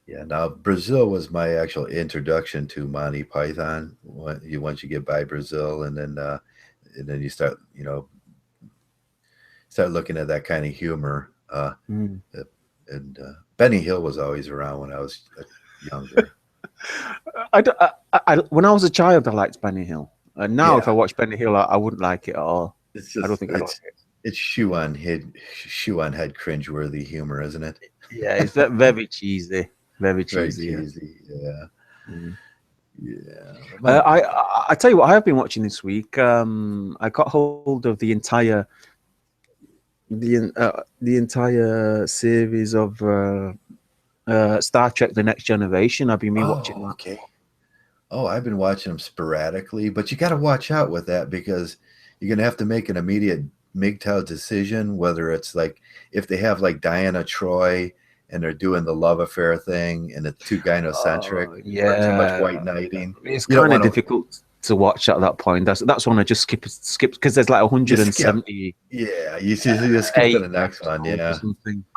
Yeah. Now Brazil was my actual introduction to Monty Python. Once you get by Brazil, and then you start looking at that kind of humor. And Benny Hill was always around when I was younger. When I was a child, I liked Benny Hill. Now, if I watch Benny Hill, I wouldn't like it at all. It's just, I don't think I like it. It's shoe on head cringeworthy humor, isn't it? Yeah, it's very cheesy. Very cheesy. Very cheesy. Yeah. Yeah. I tell you what I have been watching this week. I got hold of the entire series of Star Trek: The Next Generation. I've been watching that. Okay. Oh, I've been watching them sporadically, but you got to watch out with that because you're gonna have to make an immediate Mgtow decision, whether it's like if they have like Diana Troy and they're doing the love affair thing and it's too gynocentric, or too much white knighting. It's kind of difficult to watch at that point. That's when I just skip because there's like 170. Yeah, you just skip to the next one. Yeah,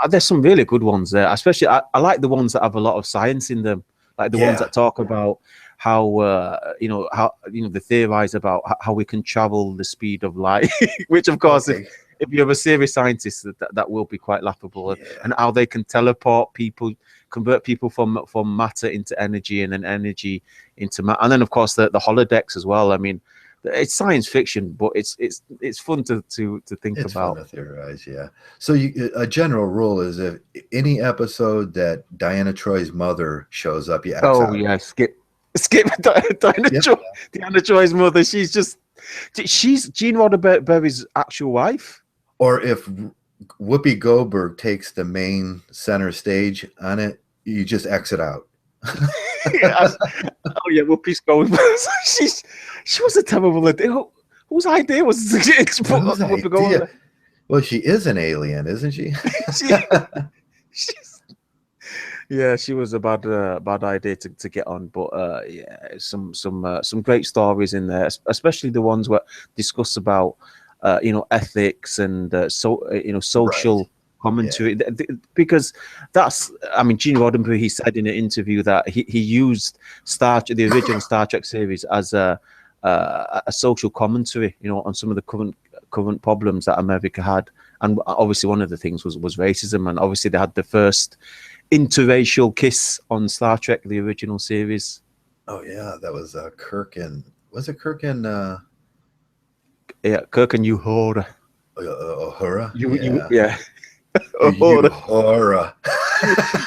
there's some really good ones there. Especially I like the ones that have a lot of science in them, like the ones that talk about how they theorize about how we can travel the speed of light, which of course if you're a serious scientist, that will be quite laughable. Yeah. And how they can teleport people, convert people from matter into energy, and then energy into matter, and then of course the holodecks as well. I mean, it's science fiction, but it's fun to think It's about. fun to theorize, yeah. So a general rule is if any episode that Diana Troy's mother shows up, you X out. Yeah, skip Diana Troy's mother. She's Gene Roddenberry's actual wife. Or if Whoopi Goldberg takes the main center stage on it, you just exit out. Whoopi's Goldberg. She was a terrible idea. Whose idea was Whoopi Goldberg? Well, she is an alien, isn't she? She was a bad idea to get on, but some great stories in there, especially the ones where discuss about ethics and social commentary, because that's, I mean, Gene Roddenberry, he said in an interview that he used the original Star Trek series as a social commentary, on some of the current problems that America had, and obviously one of the things was racism, and obviously they had the first interracial kiss on Star Trek, the original series. Oh yeah, that was Kirk and Kirk and Kirk and Uhura. Uhura? Yeah. Uhura.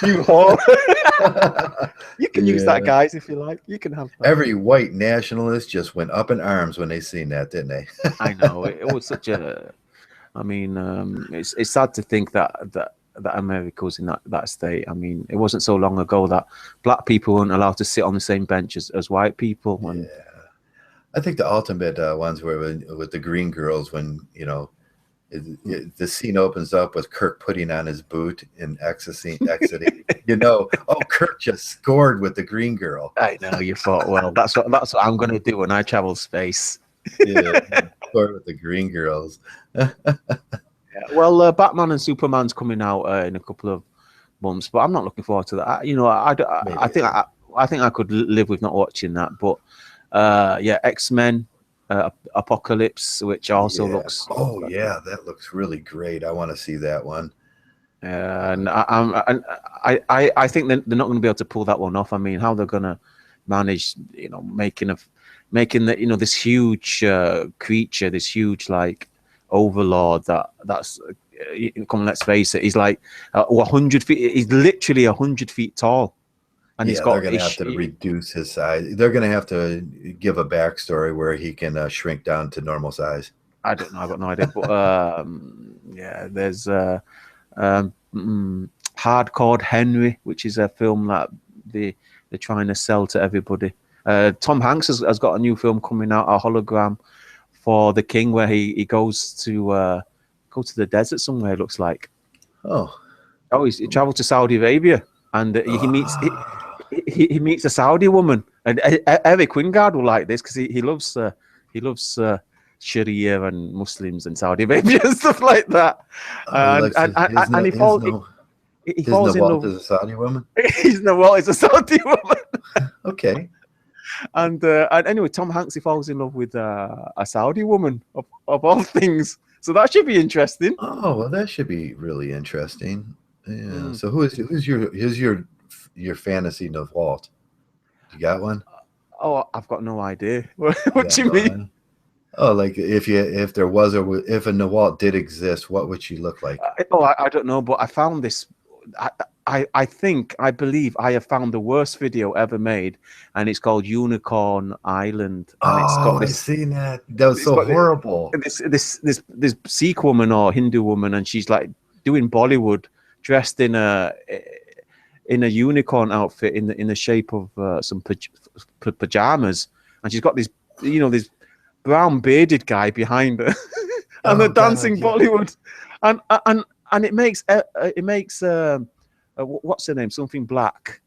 Uhura. You can use that, guys, if you like. You can have that. Every white nationalist just went up in arms when they seen that, didn't they? I know. It was such a... I mean, it's sad to think that America was in that state. I mean, it wasn't so long ago that black people weren't allowed to sit on the same bench as white people. And I think the ultimate ones were with the Green Girls, when the scene opens up with Kirk putting on his boot and exiting. Kirk just scored with the Green Girl. I know, you thought, well, that's what I'm going to do when I travel space. Scored with the Green Girls. Well, Batman and Superman's coming out in a couple of months, but I'm not looking forward to that. I think I could live with not watching that. But X-Men, Apocalypse, which also looks. Oh yeah, that looks really great. I want to see that one. And I think they're not going to be able to pull that one off. I mean, how they're going to manage, making this huge creature, this huge overlord that's come on, let's face it, he's like 100 feet. He's literally 100 feet tall, and they're going to have to reduce his size. They're going to have to give a backstory where he can shrink down to normal size. I don't know. I've got no idea. But there's Hardcore Henry, which is a film that they're trying to sell to everybody. Tom Hanks has got a new film coming out, a hologram for the King, where he goes to the desert somewhere. It looks like. He travels to Saudi Arabia, and he meets a Saudi woman. And Eric Wingard will like this because he loves Sharia and Muslims and Saudi Arabia and stuff like that. And he falls in love with a Saudi woman. He's a Saudi woman. Okay. And anyway, Tom Hanks, he falls in love with a Saudi woman of all things. So that should be interesting. Oh, well, that should be really interesting. Yeah. So who's your fantasy Navault? You got one? Oh, I've got no idea. What do you mean? Oh, like if a Navault did exist, what would she look like? I don't know, but I found this. I believe I have found the worst video ever made, and it's called Unicorn Island. And it's got I've seen that. That was so horrible. This Sikh woman or Hindu woman, and she's like doing Bollywood, dressed in a unicorn outfit in the shape of some pajamas, and she's got this this brown bearded guy behind her, and they're dancing Bollywood, and it makes what's her name? Something Black.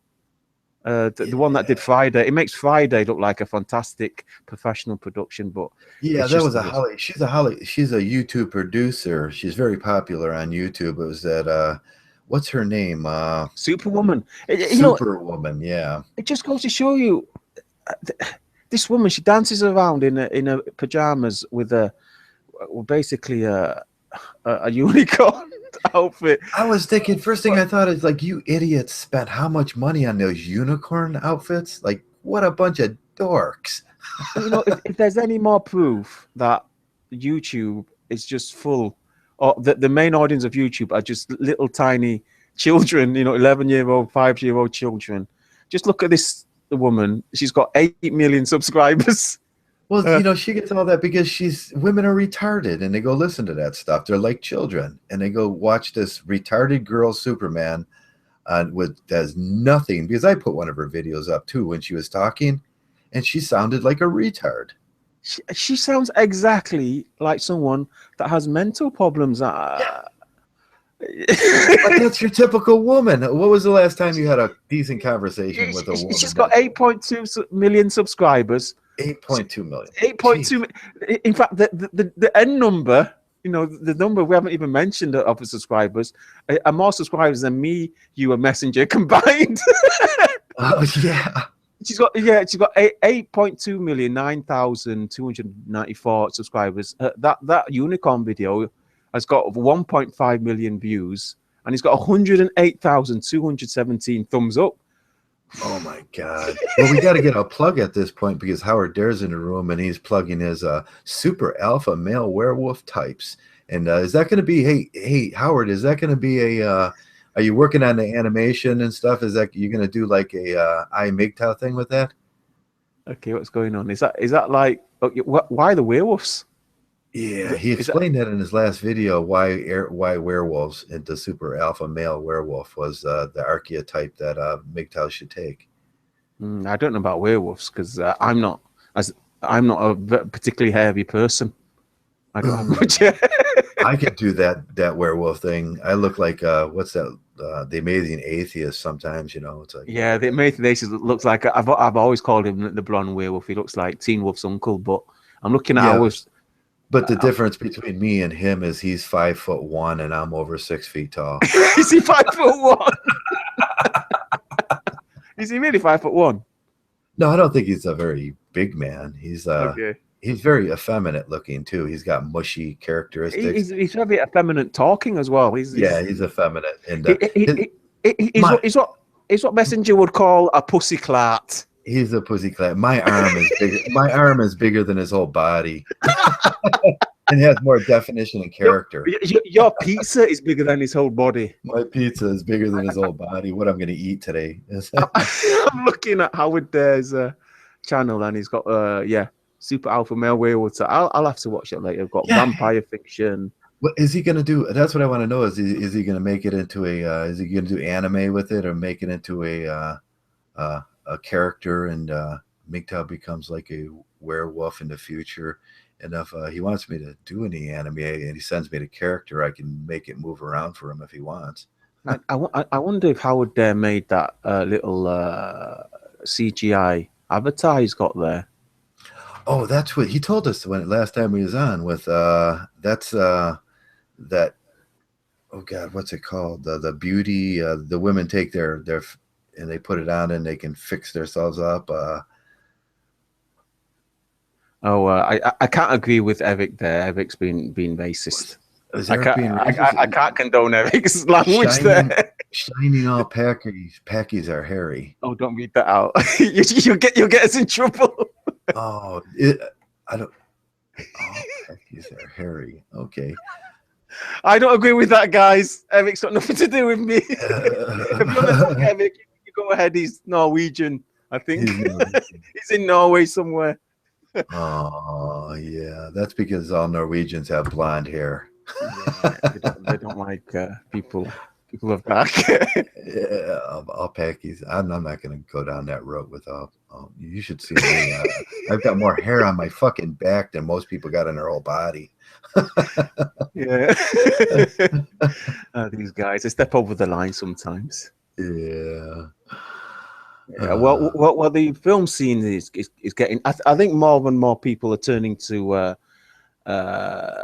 The one that did Friday. It makes Friday look like a fantastic professional production, but that was a Holly. She's a YouTube producer. She's very popular on YouTube. It was that what's her name? Superwoman. Superwoman. Yeah. It just goes to show you, this woman, she dances around in a pajamas with basically a unicorn outfit. I was thinking, first thing I thought is like, you idiots spent how much money on those unicorn outfits? Like, what a bunch of dorks. You know, if there's any more proof that YouTube is just full, or the main audience of YouTube are just little tiny children, you know, 11-year-old, 5-year-old children. Just look at this woman. She's got 8 million subscribers. Well, you know, she gets all that because women are retarded and they go listen to that stuff. They're like children and they go watch this retarded girl Superman does nothing, because I put one of her videos up too when she was talking and she sounded like a retard. She sounds exactly like someone that has mental problems. But that's your typical woman. What was the last time you had a decent conversation with a woman? She's got 8.2 million subscribers. 8.2 million. 8.2. In fact, the end number, you know, the number we haven't even mentioned of the subscribers are more subscribers than me, you, and Messenger combined. Oh yeah. She's got 8.2 million, 9,294 subscribers. That unicorn video has got 1.5 million views, and it's got 108,217 thumbs up. Oh my God. Well, we got to get a plug at this point because Howard Dare's in the room and he's plugging his super alpha male werewolf types. And is that going to be, hey, Howard, is that going to be are you working on the animation and stuff? Is that you going to do like a Mgtow thing with that? Okay, what's going on? Is that like, why the werewolves? Yeah, he explained that in his last video why werewolves into super alpha male werewolf was the archetype that Mgtow should take. I don't know about werewolves because I'm not a particularly hairy person. I don't have much. I could do that werewolf thing. I look like what's that? The Amazing Atheist. Sometimes, you know, it's like, yeah, the Amazing Atheist looks like I've always called him the blonde werewolf. He looks like Teen Wolf's uncle, but I'm looking at ours. But the difference between me and him is he's 5'1" and I'm over 6 feet tall. Is he 5'1"? Is he really 5'1"? No, I don't think he's a very big man. He's Okay. He's very effeminate looking too. He's got mushy characteristics. He's very effeminate talking as well. He's effeminate. And he's what Messenger would call a pussy clat. He's a pussycat. My arm is bigger. My arm is bigger than his whole body, and has more definition and character. Your pizza is bigger than his whole body. My pizza is bigger than his whole body. What I'm going to eat today? I'm looking at Howard Dare's channel, and he's got super alpha male werewolf. So I'll have to watch it later. I've got vampire fiction. What is he going to do? That's what I want to know. Is he going to make it into a? Is he going to do anime with it, or make it into a character, and Mgtow becomes like a werewolf in the future? And if he wants me to do any anime and he sends me the character, I can make it move around for him if he wants. I wonder if Howard Dare made that little CGI avatar he's got there. Oh, that's what he told us when last time we was on with that's that. Oh God, what's it called? The beauty. The women take their and they put it on and they can fix themselves up. I can't agree with Eric there. Eric's being racist. I can't condone Eric's language there. Shining all packies are hairy. Oh, don't read that out. you'll get us in trouble. Oh, I don't. Oh, packies are hairy. Okay. I don't agree with that, guys. Eric's got nothing to do with me. If you want to talk Eric, you go ahead. He's Norwegian, I think. He's in Norway somewhere. Oh, yeah. That's because all Norwegians have blonde hair. Yeah, they don't like people of dark. Yeah, alpacas. I'm not going to go down that road with you should see me. I've got more hair on my fucking back than most people got on their whole body. Yeah. These guys, they step over the line sometimes. Yeah. Yeah, well, the film scene is getting. I think more and more people are turning to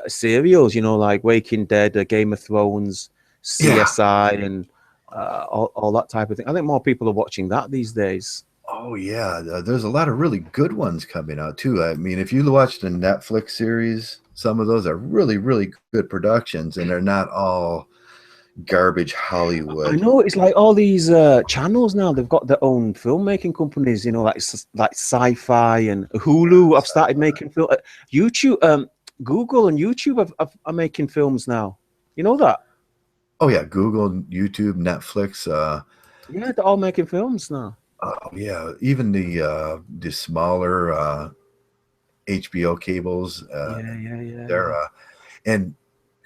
serials. You know, like Waking Dead, Game of Thrones, CSI, and all that type of thing. I think more people are watching that these days. Oh yeah, there's a lot of really good ones coming out too. I mean, if you watch the Netflix series Some of those are really, really good productions, and they're not all garbage Hollywood. I know it's like all these channels now. They've got their own filmmaking companies. You know, like Sci-Fi and Hulu. I've started making film. YouTube, Google, and YouTube are making films now. You know that? Oh yeah, Google, YouTube, Netflix. Yeah, they're all making films now. Oh yeah, even the smaller HBO cables. Yeah. They're and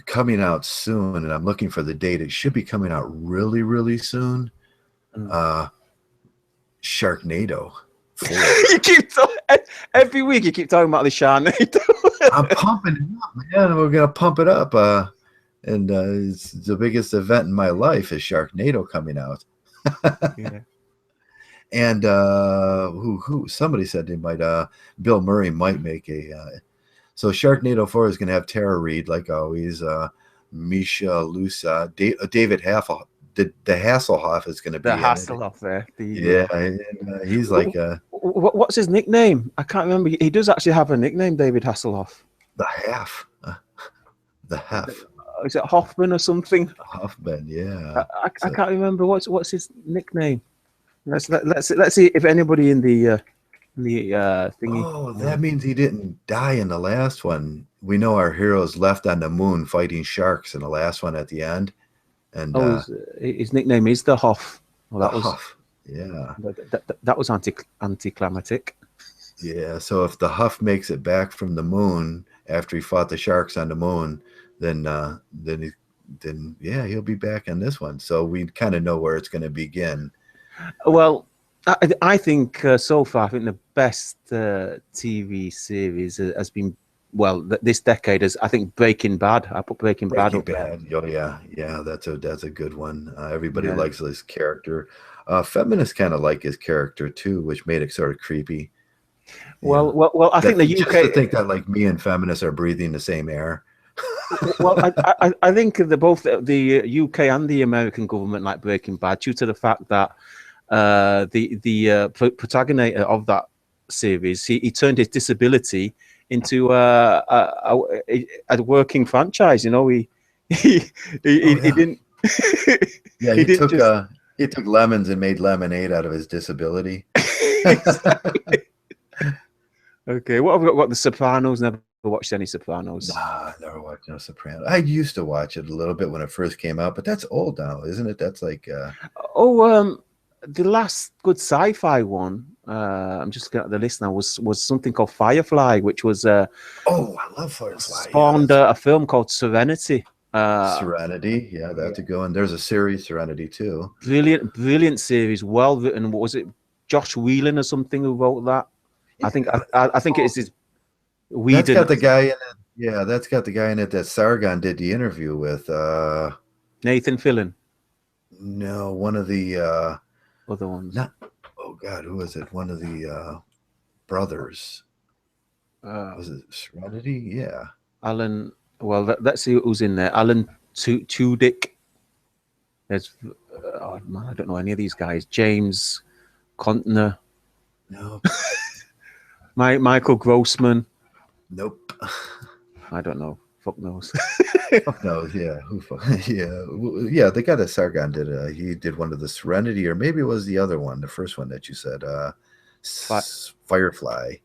coming out soon, and I'm looking for the date. It should be coming out really, really soon. Sharknado 4. You keep every week. You keep talking about the Sharknado. I'm pumping it up, man. We're gonna pump it up. And it's the biggest event in my life is Sharknado coming out. Yeah. And who somebody said they might Bill Murray might make a so Sharknado 4 is gonna have Tara Reid like always, Misha Lusa, David Hasselhoff. The Hasselhoff is gonna be The Hasselhoff there. He's like what's his nickname? I can't remember. He does actually have a nickname, David Hasselhoff. the half. The half. Is it Hoffman or something? Hoffman, yeah. I can't remember what's his nickname. Let's see if anybody in the thingy. Oh, that means he didn't die in the last one. We know our heroes left on the moon fighting sharks in the last one at the end. And his nickname is the Hoff. Well, that was Huff. Yeah. That was anticlimactic. Yeah. So if the Huff makes it back from the moon after he fought the sharks on the moon, then yeah, he'll be back on this one. So we kind of know where it's going to begin. Well, I think so far, I think the best TV series has been, well, this decade is, I think, Breaking Bad. I put Breaking Bad up there. Oh yeah, that's a good one. Everybody likes his character. Feminists kind of like his character too, which made it sort of creepy. Well, I think the UK. Just to think that like me and feminists are breathing the same air. Well, I think both the UK and the American government like Breaking Bad due to the fact that the protagonist of that series, he turned his disability into a working franchise. You know, he didn't. Yeah, he took lemons and made lemonade out of his disability. Exactly. Okay, what have we got? The Sopranos. Never watched any Sopranos. Nah, I never watched no Sopranos. I used to watch it a little bit when it first came out, but that's old now, isn't it? That's like the last good sci-fi one. I'm just looking at the list now. Was something called Firefly, which was I love Firefly. Spawned a film called Serenity. Serenity, yeah, that's a good one. There's a series, Serenity too. Brilliant series, well written. What was it? Josh Whelan or something who wrote that? I think it is his. That's got the guy in it. Yeah, that's got the guy in it that Sargon did the interview with. Nathan Fillion. No, one of the other ones. Not. Oh God, who was it? One of the brothers. Was it Serenity? Yeah. Alan. Well, let's see who's in there. Alan Tudyk. There's. Oh man, I don't know any of these guys. James Contner. No. Michael Grossman. Nope. I don't know. Fuck knows. Fuck knows. Yeah. Yeah. The guy that Sargon did. He did one of the Serenity, or maybe it was the other one, the first one that you said. Firefly.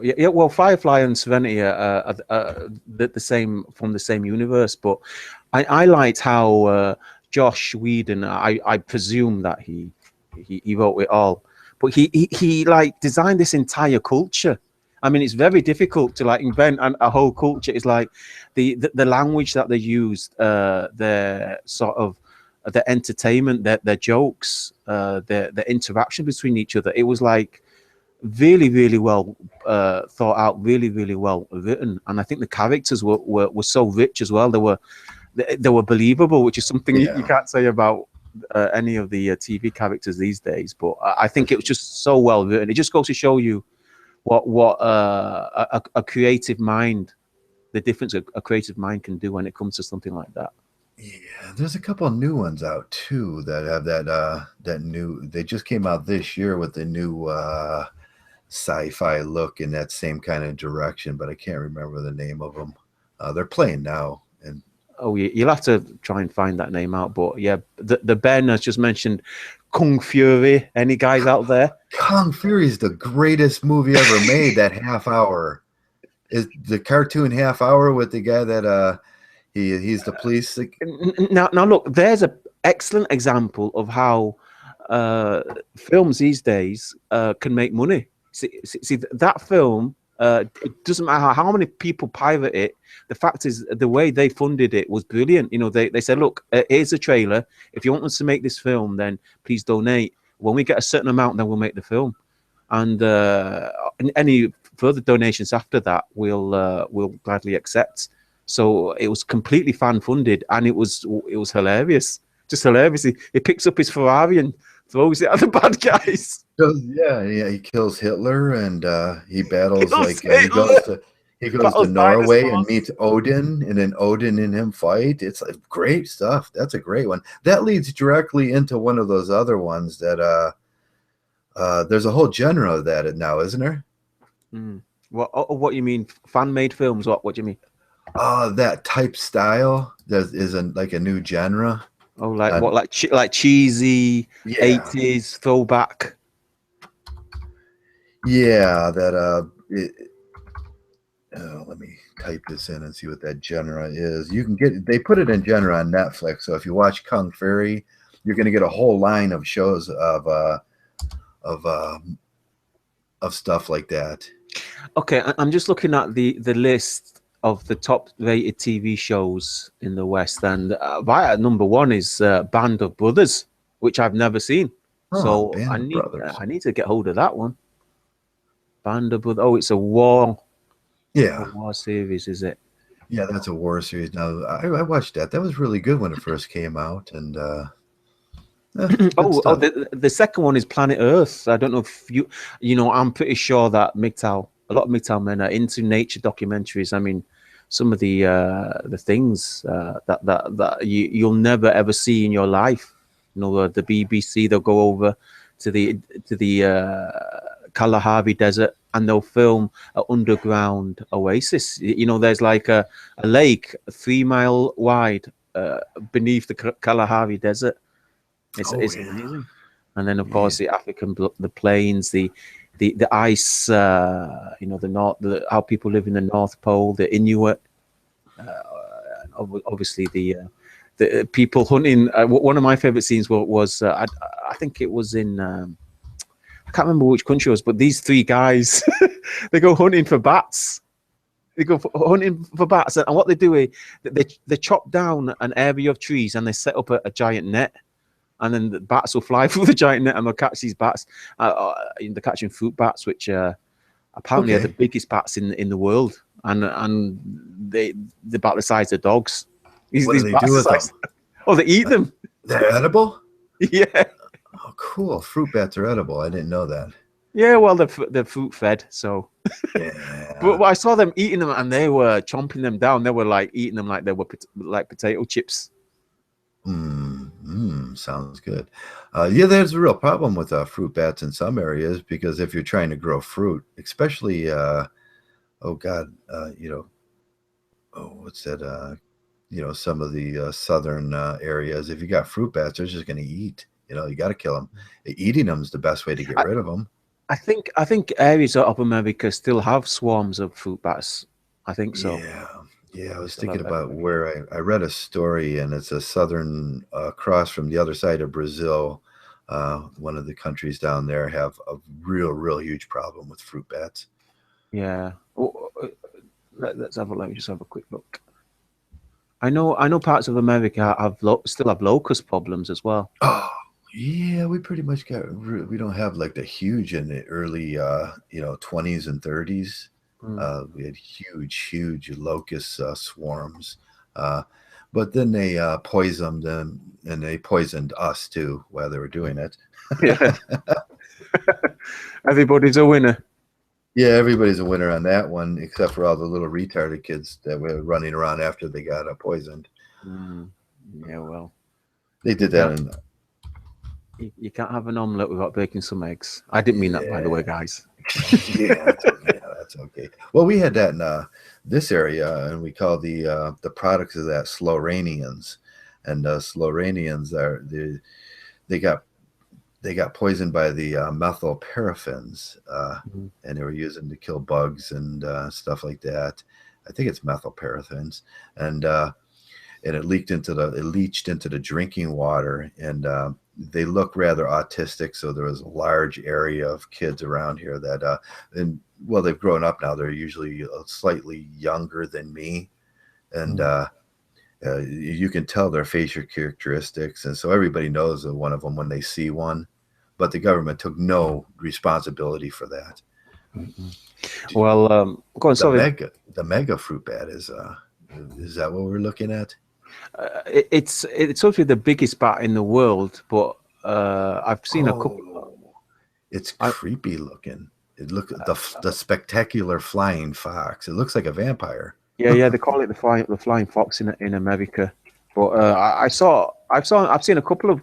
Yeah. Well, Firefly and Serenity are the same from the same universe, but I liked how Josh Whedon. I presume that he wrote it all. But he like designed this entire culture. I mean, it's very difficult to like invent a whole culture. It's like the language that they used, their sort of their entertainment, their jokes, their interaction between each other. It was like really, really well thought out, really, really well written. And I think the characters were so rich as well. They were believable, which is something you can't say about any of the TV characters these days. But I think it was just so well written. It just goes to show you what a creative mind, the difference a creative mind can do when it comes to something like that. Yeah, there's a couple of new ones out too that have that new. They just came out this year with the new sci-fi look in that same kind of direction, but I can't remember the name of them. They're playing now, and Oh, you'll have to try and find that name out. But yeah, the Ben has just mentioned Kung Fury. Any guys out there? Kung Fury is the greatest movie ever made. That half hour is the cartoon half hour with the guy that he's the police. Now look, there's an excellent example of how films these days can make money. See that film. It doesn't matter how many people pirate it. The fact is, the way they funded it was brilliant. You know, they said, "Look, here's a trailer. If you want us to make this film, then please donate. When we get a certain amount, then we'll make the film." And any further donations after that, we'll gladly accept. So it was completely fan funded, and it was hilarious, just hilarious. He picks up his Ferrari and throws it at the bad guys. Yeah, he kills Hitler, and he battles he goes to Battles Norway and dinosaurs. meets Odin, and then Odin and him fight. It's like great stuff. That's a great one. That leads directly into one of those other ones that there's a whole genre of that now, isn't there? What you mean? Fan made films? What do you mean? That type style that isn't like a new genre. Oh, like what? Like cheesy Yeah. 80s throwback. Yeah, that let me type this in and see what that genre is. You can get they put it in genre on Netflix. So if you watch Kung Fury, you're going to get a whole line of shows of stuff like that. Okay, I'm just looking at the list of the top rated TV shows in the West, and right at number one is Band of Brothers, which I've never seen. So Band of Brothers. I need to get hold of that one. Band of Brothers. Oh, it's a war. Yeah. A war series, is it? Yeah, that's a war series. Now I watched that. That was really good when it first came out, and the second one is Planet Earth. I don't know if you know. I'm pretty sure that a lot of Mgtow men are into nature documentaries. I mean, some of the things that you'll never ever see in your life. You know, the BBC, they'll go over to the Kalahari Desert, and they'll film an underground oasis. You know, there's like a lake 3 mile wide beneath the Kalahari Desert. It's amazing. And then of course the the plains, the ice, you know, how people live in the North Pole, the Inuit, obviously the people hunting. One of my favorite scenes was I think it was in I can't remember which country it was, but these 3 guys they go hunting for bats. They go hunting for bats, and what they do is they chop down an area of trees and they set up a giant net. And then the bats will fly through the giant net, and they'll catch these bats. They're catching fruit bats, which apparently are the biggest bats in the world, and they're about the size of dogs. What do they do with them? Oh, they eat them. They're edible? Yeah. Oh, cool. Fruit bats are edible. I didn't know that. Yeah, well, they're fruit fed, so. Yeah. But I saw them eating them, and they were chomping them down. They were like eating them like they were like potato chips. Sounds good. Yeah, there's a real problem with fruit bats in some areas, because if you're trying to grow fruit, especially, you know, what's that? You know, some of the southern areas, if you got fruit bats, they're just going to eat. You know, you got to kill them. Eating them is the best way to get rid of them. I think areas of America still have swarms of fruit bats. I think so. Yeah, I was thinking about where I read a story, and it's a southern across from the other side of Brazil. One of the countries down there have a real huge problem with fruit bats. Yeah. Let me just have a quick look. I know parts of America still have locust problems as well. Oh, yeah, we pretty much we don't have like the huge in the early 20s and 30s. We had huge locust swarms, but then they poisoned them, and they poisoned us too while they were doing it. Yeah. Everybody's a winner. Yeah, everybody's a winner on that one, except for all the little retarded kids that were running around after they got poisoned. Yeah, well, they did that. You can't have an omelette without breaking some eggs. I didn't mean that, by the way, guys. Yeah, that's okay. Well, we had that in this area, and we call the products of that Slovenians, and Slovenians they got poisoned by the methylparaffins, and they were using to kill bugs and stuff like that. I think it's methylparaffins, and it leached into the drinking water, and they look rather autistic. So there was a large area of kids around here that, and well, they've grown up now. They're usually slightly younger than me, and you can tell their facial characteristics, and so everybody knows one of them when they see one. But the government took no responsibility for that. Well, go on. Sorry. The mega fruit bat is that what we're looking at? It's supposed to be the biggest bat in the world, but I've seen a couple. It's creepy looking. It look the spectacular flying fox. It looks like a vampire. Yeah, they call it the flying fox in America. But I've seen a couple of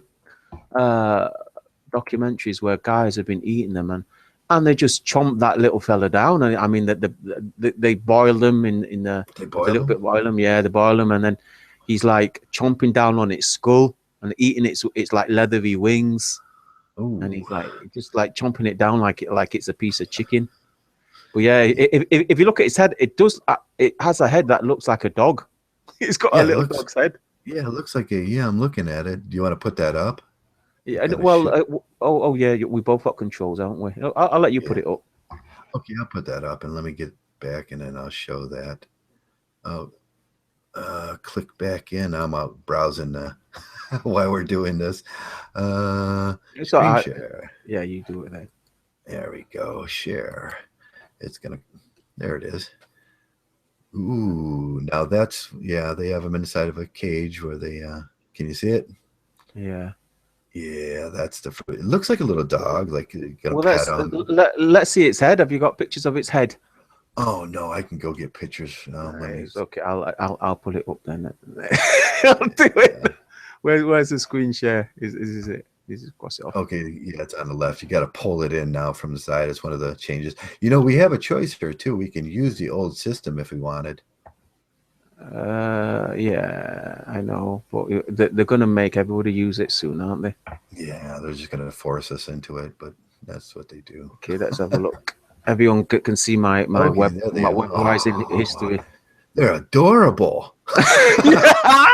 documentaries where guys have been eating them, and they just chomp that little fella down. And I mean, they boil them in a little bit boil them. Yeah, they boil them, and then he's like chomping down on its skull and eating its like leathery wings. Ooh. And he's like just like chomping it down like it's a piece of chicken. But yeah, if you look at its head, it has a head that looks like a dog. It's got a little dog's head. Yeah, it looks like I'm looking at it. Do you want to put that up? Yeah. Well, yeah. We both got controls, haven't we? I'll let you put it up. Okay, I'll put that up, and let me get back, and then I'll show that. Oh, click back in. I'm out browsing while we're doing this. Screen share. Yeah, you do it then. There we go. Share. There it is. Ooh, now they have them inside of a cage where they, can you see it? Yeah. Yeah, that's the fruit. It looks like a little dog, like you got a pet on. Let's see its head. Have you got pictures of its head? Oh no, I can go get pictures. Nice. Okay, I'll put it up then. I'll do it. Yeah. Where's the screen share? Is it? Cross it off. Okay, yeah, it's on the left. You got to pull it in now from the side. It's one of the changes. We have a choice here too. We can use the old system if we wanted. Yeah, I know, but they're going to make everybody use it soon, aren't they? Yeah, they're just going to force us into it, but that's what they do. Okay, let's have a look. Everyone can see my web history. They're adorable. Yeah.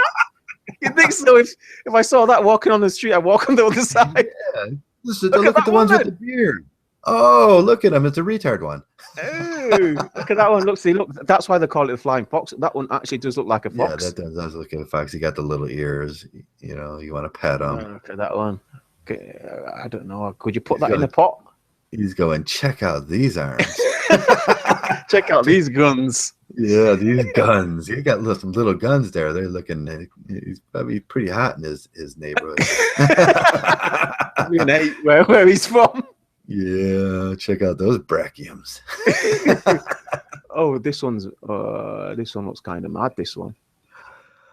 You think so? If I saw that walking on the street, I'd walk on the other side. Yeah. Look at the ones with the beard. Oh, look at him. It's a retard one. Ooh, look at that one. Look. That's why they call it the flying fox. That one actually does look like a fox. Yeah, that does look like a fox. He got the little ears. You want to pet him. Look at that one. Okay, I don't know. Could you put that in a pot? He's going, check out these arms. Check out these guns. Yeah, these guns. You got some little guns there. They're looking. He's probably pretty hot in his neighborhood. where he's from. Yeah, check out those brachiums. Oh, this one looks kind of mad. This one.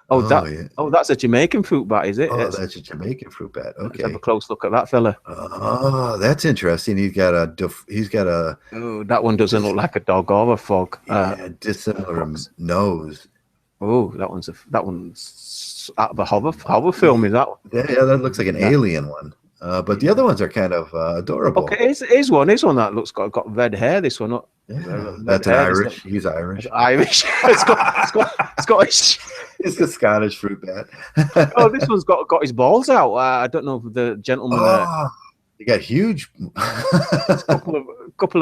That's a Jamaican fruit bat, is it? Oh, that's a Jamaican fruit bat. Okay. Let's have a close look at that fella. Oh, that's interesting. He's got a. Oh, that one doesn't look like a dog or a frog. Dissimilar nose. Oh, that one's out of a horror film. Is that one? Yeah, that looks like an alien one. But the other ones are kind of adorable. Okay, here's one that looks got red hair. This one, that's an Irish. He's Irish. Irish. Scottish. It's a Scottish fruit bat. Oh, this one's got his balls out. I don't know if the gentleman. He got huge. couple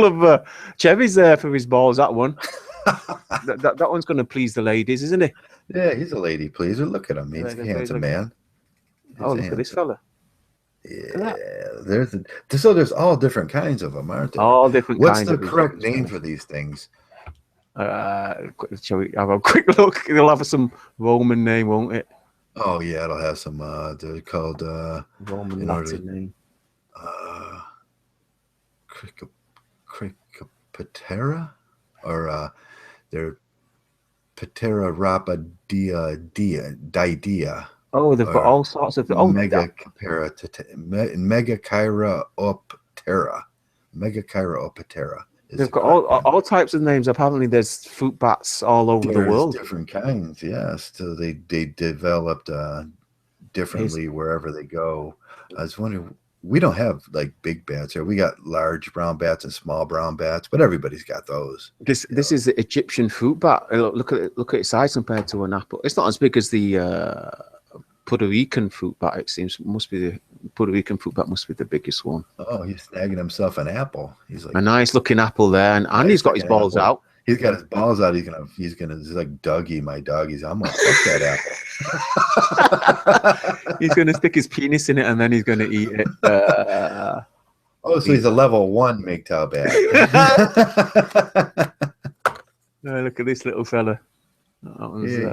of cherries there for his balls. That one. that one's going to please the ladies, isn't he? Yeah, he's a lady pleaser. Look at him. He's a handsome man. Look at this fella. Yeah, there's all different kinds of them, aren't there? All different What's kinds. What's the correct name for these things? Shall we have a quick look? It'll have some Roman name, won't it? Oh yeah, it'll have some. They're called Roman Latin name. Cricoptera, or they're Ptera rapidia. Oh, they've got all sorts of. Megacheiroptera. Megachiroptera. They've got all types of names. Apparently, there's fruit bats all over the world. Different kinds, yes. So they developed differently wherever they go. I was wondering, we don't have like big bats here. We got large brown bats and small brown bats, but everybody's got those. This is the Egyptian fruit bat. Look at its size compared to an apple. It's not as big as the Puerto Rican fruit bat. It seems the Puerto Rican fruit bat must be the biggest one. Oh, he's snagging himself an apple. He's like a nice looking apple there, and he's got his balls out. He's got his balls out. He's gonna like Dougie, my dog. I'm gonna fuck that apple. He's gonna stick his penis in it, and then he's gonna eat it. So he's a level 1 Mgtow bat. Look at this little fella.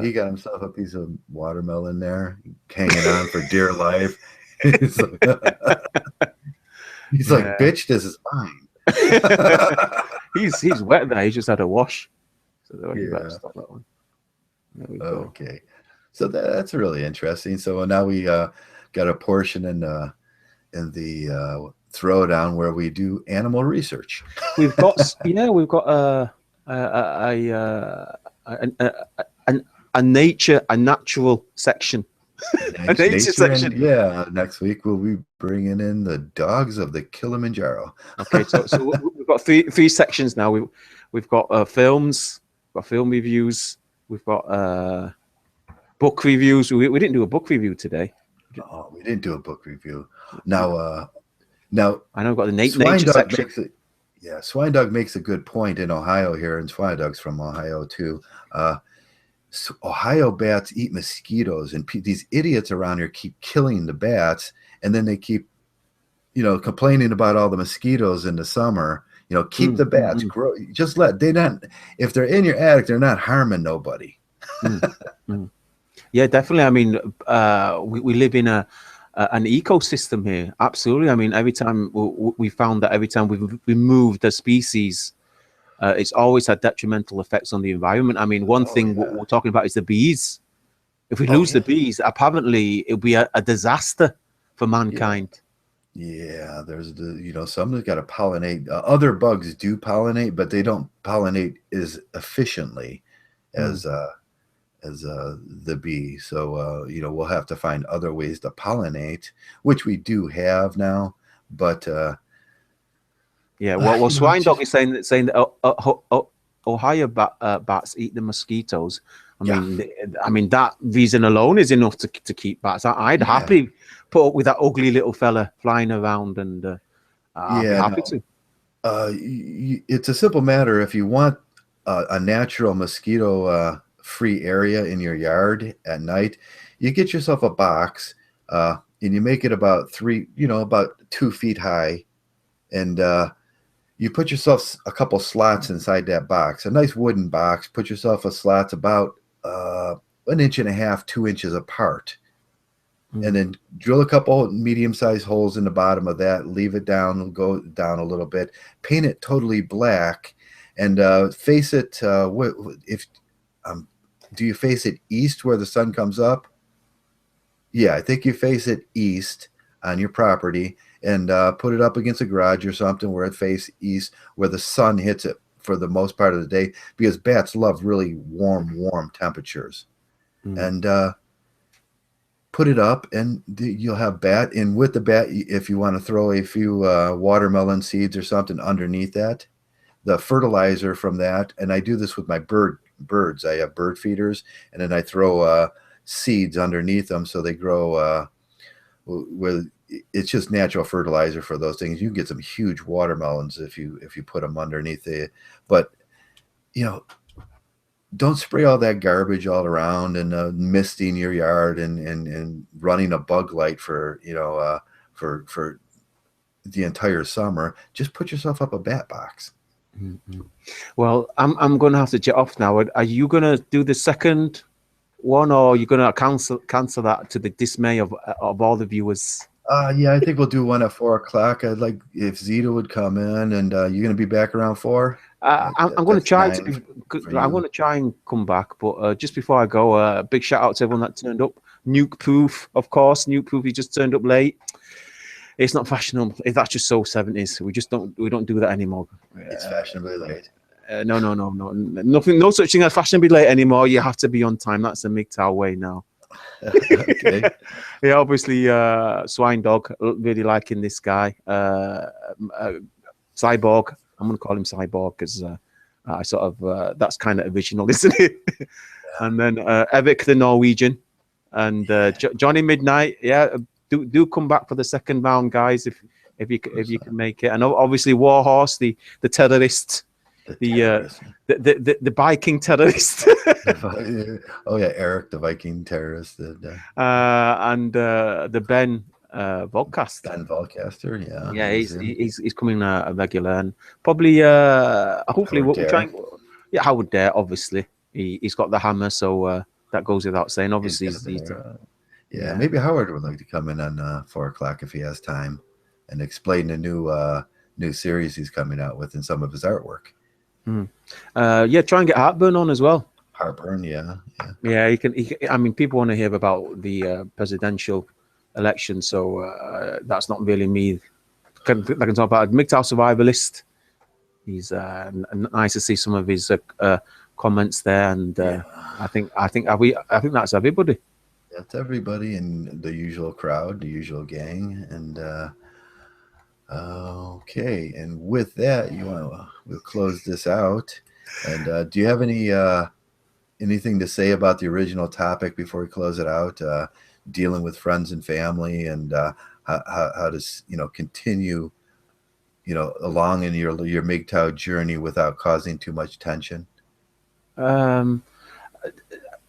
He got himself a piece of watermelon there, hanging on for dear life. He's like, bitch, this is mine. He's wet there. He just had a wash. So better stop that one. Okay, so that's really interesting. So now we got a portion in the Throwdown where we do animal research. We've got a natural section. A nature section. Next week we'll be bringing in the dogs of the Kilimanjaro. Okay, so we've got three sections now. We've got films, we've got film reviews, we've got book reviews. We didn't do a book review today. Oh, we didn't do a book review. Now I know we've got the nature section. Swine Dog makes a good point in Ohio here, and Swine Dog's from Ohio too. So Ohio bats eat mosquitoes, and these idiots around here keep killing the bats, and then they keep, complaining about all the mosquitoes in the summer. Keep the bats grow. Just if they're in your attic, they're not harming nobody. Yeah, definitely. I mean, we live in an ecosystem here. Absolutely. I mean, every time we found that every time we've removed a species, it's always had detrimental effects on the environment. I mean, one thing we're talking about is the bees. If we lose the bees, apparently it'll be a disaster for mankind. Yeah, there's something's got to pollinate. Other bugs do pollinate, but they don't pollinate as efficiently as the bee. So we'll have to find other ways to pollinate, which we do have now, but. Well, Swine Dog is saying that Ohio bats eat the mosquitoes. I mean that reason alone is enough to keep bats. I'd happily put up with that ugly little fella flying around, and I'd be happy to. It's a simple matter. If you want a natural mosquito free area in your yard at night, you get yourself a box and you make it about 2 feet high, and you put yourself a couple slots inside that box, a nice wooden box. Put yourself a slots about 1.5 inches, 2 inches apart, and then drill a couple medium-sized holes in the bottom of that. Leave it down, go down a little bit, paint it totally black, and face it. Do you face it east where the sun comes up? Yeah, I think you face it east on your property, and put it up against a garage or something where it faces east, where the sun hits it for the most part of the day, because bats love really warm temperatures. And put it up, and you'll have bat. And with the bat, if you want to throw a few watermelon seeds or something underneath that, the fertilizer from that, and I do this with my birds. I have bird feeders, and then I throw seeds underneath them so they grow with. It's just natural fertilizer for those things. You can get some huge watermelons if you put them underneath it. But don't spray all that garbage all around and misting your yard and running a bug light for the entire summer. Just put yourself up a bat box. Well, I'm going to have to jet off now. Are you going to do the second one, or are you going to cancel that to the dismay of all the viewers? I think we'll do one at 4:00. I'd like if Zeta would come in, and you're going to be back around 4. I'm going to try I'm going to try and come back, but just before I go, a big shout out to everyone that turned up. Nuke Proof, of course. Nuke Proof, he just turned up late. It's not fashionable. That's just so 70s. We don't do that anymore. It's fashionably late. No. Nothing. No such thing as fashionably late anymore. You have to be on time. That's the Mgtow way now. Okay. Yeah, obviously, Swine Dog, really liking this guy. Cyborg, I'm going to call him Cyborg because I sort of, that's kind of original, isn't it? And then Evic the Norwegian and Johnny Midnight. Yeah, do come back for the second round, guys, if you can make it. And obviously Warhorse, the terrorist. The Viking terrorist. Oh yeah, Eric the Viking terrorist. And the Ben Vodcast. Ben Volcaster, yeah. Yeah, he's coming a regular and probably hopefully we'll try. Yeah, Howard Dare, obviously. He's got the hammer, so that goes without saying. Obviously, yeah, maybe Howard would like to come in on 4 o'clock if he has time and explain the new series he's coming out with and some of his artwork. Yeah, try and get Heartburn on as well. Heartburn, yeah. He can. I mean, people want to hear about the presidential election, so that's not really me. I can talk about Mgtow Survivalist. He's nice to see some of his comments there, and I think that's everybody. That's everybody in the usual crowd, the usual gang, and. Okay, and with that, we'll close this out. And do you have anything to say about the original topic before we close it out? Dealing with friends and family, and how to continue along in your Mgtow journey without causing too much tension. And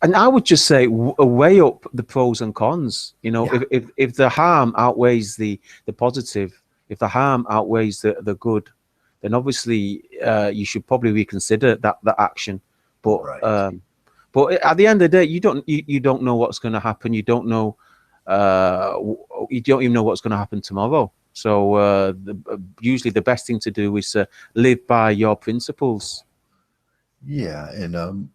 I would just say weigh up the pros and cons. If the harm outweighs the positive. If the harm outweighs the good, then obviously you should probably reconsider that action. But but at the end of the day, you don't know what's going to happen. You don't know. You don't even know what's going to happen tomorrow. So usually the best thing to do is live by your principles. Yeah, and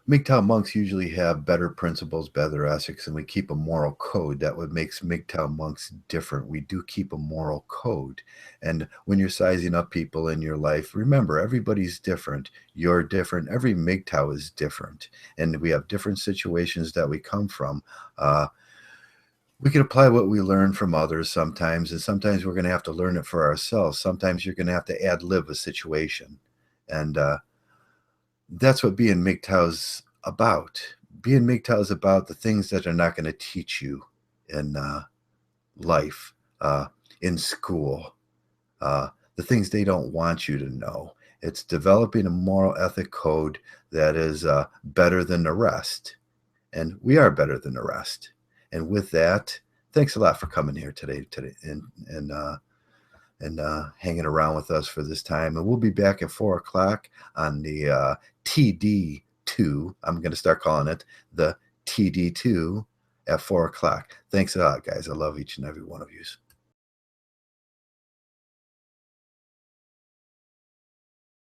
Mgtow monks usually have better principles, better ethics, and we keep a moral code. That what makes Mgtow monks different. We do keep a moral code. And when you're sizing up people in your life, remember, everybody's different. You're different. Every Mgtow is different. And we have different situations that we come from. We can apply what we learn from others sometimes, and sometimes we're going to have to learn it for ourselves. Sometimes you're going to have to ad-lib a situation. And that's what being Mgtow's about. Being Mgtow is about the things that are not going to teach you in life, in school, the things they don't want you to know. It's developing a moral ethic code that is better than the rest. And we are better than the rest. And with that, thanks a lot for coming here today and hanging around with us for this time. And we'll be back at 4 o'clock on the TD2. I'm going to start calling it the TD2 at 4 o'clock. Thanks a lot, guys. I love each and every one of you.